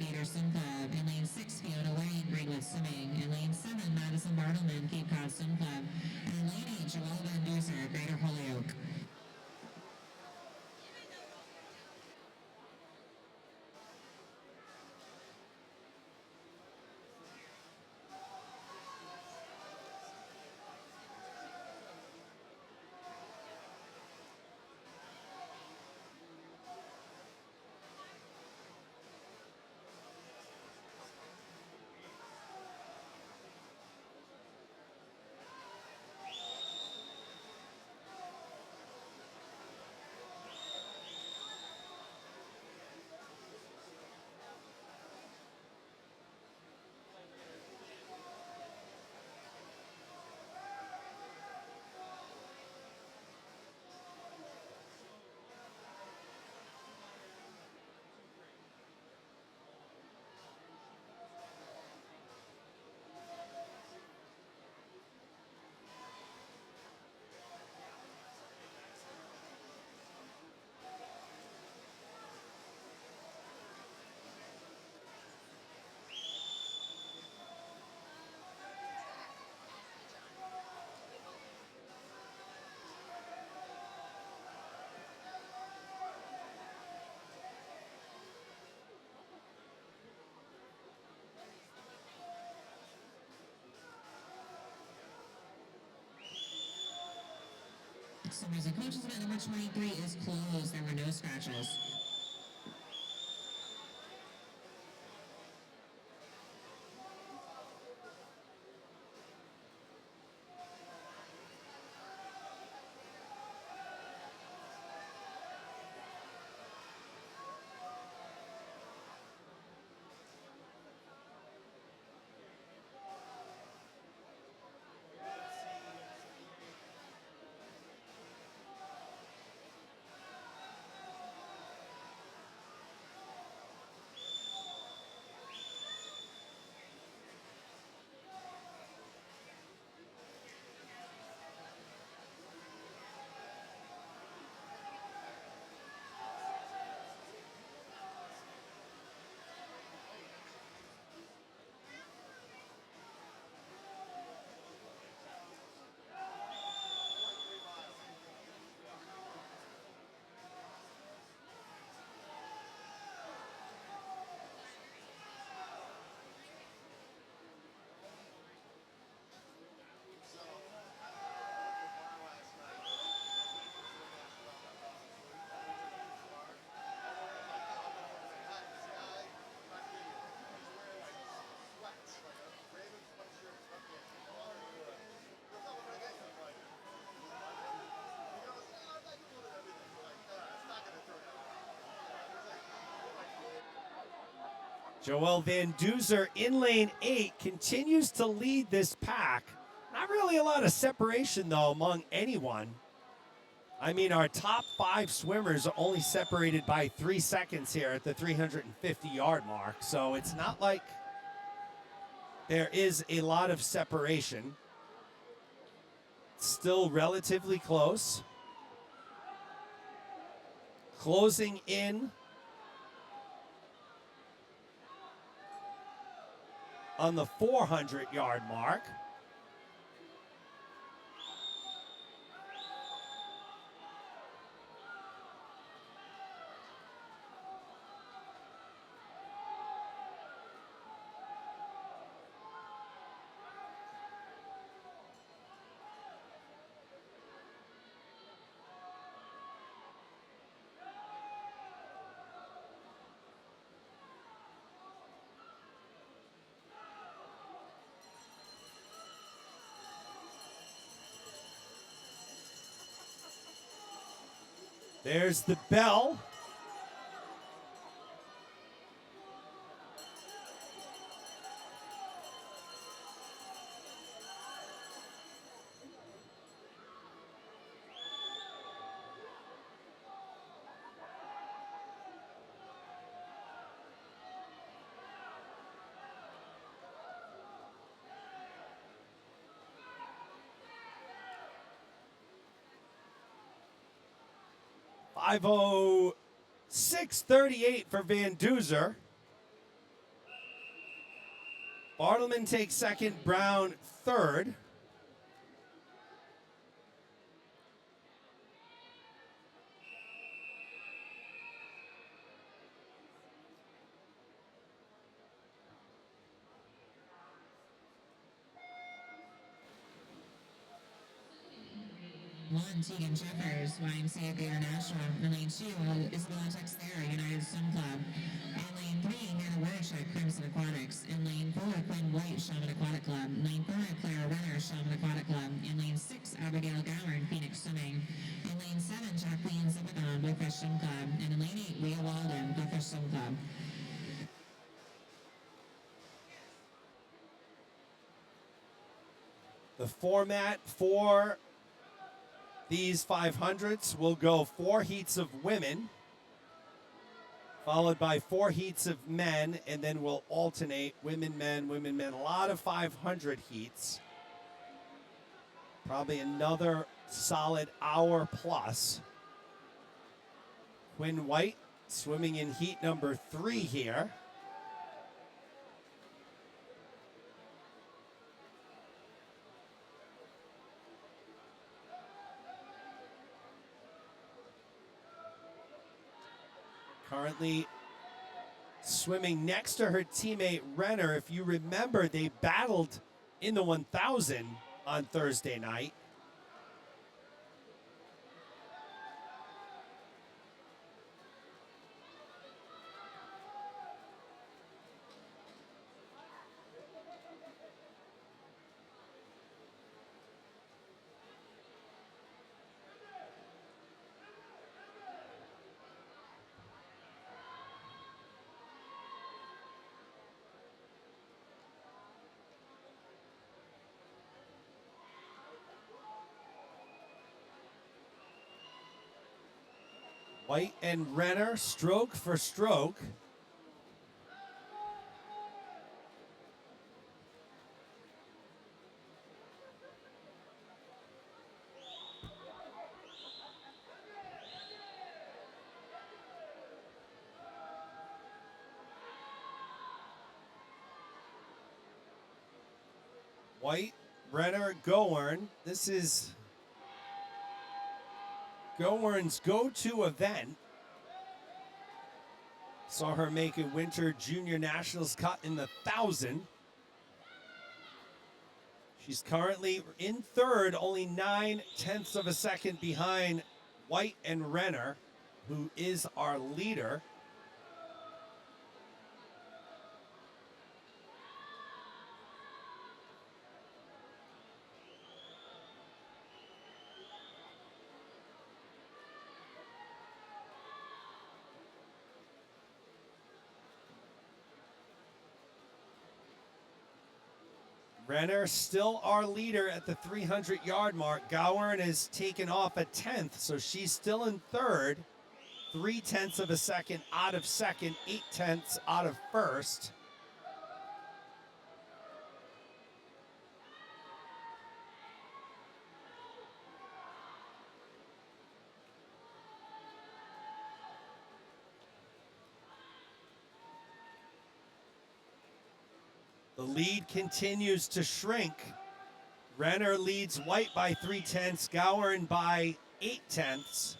Swimmers and coaches event number 23 is closed. There were no scratches. Joel Van Duzer in lane 8 continues to lead this pack. Not really a lot of separation, though, among anyone. I mean, our top 5 swimmers are only separated by 3 seconds here at the 350-yard mark. So it's not like there is a lot of separation. Still relatively close. Closing in on the 400-yard mark. There's the bell. .506.38 for Van Duzer. Bartleman takes second, Brown third. One, Tegan Jeffers, YMCA at the International. In lane 2, Isabella Texera, United Swim Club. In lane 3, Hannah Wirsch at Crimson Aquatics. In lane 4, Quinn White, Shaman Aquatic Club. Lane 5, Clara Renner, Shaman Aquatic Club. In lane 6, Abigail Gower, Phoenix Swimming. In lane 7, Jacqueline Zipagon, Bluefish Swim Club. And in lane 8, Leah Walden, Bluefish Swim Club. The format for these 500s will go 4 heats of women, followed by 4 heats of men, and then we'll alternate women, men, women, men. A lot of 500 heats. Probably another solid hour plus. Quinn White swimming in heat number 3 here. Currently swimming next to her teammate Renner. If you remember, they battled in the 1000 on Thursday night. White and Renner, stroke for stroke. White, Renner, Goern. This is Goern's go-to event. Saw her make a Winter Junior Nationals cut in the 1,000. She's currently in third, only 9/10 of a second behind White and Renner, who is our leader. Renner still our leader at the 300-yard mark. Gowen has taken off a 10th, so she's still in third. 0.3 of a second out of second, 0.8 out of first. The lead continues to shrink. Renner leads White by 0.3, Gowen by 0.8.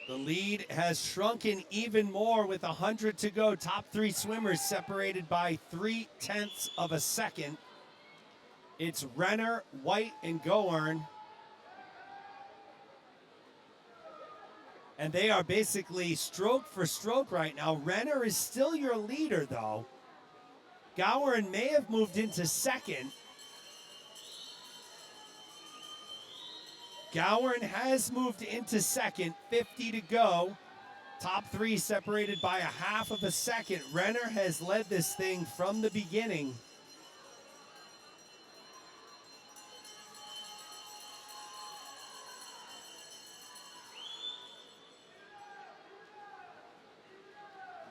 The lead has shrunken even more with 100 to go. Top three swimmers separated by 0.3 of a second. It's Renner, White, and Gowen. And they are basically stroke for stroke right now. Renner is still your leader, though. Gowen may have moved into second. Gowen has moved into second, 50 to go. Top three separated by 0.5 of a second. Renner has led this thing from the beginning.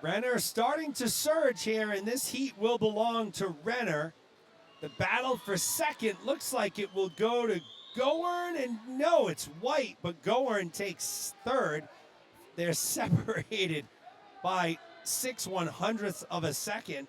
Renner starting to surge here, and this heat will belong to Renner. The battle for second looks like it will go to Gowen, and no, it's White, but Gowen takes third. They're separated by 0.6 of a second.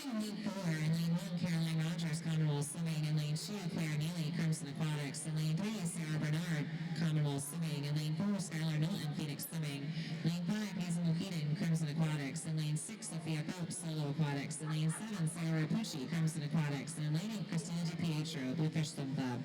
In lane 4, in lane 1, Caroline Rogers, Commonwealth Swimming. In lane 2, Claire Neely, Crimson Aquatics. In lane 3, Sarah Bernard, Commonwealth Swimming. In lane 4, Skylar Knowlton, Phoenix Swimming. Lane 5, Hazel Heaton, Crimson Aquatics. In lane 6, Sophia Cope, Solo Aquatics. In lane 7, Sarah Rapucci, Crimson Aquatics. And in lane 8, Christina DiPietro, Bluefish Swim Club.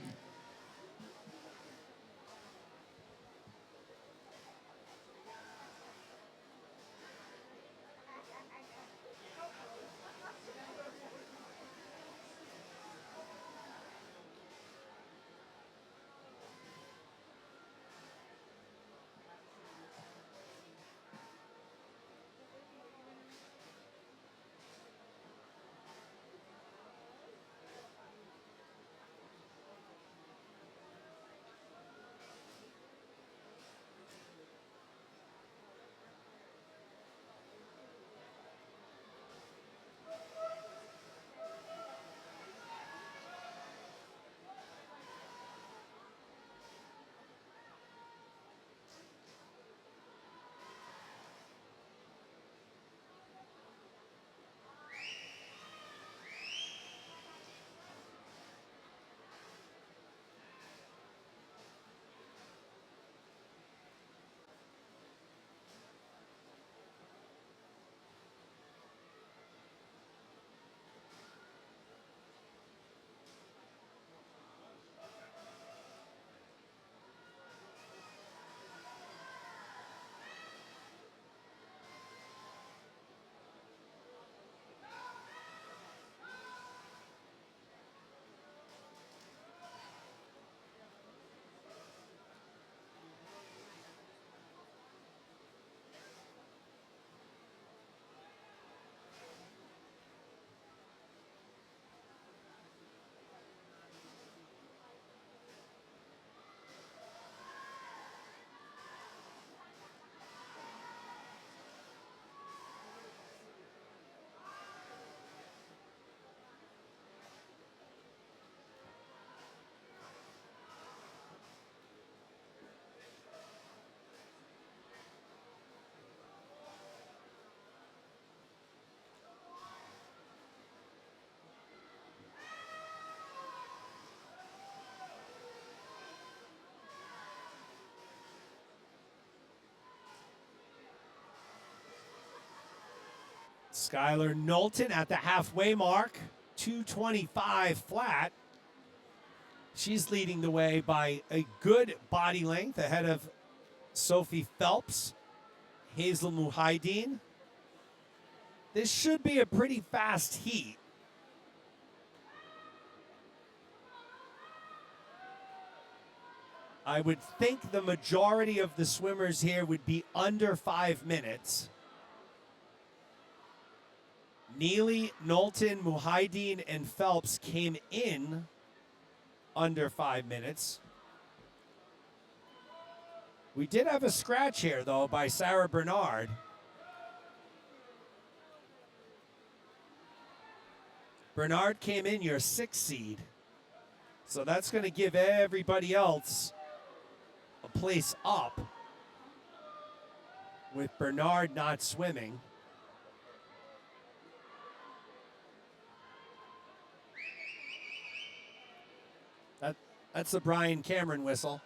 Skylar Knowlton at the halfway mark, 225 flat. She's leading the way by a good body length ahead of Sophie Phelps, Hazel Muhaideen. This should be a pretty fast heat. I would think the majority of the swimmers here would be under 5 minutes. Neely, Knowlton, Muhaideen, and Phelps came in under 5 minutes. We did have a scratch here, though, by Sarah Bernard. Bernard came in your 6th seed. So that's going to give everybody else a place up with Bernard not swimming. That's the Brian Cameron whistle.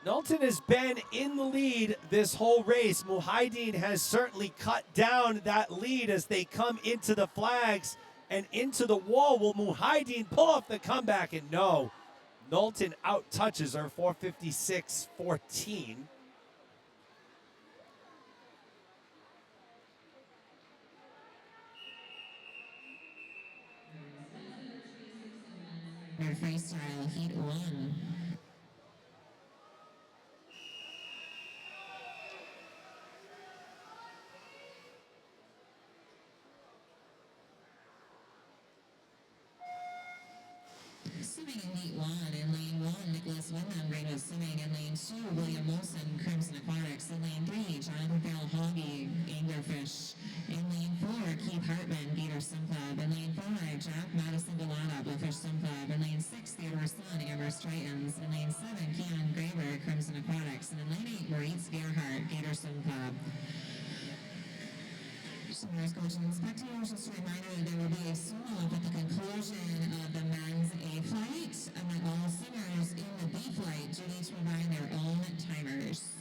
Knowlton has been in the lead this whole race. Muhaideen has certainly cut down that lead as they come into the flags and into the wall. Will Muhaideen pull off the comeback? And no, Knowlton out touches her, 4:56.14. Freestyle heat 1. Swimming in heat 1, in lane 1, Nicholas Winland, Rainbow Swimming. In lane 2, William Molson, Crimson Aquatics. In lane 3, Jonathan Farrell, Hoggy, Anglerfish. In lane 4, Keith Hartman, Gator Swim Club. In lane 5, Jack Madison Galata, Bluefish Swim Club. In lane 6, Theodore Sun, Amherst Tritons. In lane 7, Keon Graver, Crimson Aquatics. And in lane 8, Maurice Gerhardt, Gator Swim Club. Swimmers, coaches, and spectators, just a reminder that there will be a swim-off at the conclusion of the men's A flight, and that all swimmers in the B flight do need to provide their own timers.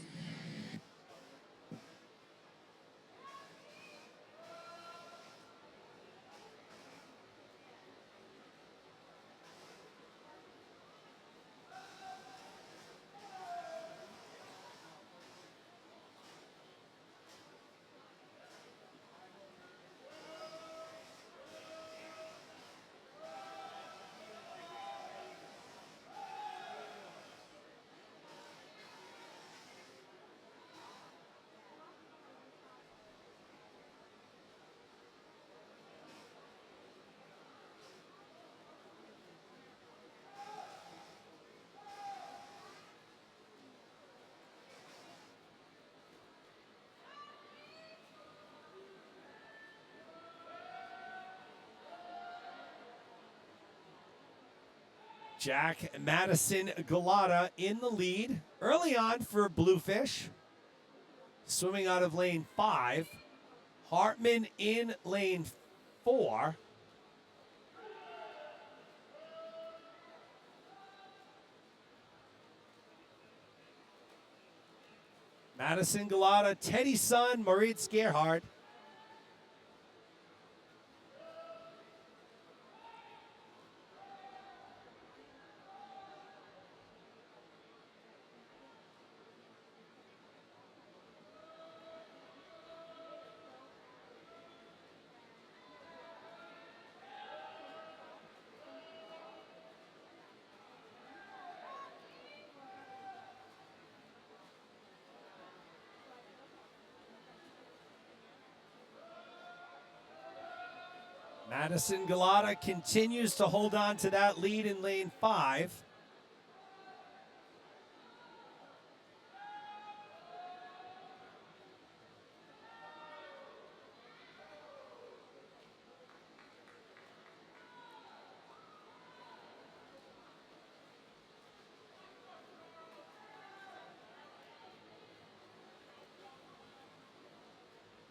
Jack Madison Galata in the lead early on for Bluefish. Swimming out of lane 5. Hartman in lane 4. Madison Galata, Teddy Sun, Moritz Gerhardt. Madison Galata continues to hold on to that lead in lane 5.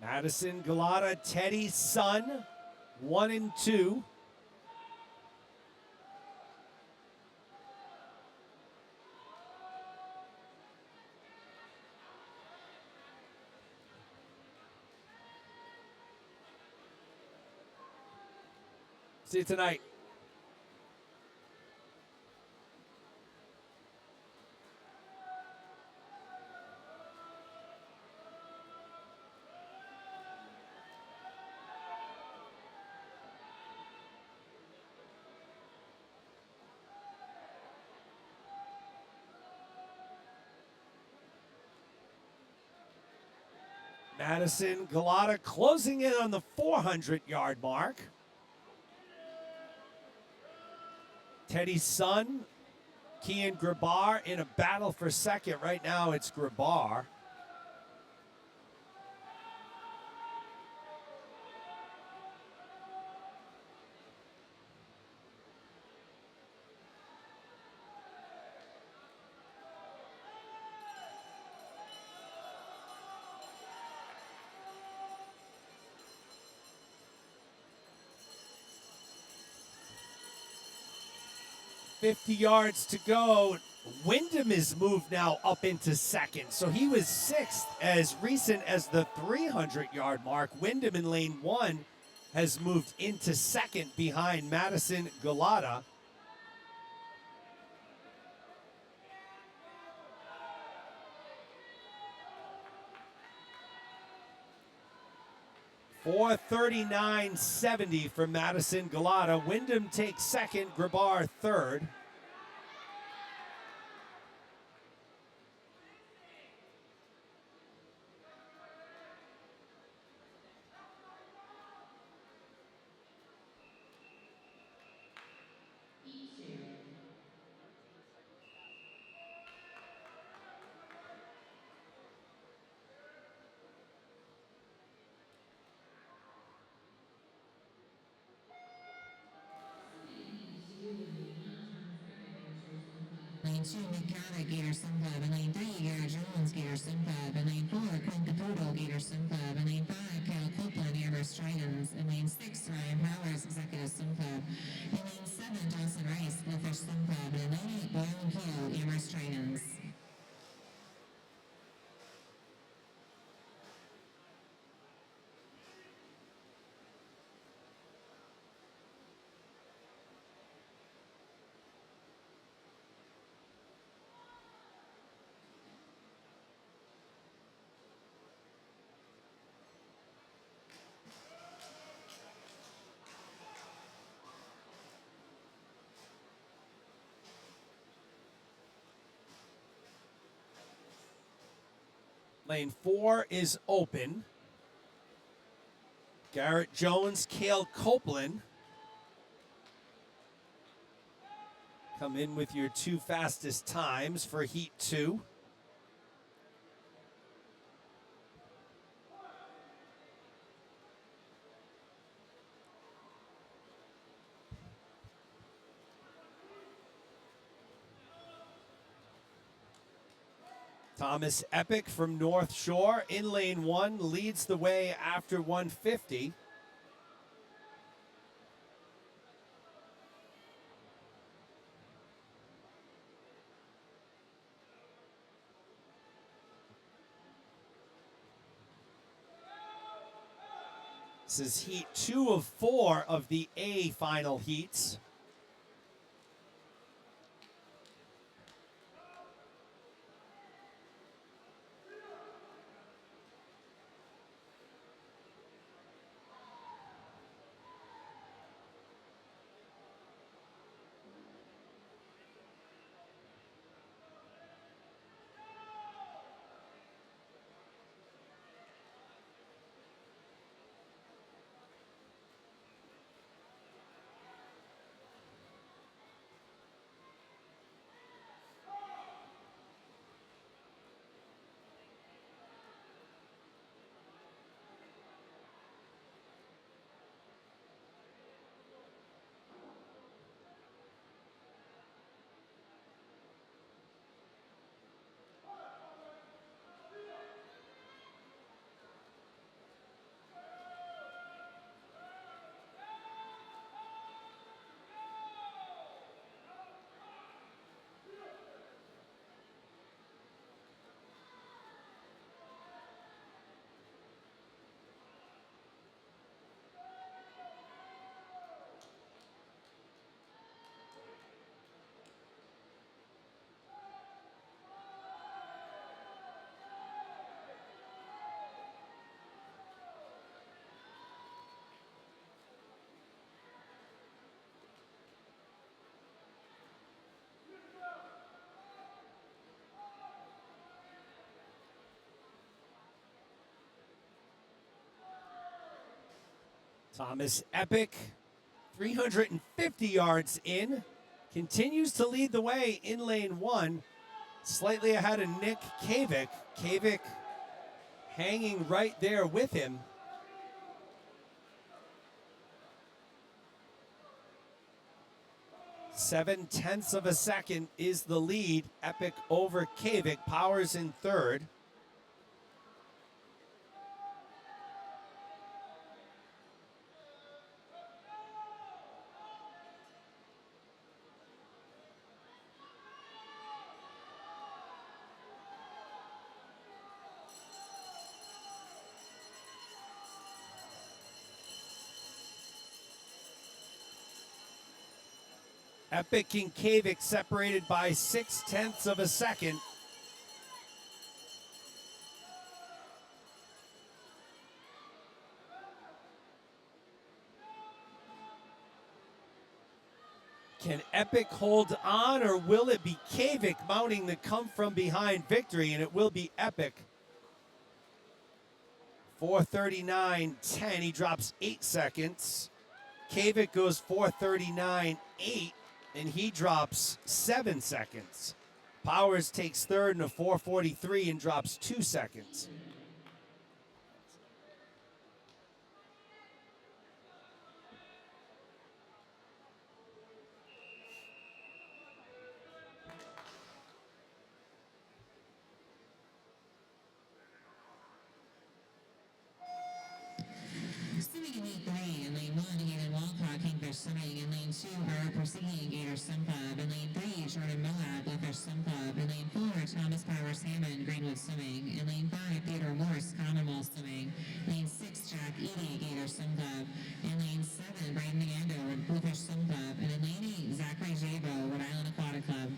Madison Galata, Teddy's son, 1 and 2. See you tonight. Madison Galata closing in on the 400-yard mark. Teddy's son, Kian Grabar, in a battle for second. Right now it's Grabar. .50 yards to go. Wyndham is moved now up into second. So he was 6th as recent as the 300-yard mark. Wyndham in lane 1 has moved into second behind Madison Galata. .439.70 for Madison Galata. Wyndham takes second, Grabar third. Lane 2, McCarrick, Gatorson Club. In lane 3, Garrett Jones, Gatorson Club. In lane 4, Quinn Caputo, Gatorson Club. In lane 5, Kyle Copeland, Amherst Tritons. In lane 6, Ryan Powers, Executive Swim Club. In lane 7, Dawson Rice, Bluefish Swim Club. And in lane 8, Boylan Keel, Amherst Tritons. Lane 4 is open. Garrett Jones, Cale Copeland. Come in with your 2 fastest times for Heat 2. Thomas Epic from North Shore in lane 1 leads the way after 150. This is Heat 2 of 4 of the A final heats. Thomas Epic, 350 yards in, continues to lead the way in lane 1, slightly ahead of Nick Kavik. Kavik hanging right there with him. Seven-tenths of a second is the lead. Epic over Kavik. Powers in third. Epic and Kavik separated by 6/10 of a second. Can Epic hold on, or will it be Kavik mounting the come from behind victory? And it will be Epic. 4:39.10. He drops 8 seconds. Kavik goes 4:39.8. And he drops 7 seconds. Powers takes third in a 4:43 and drops 2 seconds. Swimming in lane 3, in lane 1, Hayden Walcott, Kingfish Swimming. In lane 2, Art Persing, Gator Swim Club. In lane 3, Jordan Moab, Bluefish Swim Club. In lane 4, Thomas Powers Hammond, Greenwood Swimming. In lane 5, Theodore Morse, Commonwealth Swimming. Lane 6, Jack Eady, Gator Swim Club. In lane 7, Braden Ando, Bluefish Swim Club. And in lane 8, Zachary Jabo, Rhode Island Aquatic Club.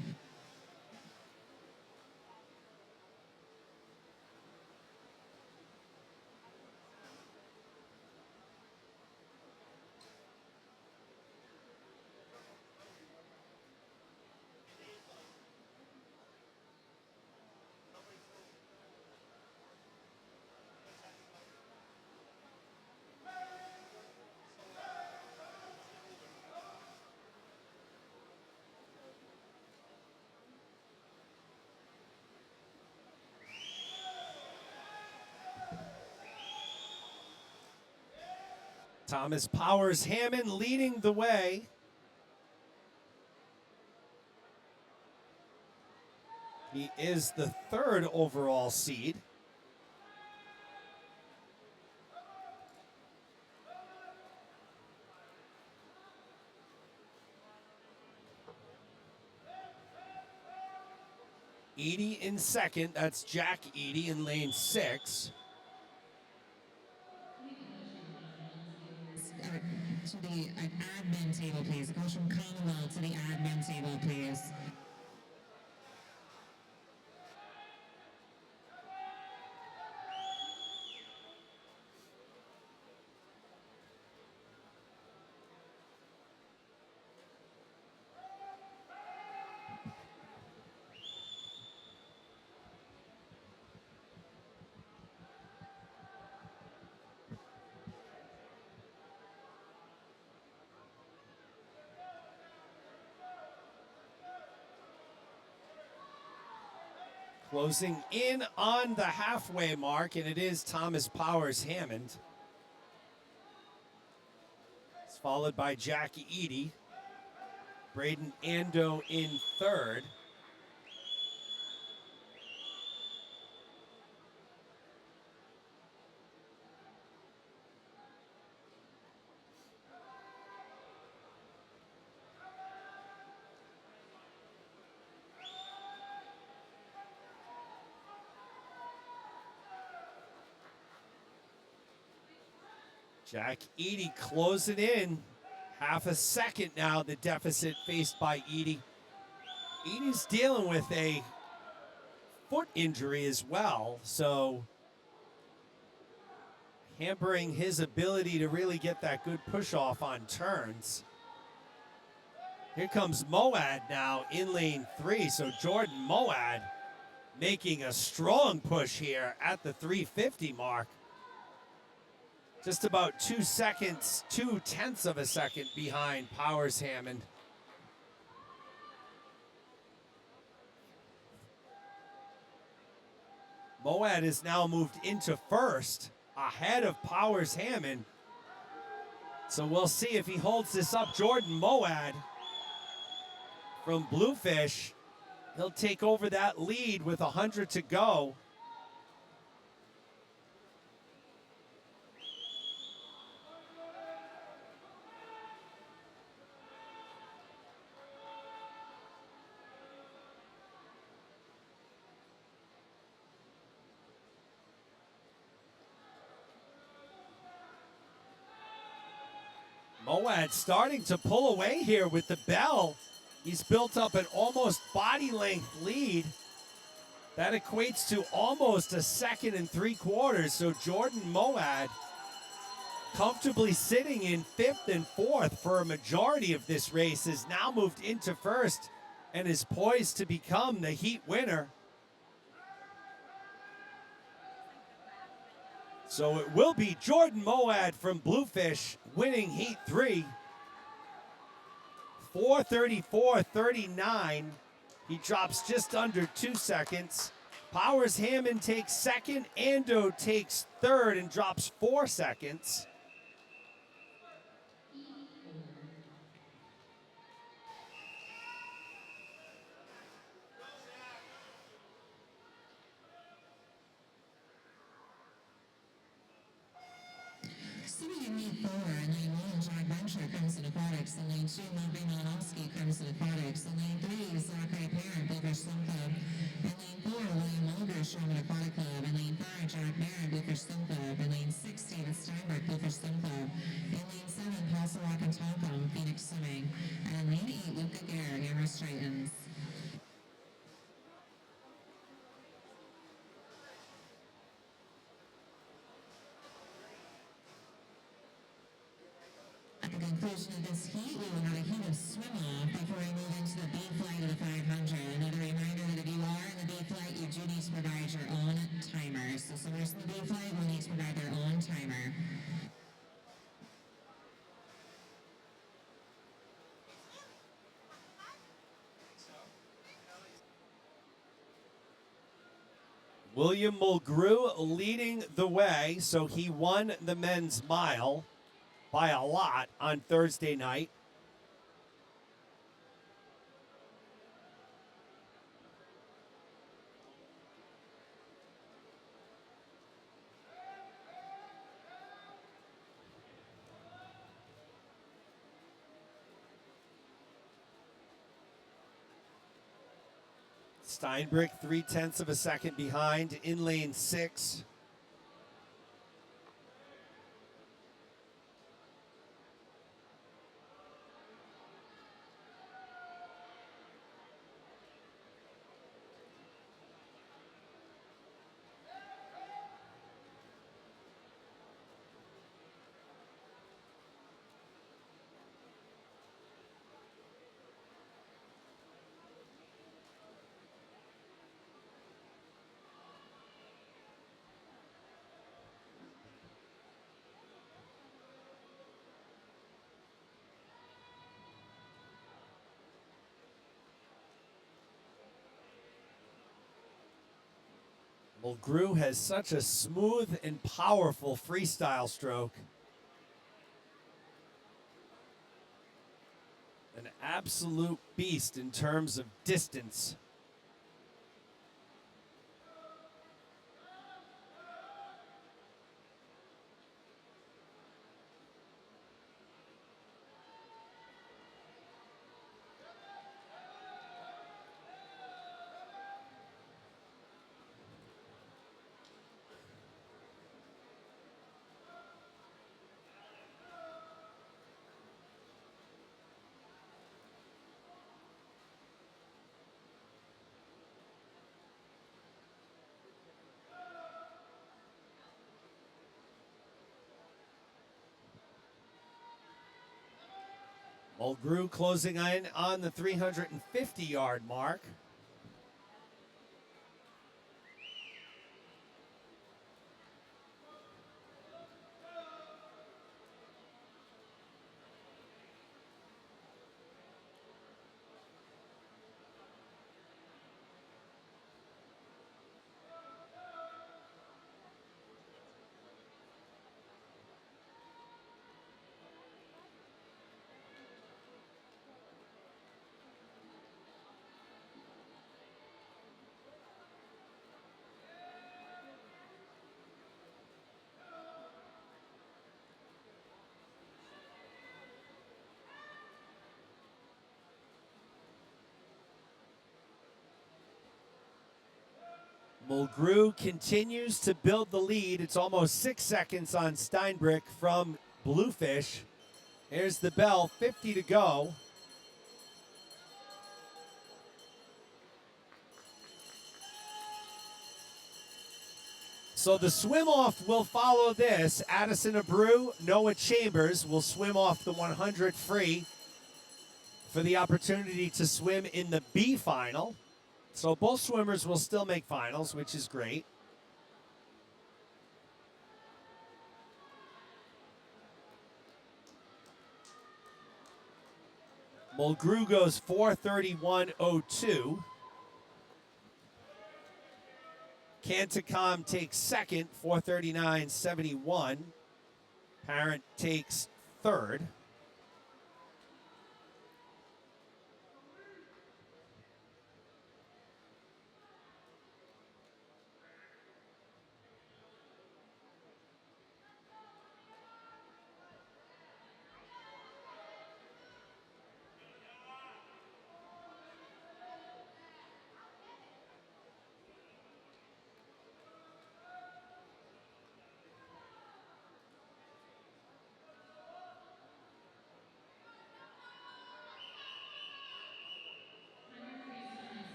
Thomas Powers Hammond leading the way. He is the 3rd overall seed. Eady in 2nd. That's Jack Eady in lane 6. To the admin table, please. It goes from Commonwealth to the admin table, please. Closing in on the halfway mark, and it is Thomas Powers Hammond. It's followed by Jackie Eady. Braden Ando in 3rd. Jack Eady closing in. Half a second now, the deficit faced by Eady. Eady's dealing with a foot injury as well, so hampering his ability to really get that good push off on turns. Here comes Moad now in lane 3, so Jordan Moad making a strong push here at the 350 mark. Just about 2 seconds, 2/10 of a second behind Powers Hammond. Moad has now moved into first, ahead of Powers Hammond. So we'll see if he holds this up. Jordan Moad from Bluefish, he'll take over that lead with 100 to go. Moad starting to pull away here with the bell. He's built up an almost body length lead. That equates to almost a 2 3/4. So Jordan Moad comfortably sitting in 5th and 4th for a majority of this race has now moved into first and is poised to become the heat winner. So it will be Jordan Moad from Bluefish winning Heat 3. 4:34.39. He drops just under 2 seconds. Powers Hammond takes second. Ando takes third and drops 4 seconds. Sitting in lead 4, in lane 1, John Venture comes in aquatics. In lane 2, Moby Malinowski comes in aquatics. In lane 3, Zachary Parent, Bluefish Swim Club. In lane 4, William Mulger, Sherman Aquatic Club. In lane 5, Jack Barron, Bluefish Swim Club. In lane 6, David Steinberg, Bluefish Swim Club. In lane 7, Paul Sarak and Talcum, Phoenix Swimming. And in lane 8, Luca Gare, Amherst Tritons. At the conclusion of this heat, we will have a heat of swim-off before we move into the B flight of the 500. Another reminder that if you are in the B flight, you do need to provide your own timer. So swimmers in the B flight will need to provide their own timer. William Mulgrew leading the way, so he won the men's mile by a lot on Thursday night. Steinbrück 0.3 of a second behind in lane 6. Mulgrew has such a smooth and powerful freestyle stroke. An absolute beast in terms of distance. Mulgrew closing in on the 350-yard mark. Mulgrew continues to build the lead. It's almost 6 seconds on Steinbrück from Bluefish. Here's the bell, 50 to go. So the swim off will follow this. Addison Abreu, Noah Chambers will swim off the 100 free for the opportunity to swim in the B final. So both swimmers will still make finals, which is great. Mulgrew goes 4:31.02. Cantacom takes second, 4:39.71. Parent takes third.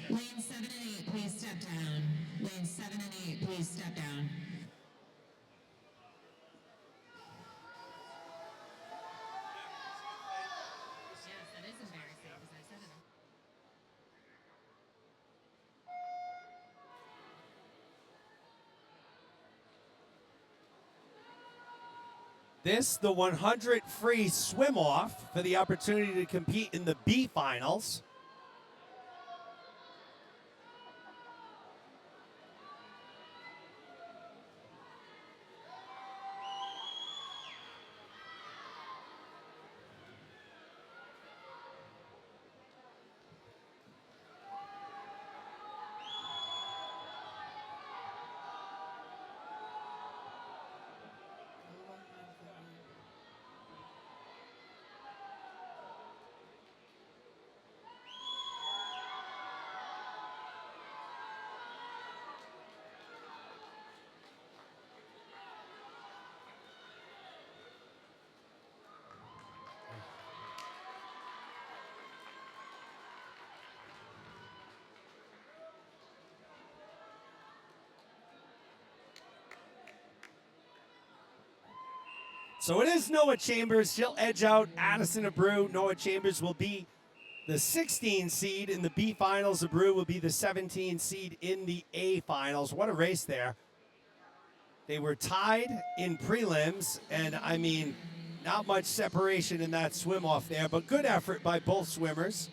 Lane 7 and 8, please step down. Lane 7 and 8, please step down. Yes, that is embarrassing because I said it. This, the 100 free swim off for the opportunity to compete in the B finals. So it is Noah Chambers. She'll edge out Addison Abreu. Noah Chambers will be the 16 seed in the B finals. Abreu will be the 17 seed in the A finals. What a race there. They were tied in prelims, and I mean, not much separation in that swim off there, but good effort by both swimmers.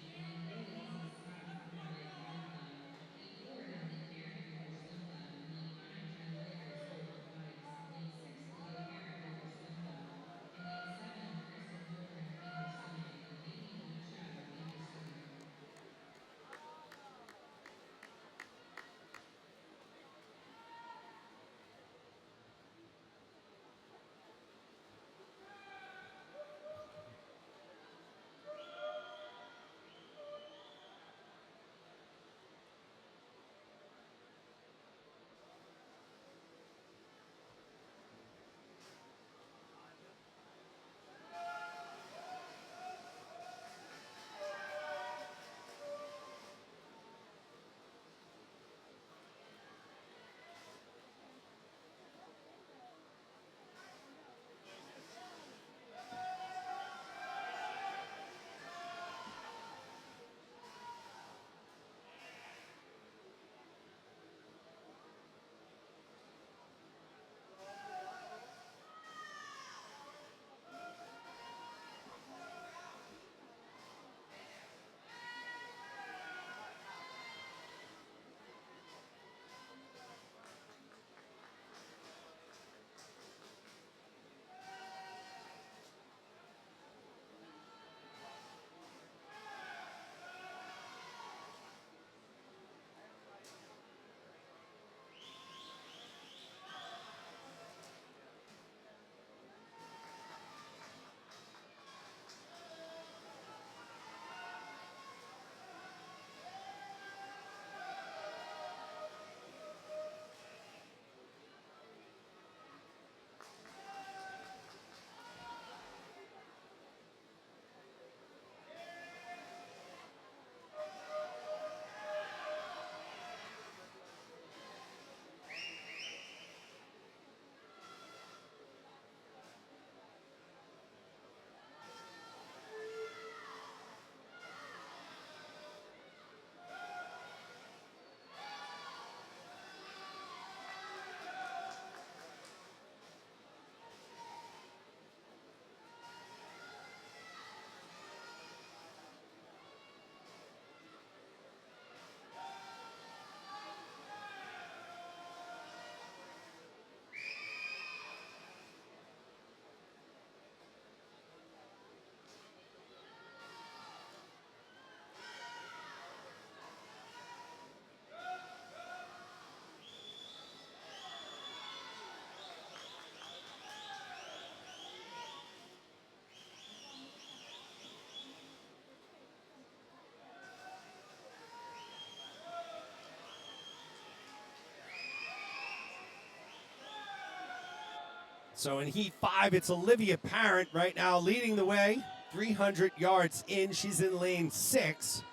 So in Heat 5, it's Olivia Parent right now leading the way. 300 yards in. She's in lane 6.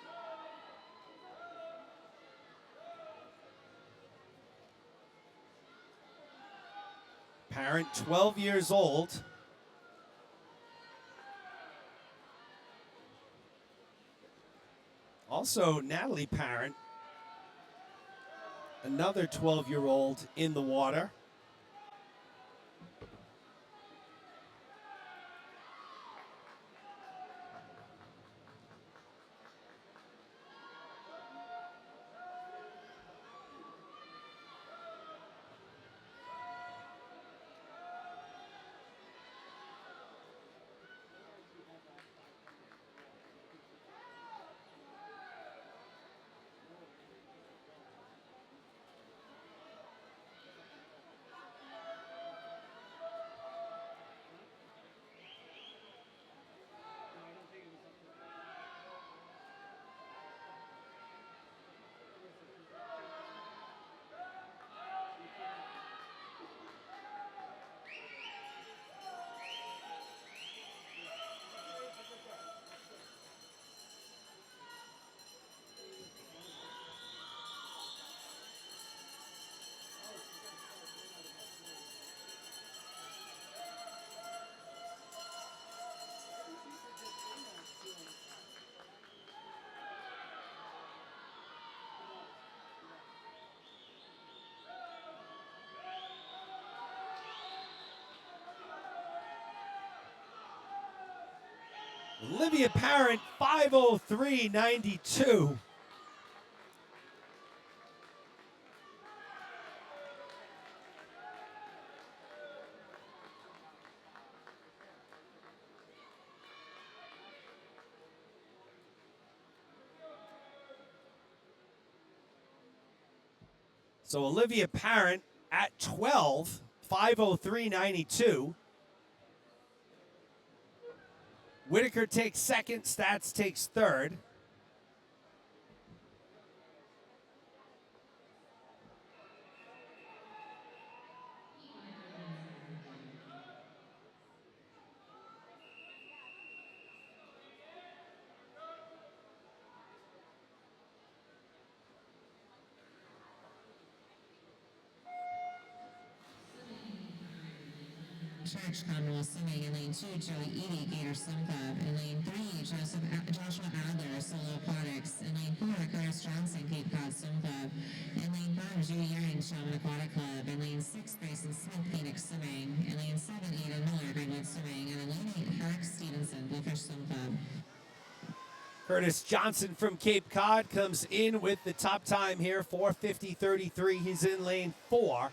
Parent, 12 years old. Also, Natalie Parent, another 12-year-old in the water. Olivia Parent, 5:03.92. So Olivia Parent at 12, 5:03.92. Whitaker takes second, Stats takes third. Church Conwell swimming in lane 2, Joey Edie, Gator Swim Club. In lane 3, Joshua Adler, Solo Aquatics. In lane 4, Curtis Johnson, Cape Cod Swim Club. In lane 5, Judy Yang, Shaman Aquatic Club. In lane 6, Grayson Smith, Phoenix Swimming. In lane 7, Aiden Miller, Greenwood Swimming. And in lane 8, Herrick Stevenson, Bluefish Swim Club. Curtis Johnson from Cape Cod comes in with the top time here, 4:50.33. He's in lane 4.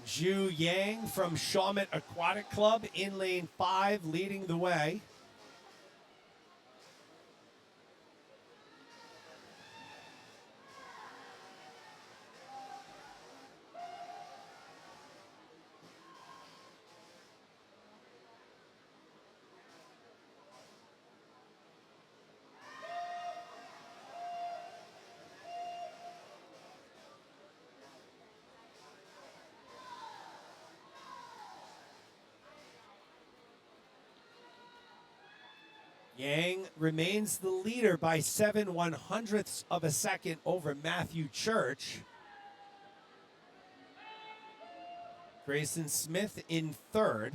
Ju Yang from Shawmut Aquatic Club in lane 5, leading the way. Yang remains the leader by 7/100ths of a second over Matthew Church. Grayson Smith in third.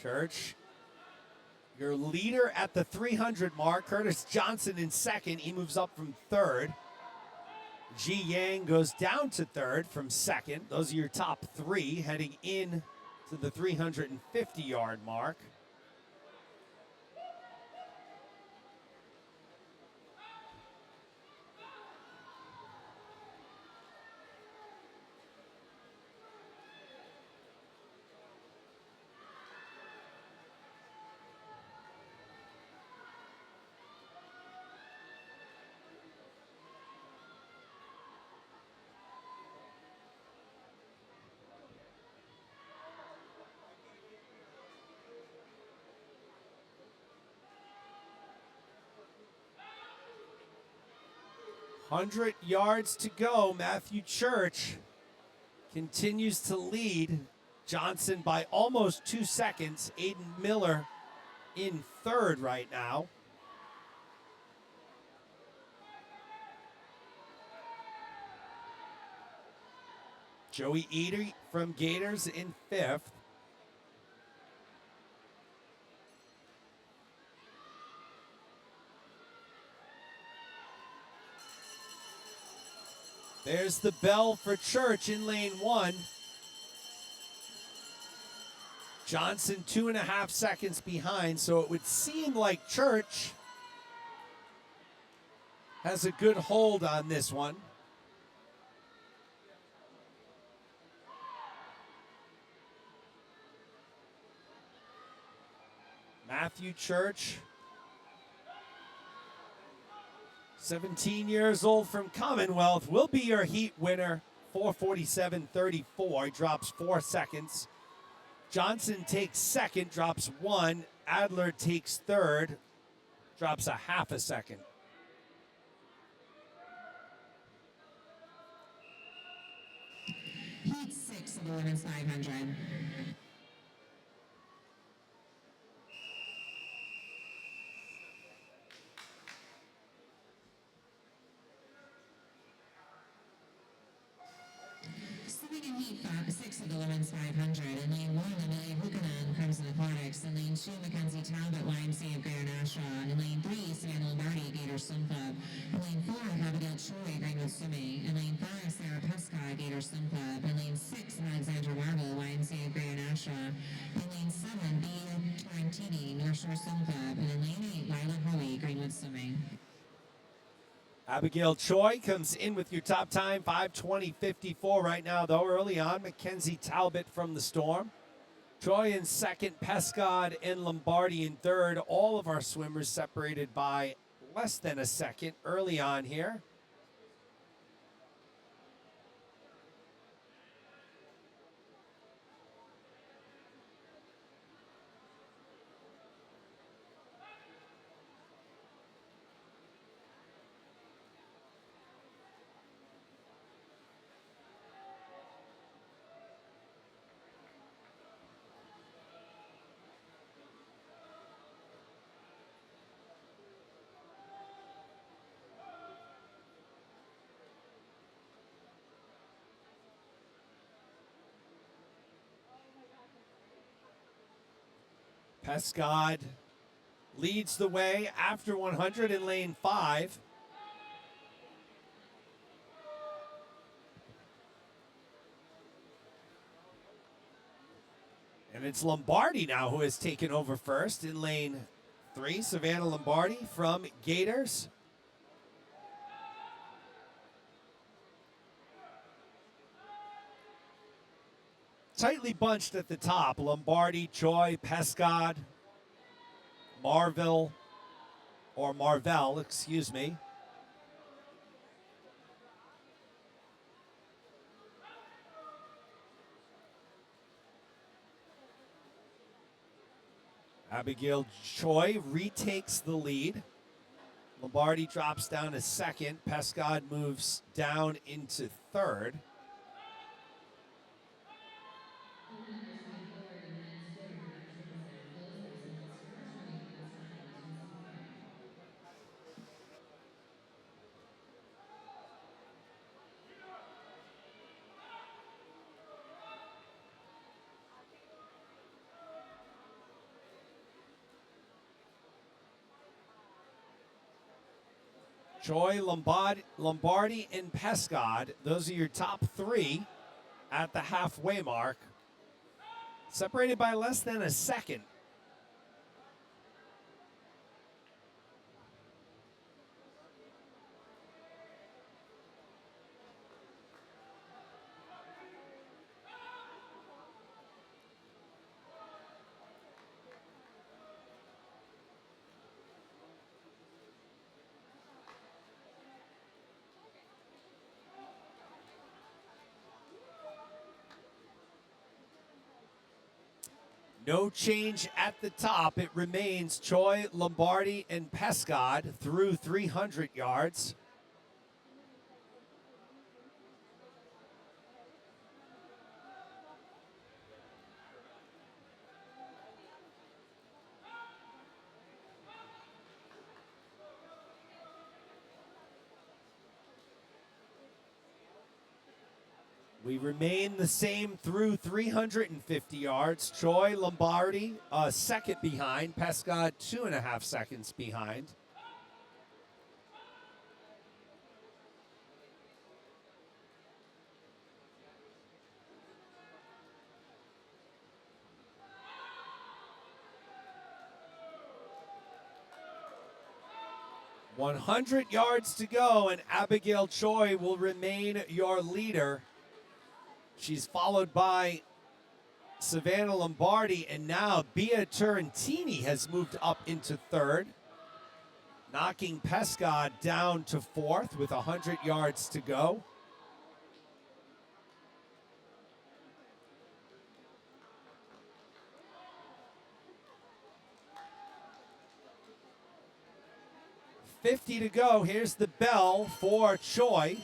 Church, your leader at the 300 mark. Curtis Johnson in second. He moves up from third. Ji Yang goes down to third from second. Those are your top three heading in to the 350-yard mark. "100 yards to go." Matthew Church continues to lead Johnson by almost 2 seconds. Aiden Miller in third right now. Joey Eater from Gators in fifth. There's the bell for Church in lane 1. Johnson 2.5 seconds behind, so it would seem like Church has a good hold on this one. Matthew Church, 17 years old from Commonwealth, will be your heat winner. 4:47.34. He drops 4 seconds. Johnson takes second, drops 1. Adler takes third, drops a half a second. Heat 6 of the women's 500. Swimming in heat 6 of the women's 500. In lane 1, Amelia Hukanen, Crimson Athletics. In lane 2, Mackenzie Talbot, YMCA of Greater Nashua. In lane 3, Savannah Lombardi, Gator Swim Club. In lane 4, Abigail Choi, Greenwood Swimming. In lane 5, Sarah Pesca, Gator Swim Club. In lane 6, Alexandra Marvel, YMCA of Greater Nashua. In lane 7, B. Tarantini, North Shore Swim Club. And in lane 8, Lila Hoey, Greenwood Swimming. Abigail Choi comes in with your top time, 5:20.54 right now, though. Early on, Mackenzie Talbot from the Storm. Choi in second, Pescad and Lombardi in third. All of our swimmers separated by less than a second early on here. Pescad leads the way after 100 in lane 5. And it's Lombardi now who has taken over first in lane 3. Savannah Lombardi from Gators. Tightly bunched at the top. Lombardi, Choi, Pescad, Marvel, excuse me. Abigail Choi retakes the lead. Lombardi drops down to second. Pescad moves down into third. Choi, Lombardi, and Pescod. Those are your top three at the halfway mark. Separated by less than a second. No change at the top. It remains Choi, Lombardi, and Pescod through 300 yards. We remain the same through 350 yards. Choi, Lombardi, a second behind. Pescod, 2.5 seconds behind. .100 yards to go, and Abigail Choi will remain your leader. She's followed by Savannah Lombardi, and now Bia Turrentini has moved up into third, knocking Pescod down to fourth with 100 yards to go. .50 to go. Here's the bell for Choi.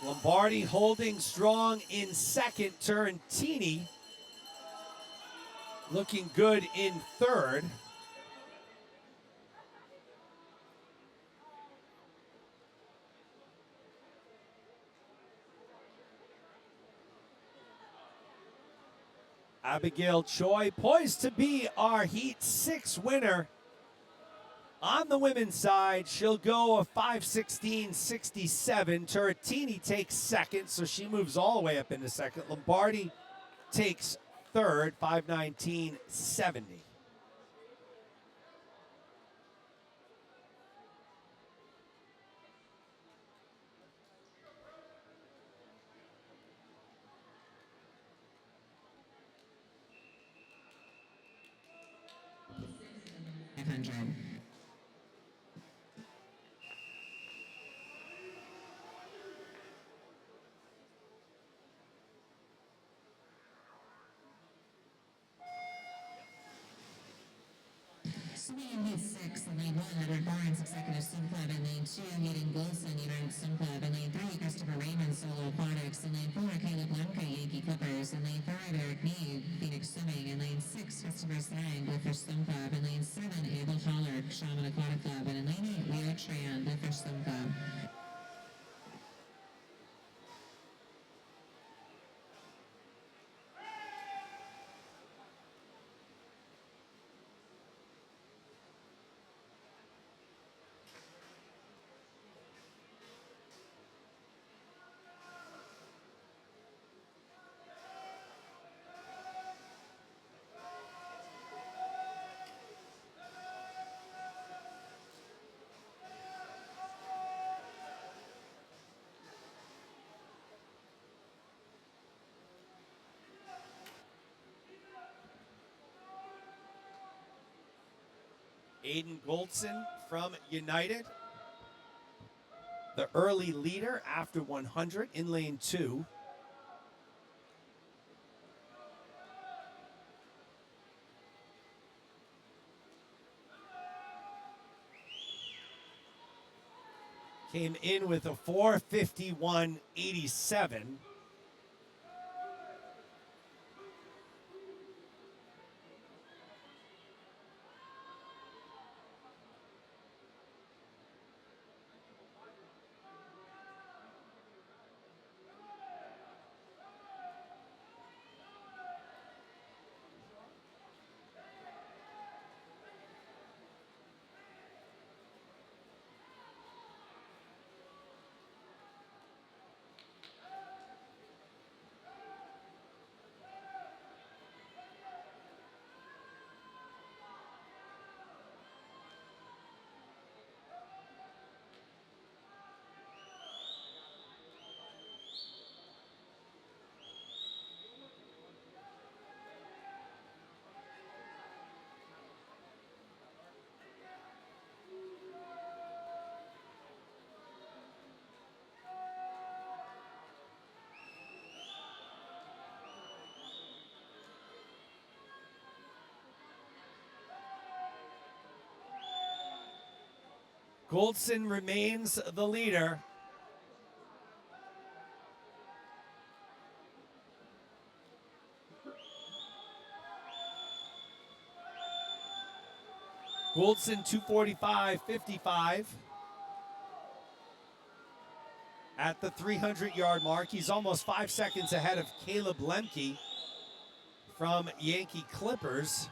Lombardi holding strong in second. Turrentini looking good in third. Abigail Choi poised to be our Heat 6 winner. On the women's side, she'll go a 5:16.67. Turrentini takes second, so she moves all the way up into second. Lombardi takes third, 5:19.70. Swimming in Heat 6, in lane 1, Edward Barnes, Executive Swim Club. In lane 2, Hayden Golson, United Swim Club. In lane 3, Christopher Raymond, Solo Aquatics. In lane 4, Caleb Lemke, Yankee Clippers. In lane 5, Eric Meade, Phoenix Swimming. In lane 6, Christopher Sang, Bluefish Swim Club. In lane 7, Abel Holler, Shaman Aquatic Club. And in lane 8, Leo Tran, Bluefish Swim Club. Aiden Goldson from United, the early leader after 100 in lane 2. Came in with a 4:51.87. Goldson remains the leader. Goldson 2:45.55 at the 300-yard mark. He's almost 5 seconds ahead of Caleb Lemke from Yankee Clippers.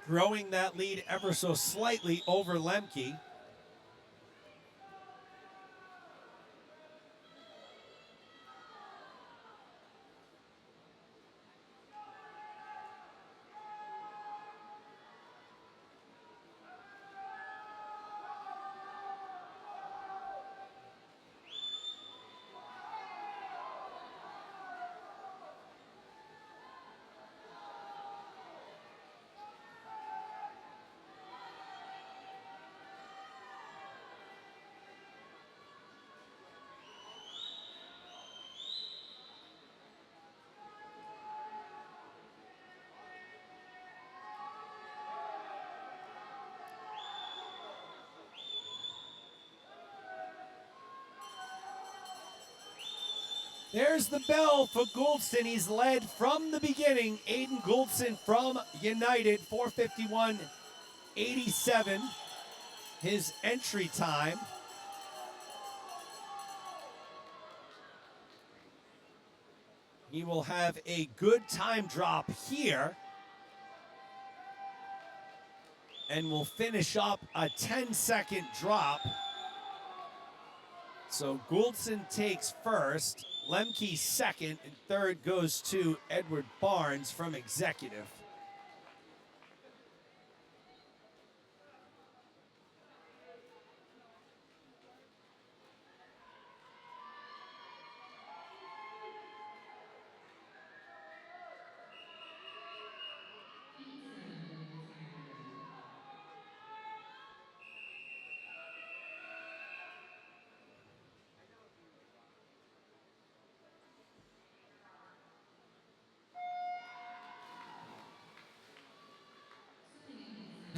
Growing that lead ever so slightly over Lemke. There's the bell for Goldson. He's led from the beginning. Aiden Goldson from United, 4:51.87, his entry time. He will have a good time drop here and will finish up a 10-second drop. So Goldson takes first, Lemke second, and third goes to Edward Barnes from Executive.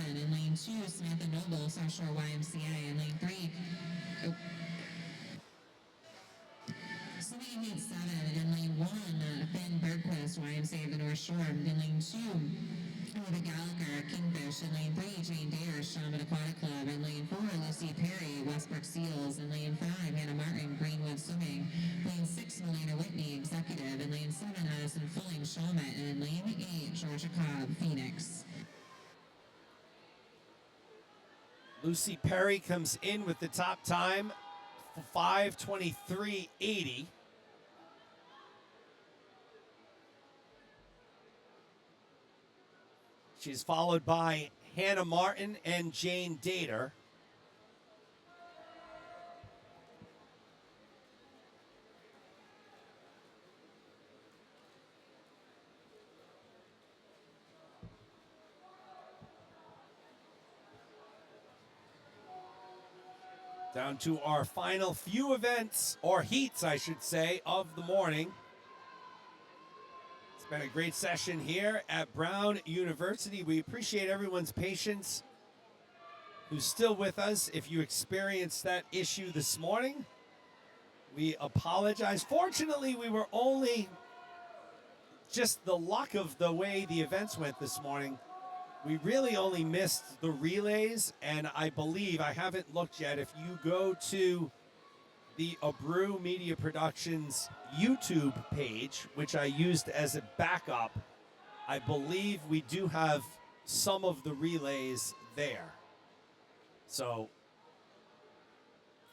In lane 2, Samantha Noble, South Shore YMCA. In lane 3, swimming in heat 7. In lane 1, Finn Bergquist, YMCA of the North Shore. In lane 2, Olivia Gallagher, Kingfish. In lane 3, Jane Dare, Shaman Aquatic Club. In lane 4, Lucy Perry, Westbrook Seals. In lane 5, Hannah Martin, Greenwood Swimming. Lane 6, Melina Whitney, Executive. In lane 7, Addison Fulling, Shawmut. And in lane 8, Georgia Cobb, Phoenix. Lucy Perry comes in with the top time, 5:23.80. She's followed by Hannah Martin and Jane Dater. Down to our final few events, or heats, I should say, of the morning. It's been a great session here at Brown University. We appreciate everyone's patience who's still with us. If you experienced that issue this morning, we apologize. Fortunately, we were only just the luck of the way the events went this morning. We really only missed the relays, and I believe, I haven't looked yet, if you go to the Abreu Media Productions YouTube page, which I used as a backup, I believe we do have some of the relays there. So,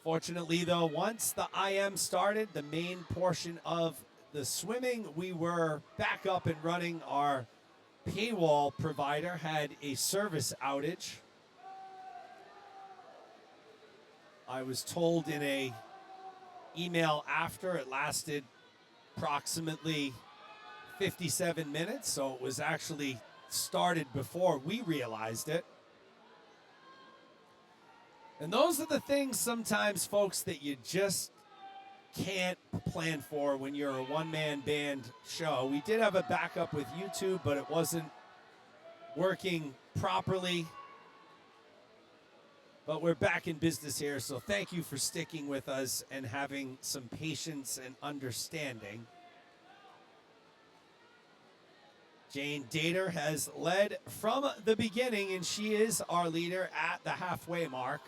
fortunately though, once the IM started, the main portion of the swimming, we were back up and running. Our paywall provider had a service outage. I was told in a email after, it lasted approximately 57 minutes, so it was actually started before we realized it. And those are the things sometimes, folks, that you just can't plan for when you're a one-man band show. We did have a backup with YouTube, but it wasn't working properly. But we're back in business here, so thank you for sticking with us and having some patience and understanding. Jane Dater has led from the beginning, and she is our leader at the halfway mark.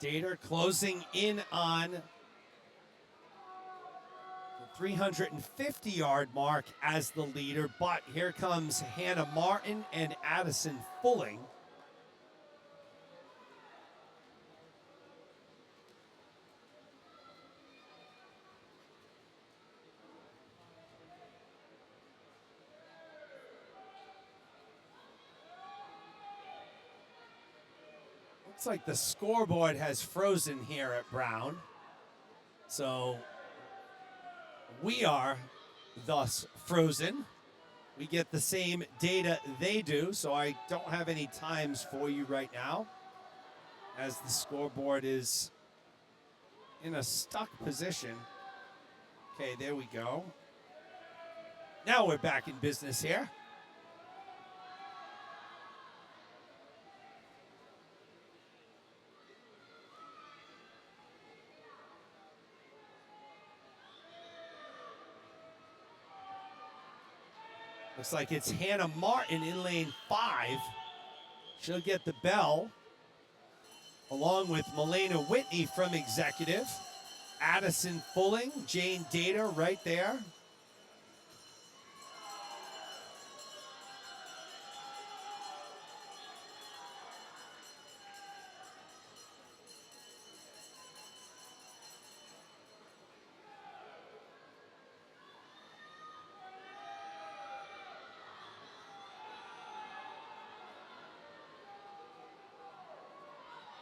Dater closing in on the 350-yard mark as the leader, but here comes Hannah Martin and Addison Fulling. Looks like the scoreboard has frozen here at Brown. So we are thus frozen. We get the same data they do, so I don't have any times for you right now, as the scoreboard is in a stuck position. Okay, there we go. Now we're back in business here. Looks like it's Hannah Martin in lane 5. She'll get the bell, along with Milena Whitney from Executive. Addison Fulling, Jane Dater right there.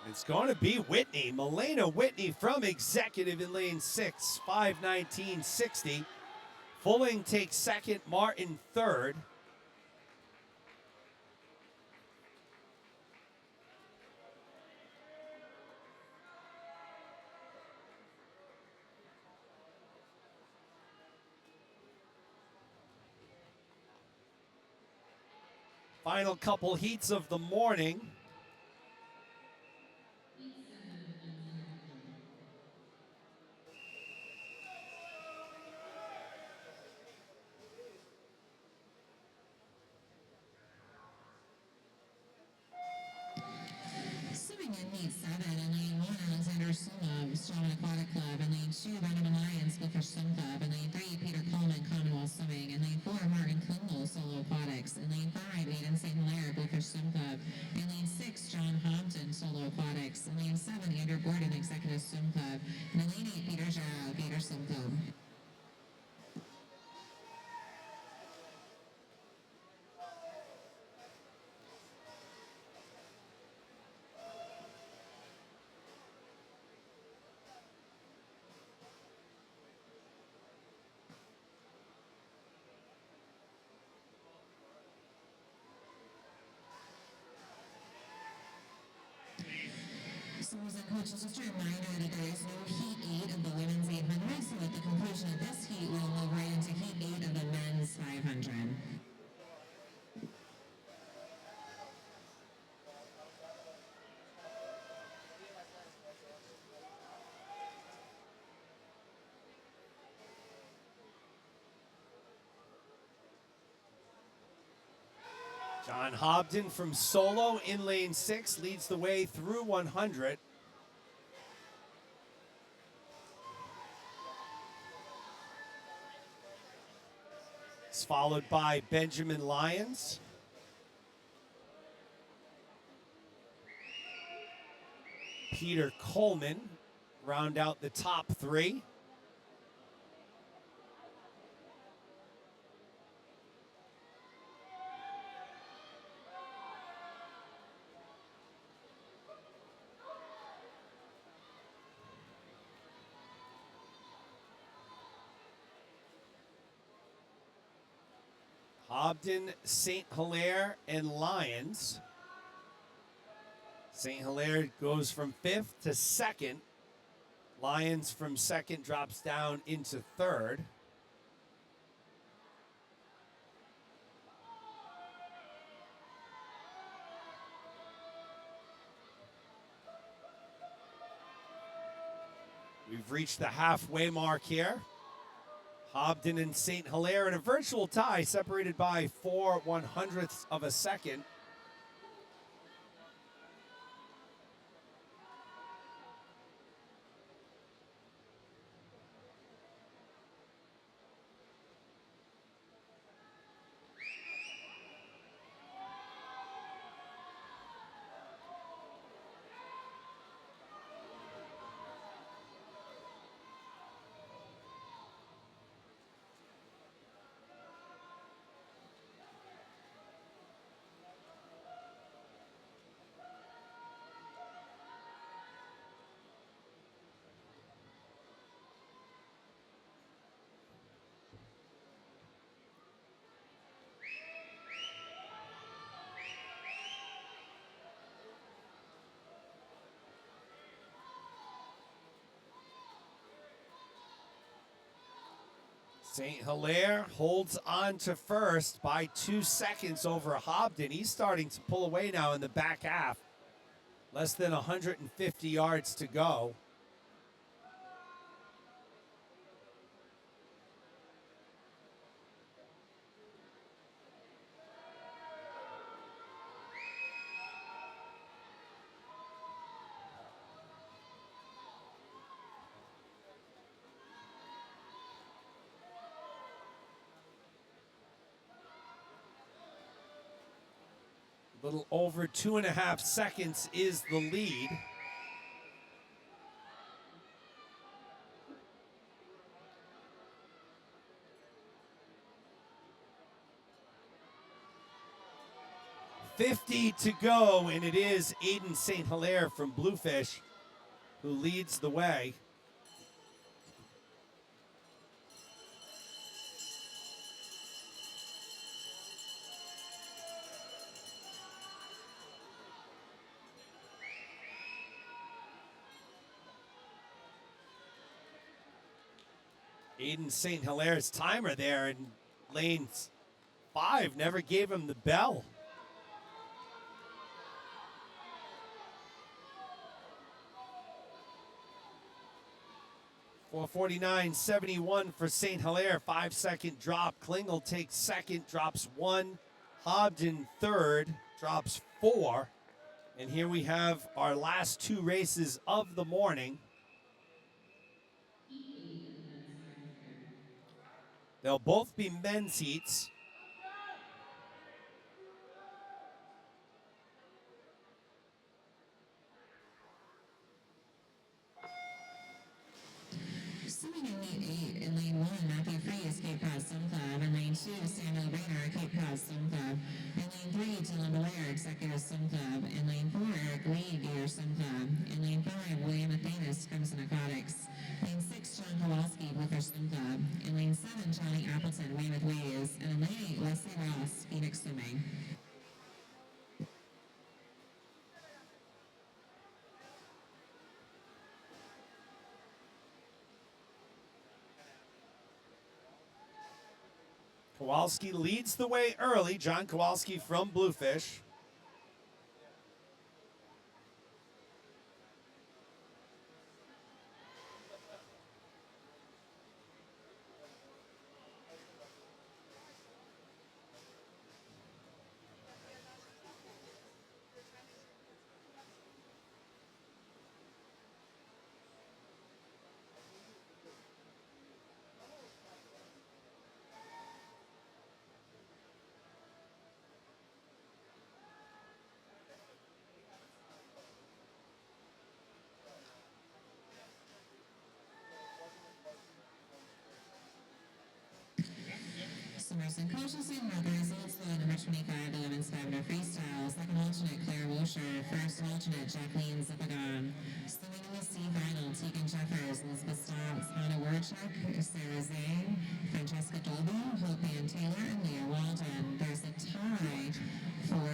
It's going to be Whitney, Milena Whitney from Executive in lane 6, 5:19.60. Fulling takes second, Martin third. Final couple heats of the morning. Swimming in heat 7 in lane 1, Alexander Sulov, Strongman Aquatic Club. In lane 2, Venom Alliance, Booker Swim Club. In lane 3, Peter Coleman, Commonwealth Swimming. In lane 4, Martin Klingel, Solo Aquatics. In lane 5, Aiden St. Hilaire, Booker Swim Club. In lane 6, John Hampton, Solo Aquatics. In lane 7, Andrew Gordon, Executive Swim Club. And in lane 8, Peter Jarrell, Gator Swim Club. Swimmers and coaches, just a reminder that there is no heat 8 of the women's 800, so at the conclusion of this heat, we'll move right into heat 8 of the men's 500. John John Hobden from solo in lane 6 leads the way through 100. It's followed by Benjamin Lyons. Peter Coleman round out the top 3. Hobden, St. Hilaire, and Lyons. St. Hilaire goes from 5th to 2nd. Lyons from 2nd drops down into 3rd. We've reached the halfway mark here. Hobden and St. Hilaire in a virtual tie, separated by 4/100ths of a second. St. Hilaire holds on to first by 2 seconds over Hobden. He's starting to pull away now in the back half. Less than 150 yards to go. A little over 2.5 seconds is the lead. .50 to go, and it is Aiden St. Hilaire from Bluefish who leads the way. Aiden St. Hilaire's timer there in lane 5 never gave him the bell. .449.71 for St. Hilaire, 5-second drop. Klingel takes 2nd, drops 1. Hobden 3rd, drops 4. And here we have our last 2 races of the morning. They'll both be men's heats. Swimming in lane 8, in lane 1, Matthew Freeze, Cape Cod Swim Club. In lane 2, Samuel Rayner, Cape Cod Swim Club. In lane 3, Dylan Blair, Executive Swim Club. In lane 4, Eric Lee, Gator Swim Club. In lane 5, William Athanas, Crimson Aquatics. Lane 6, John Kowalski, Bluefish Swim Club. In lane 7, Johnny Appleton, Weymouth Waves. And in lane 8, Leslie Ross, Phoenix Swimming. Kowalski leads the way early. John Kowalski from Bluefish. Swimmers and coaches and the results for number 25, the women's 500 freestyle. Second alternate, Claire Wilshire. First alternate, Jacqueline Zippagon. Swimming in the C final, Tegan Jeffers, Elizabeth Stotts, Hannah Werchuk, Sarah Zhang, Francesca Dolby, Hope Ann Taylor, and Leah Walden. There's a tie for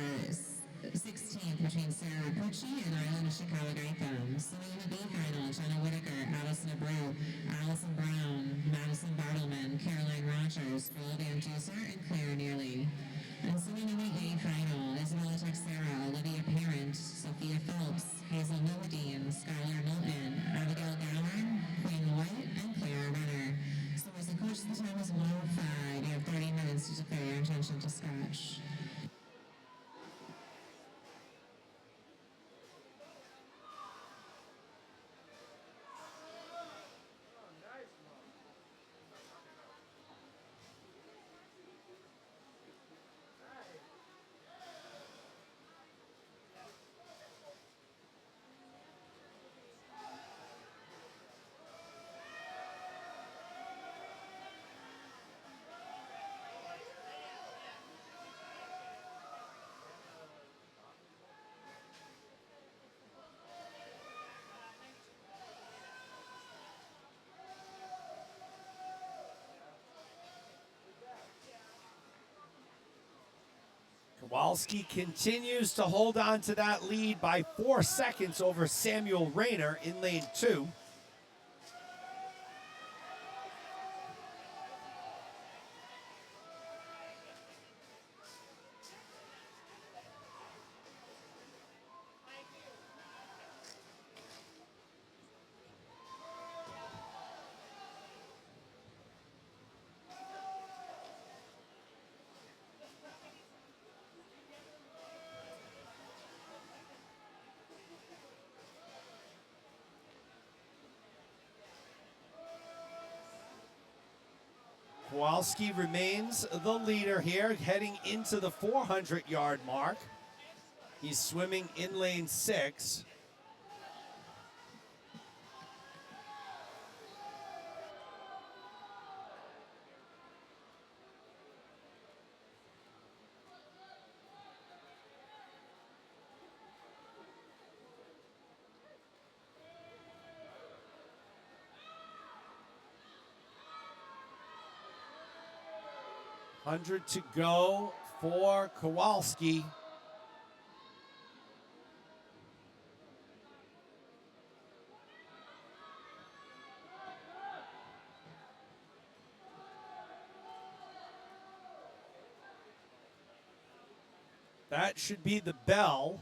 16th between Sarah Pucci and Island Ishikawa-Gaitham. Swimming in the B final, Jenna Whitaker, Allison Abreu, Allison Brown, Madison Bartleman, Caroline Rogers, Joel Van Duser, and Claire Nearly. And swimming in the A final, Isabella Texera, Olivia Parent, Sophia Phelps, Hazel Milladine, Skylar Milton, Abigail Gowan, Queen White, and Clara Renner. Swimmers and coaches, the time is 1:05. You have 30 minutes to declare your intention to scratch. Kowalski continues to hold on to that lead by 4 seconds over Samuel Rayner in lane 2. Kowalski remains the leader here, heading into the 400-yard mark. He's swimming in lane 6. $100 to go for Kowalski. That should be the bell.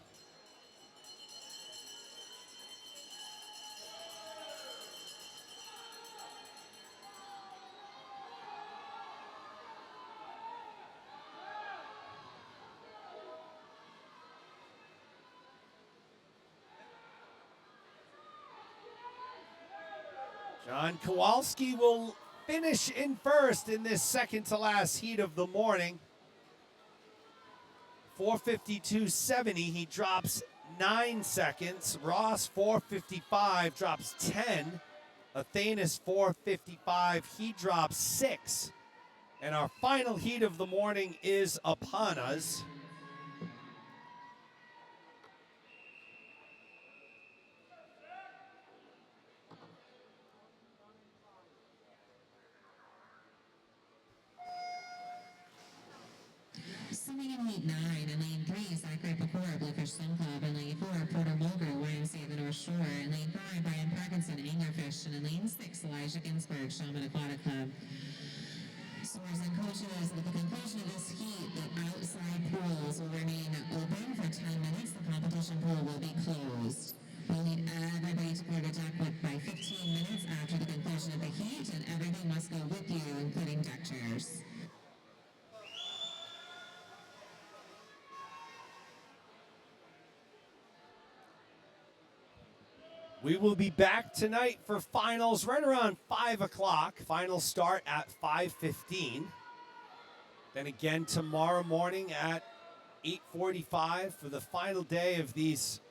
John Kowalski will finish in first in this second to last heat of the morning. 4:52.70, he drops 9 seconds. Ross 4:55, drops 10. Athanas 4:55, he drops 6. And our final heat of the morning is upon us. Swimming in heat 9, in lane 3, Zachary Pecora, Bluefish Swim Club. In lane 4, Porter Mulgrew, YMCA The North Shore. In lane 5, Brian Parkinson, Anglerfish. And in lane 6, Elijah Ginsberg, Shaman Aquatic Club. Swimmers and coaches, at the conclusion of this heat, the outside pools will remain open for 10 minutes. The competition pool will be closed. We'll need everybody to clear the deck by 15 minutes after the conclusion of the heat, and everything must go with you, including deck chairs. We will be back tonight for finals right around 5 o'clock. Finals start at 5:15. Then again tomorrow morning at 8:45 for the final day of these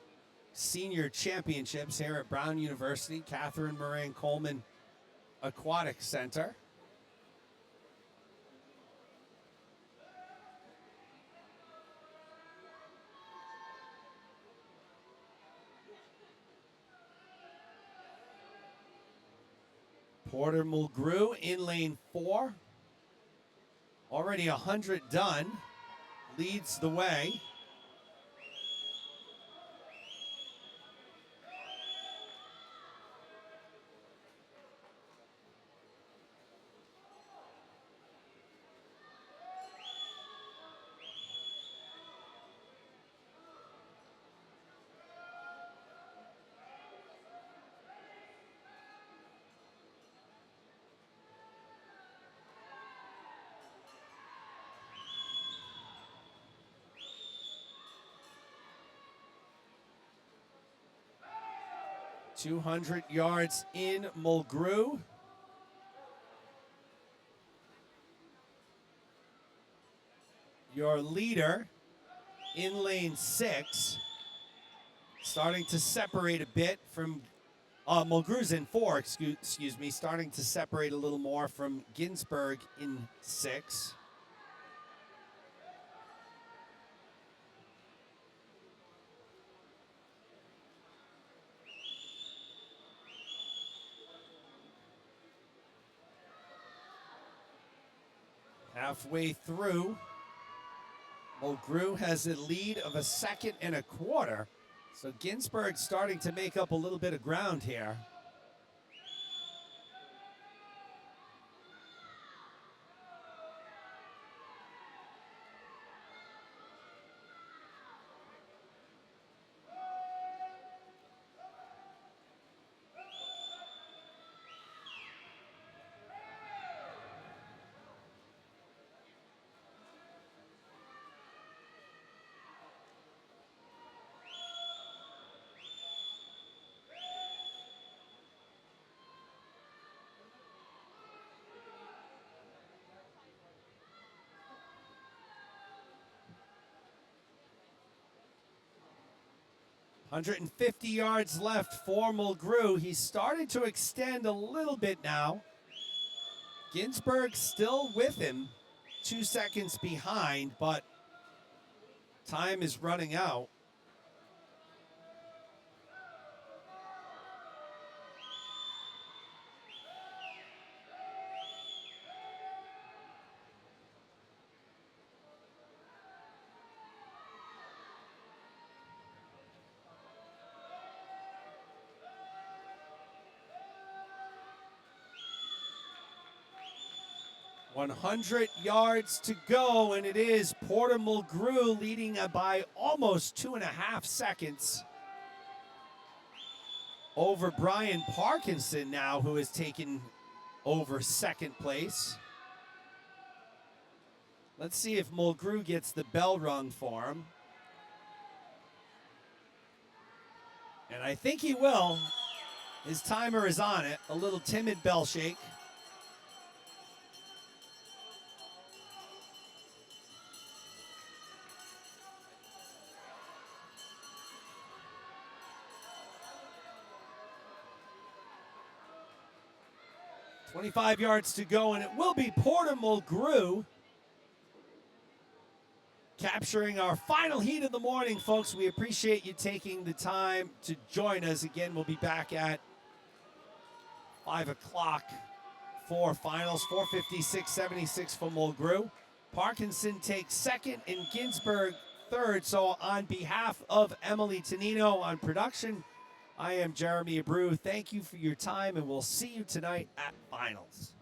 senior championships here at Brown University, Catherine Moran Coleman Aquatic Center. Porter Mulgrew in lane 4. Already 100 done. Leads the way. .200 yards in Mulgrew. Your leader in lane 6. Starting to separate a bit from Mulgrew's in 4, excuse me, starting to separate a little more from Ginsburg in 6. Halfway through, Mulgrew has a lead of 1 1/4 seconds. So Ginsburg starting to make up a little bit of ground here. .150 yards left for Mulgrew. He's starting to extend a little bit now. Ginsburg still with him, 2 seconds behind, but time is running out. .100 yards to go, and it is Porter Mulgrew leading by almost 2.5 seconds over Brian Parkinson now, who has taken over 2nd place. Let's see if Mulgrew gets the bell rung for him. And I think he will. His timer is on it. A little timid bell shake. .25 yards to go, and it will be Porter Mulgrew capturing our final heat of the morning, folks. We appreciate you taking the time to join us. Again, we'll be back at 5 o'clock for finals. 4:56.76 for Mulgrew. Parkinson takes 2nd and Ginsburg 3rd. So on behalf of Emily Tonino on production, I am Jeremy Abreu. Thank you for your time, and we'll see you tonight at finals.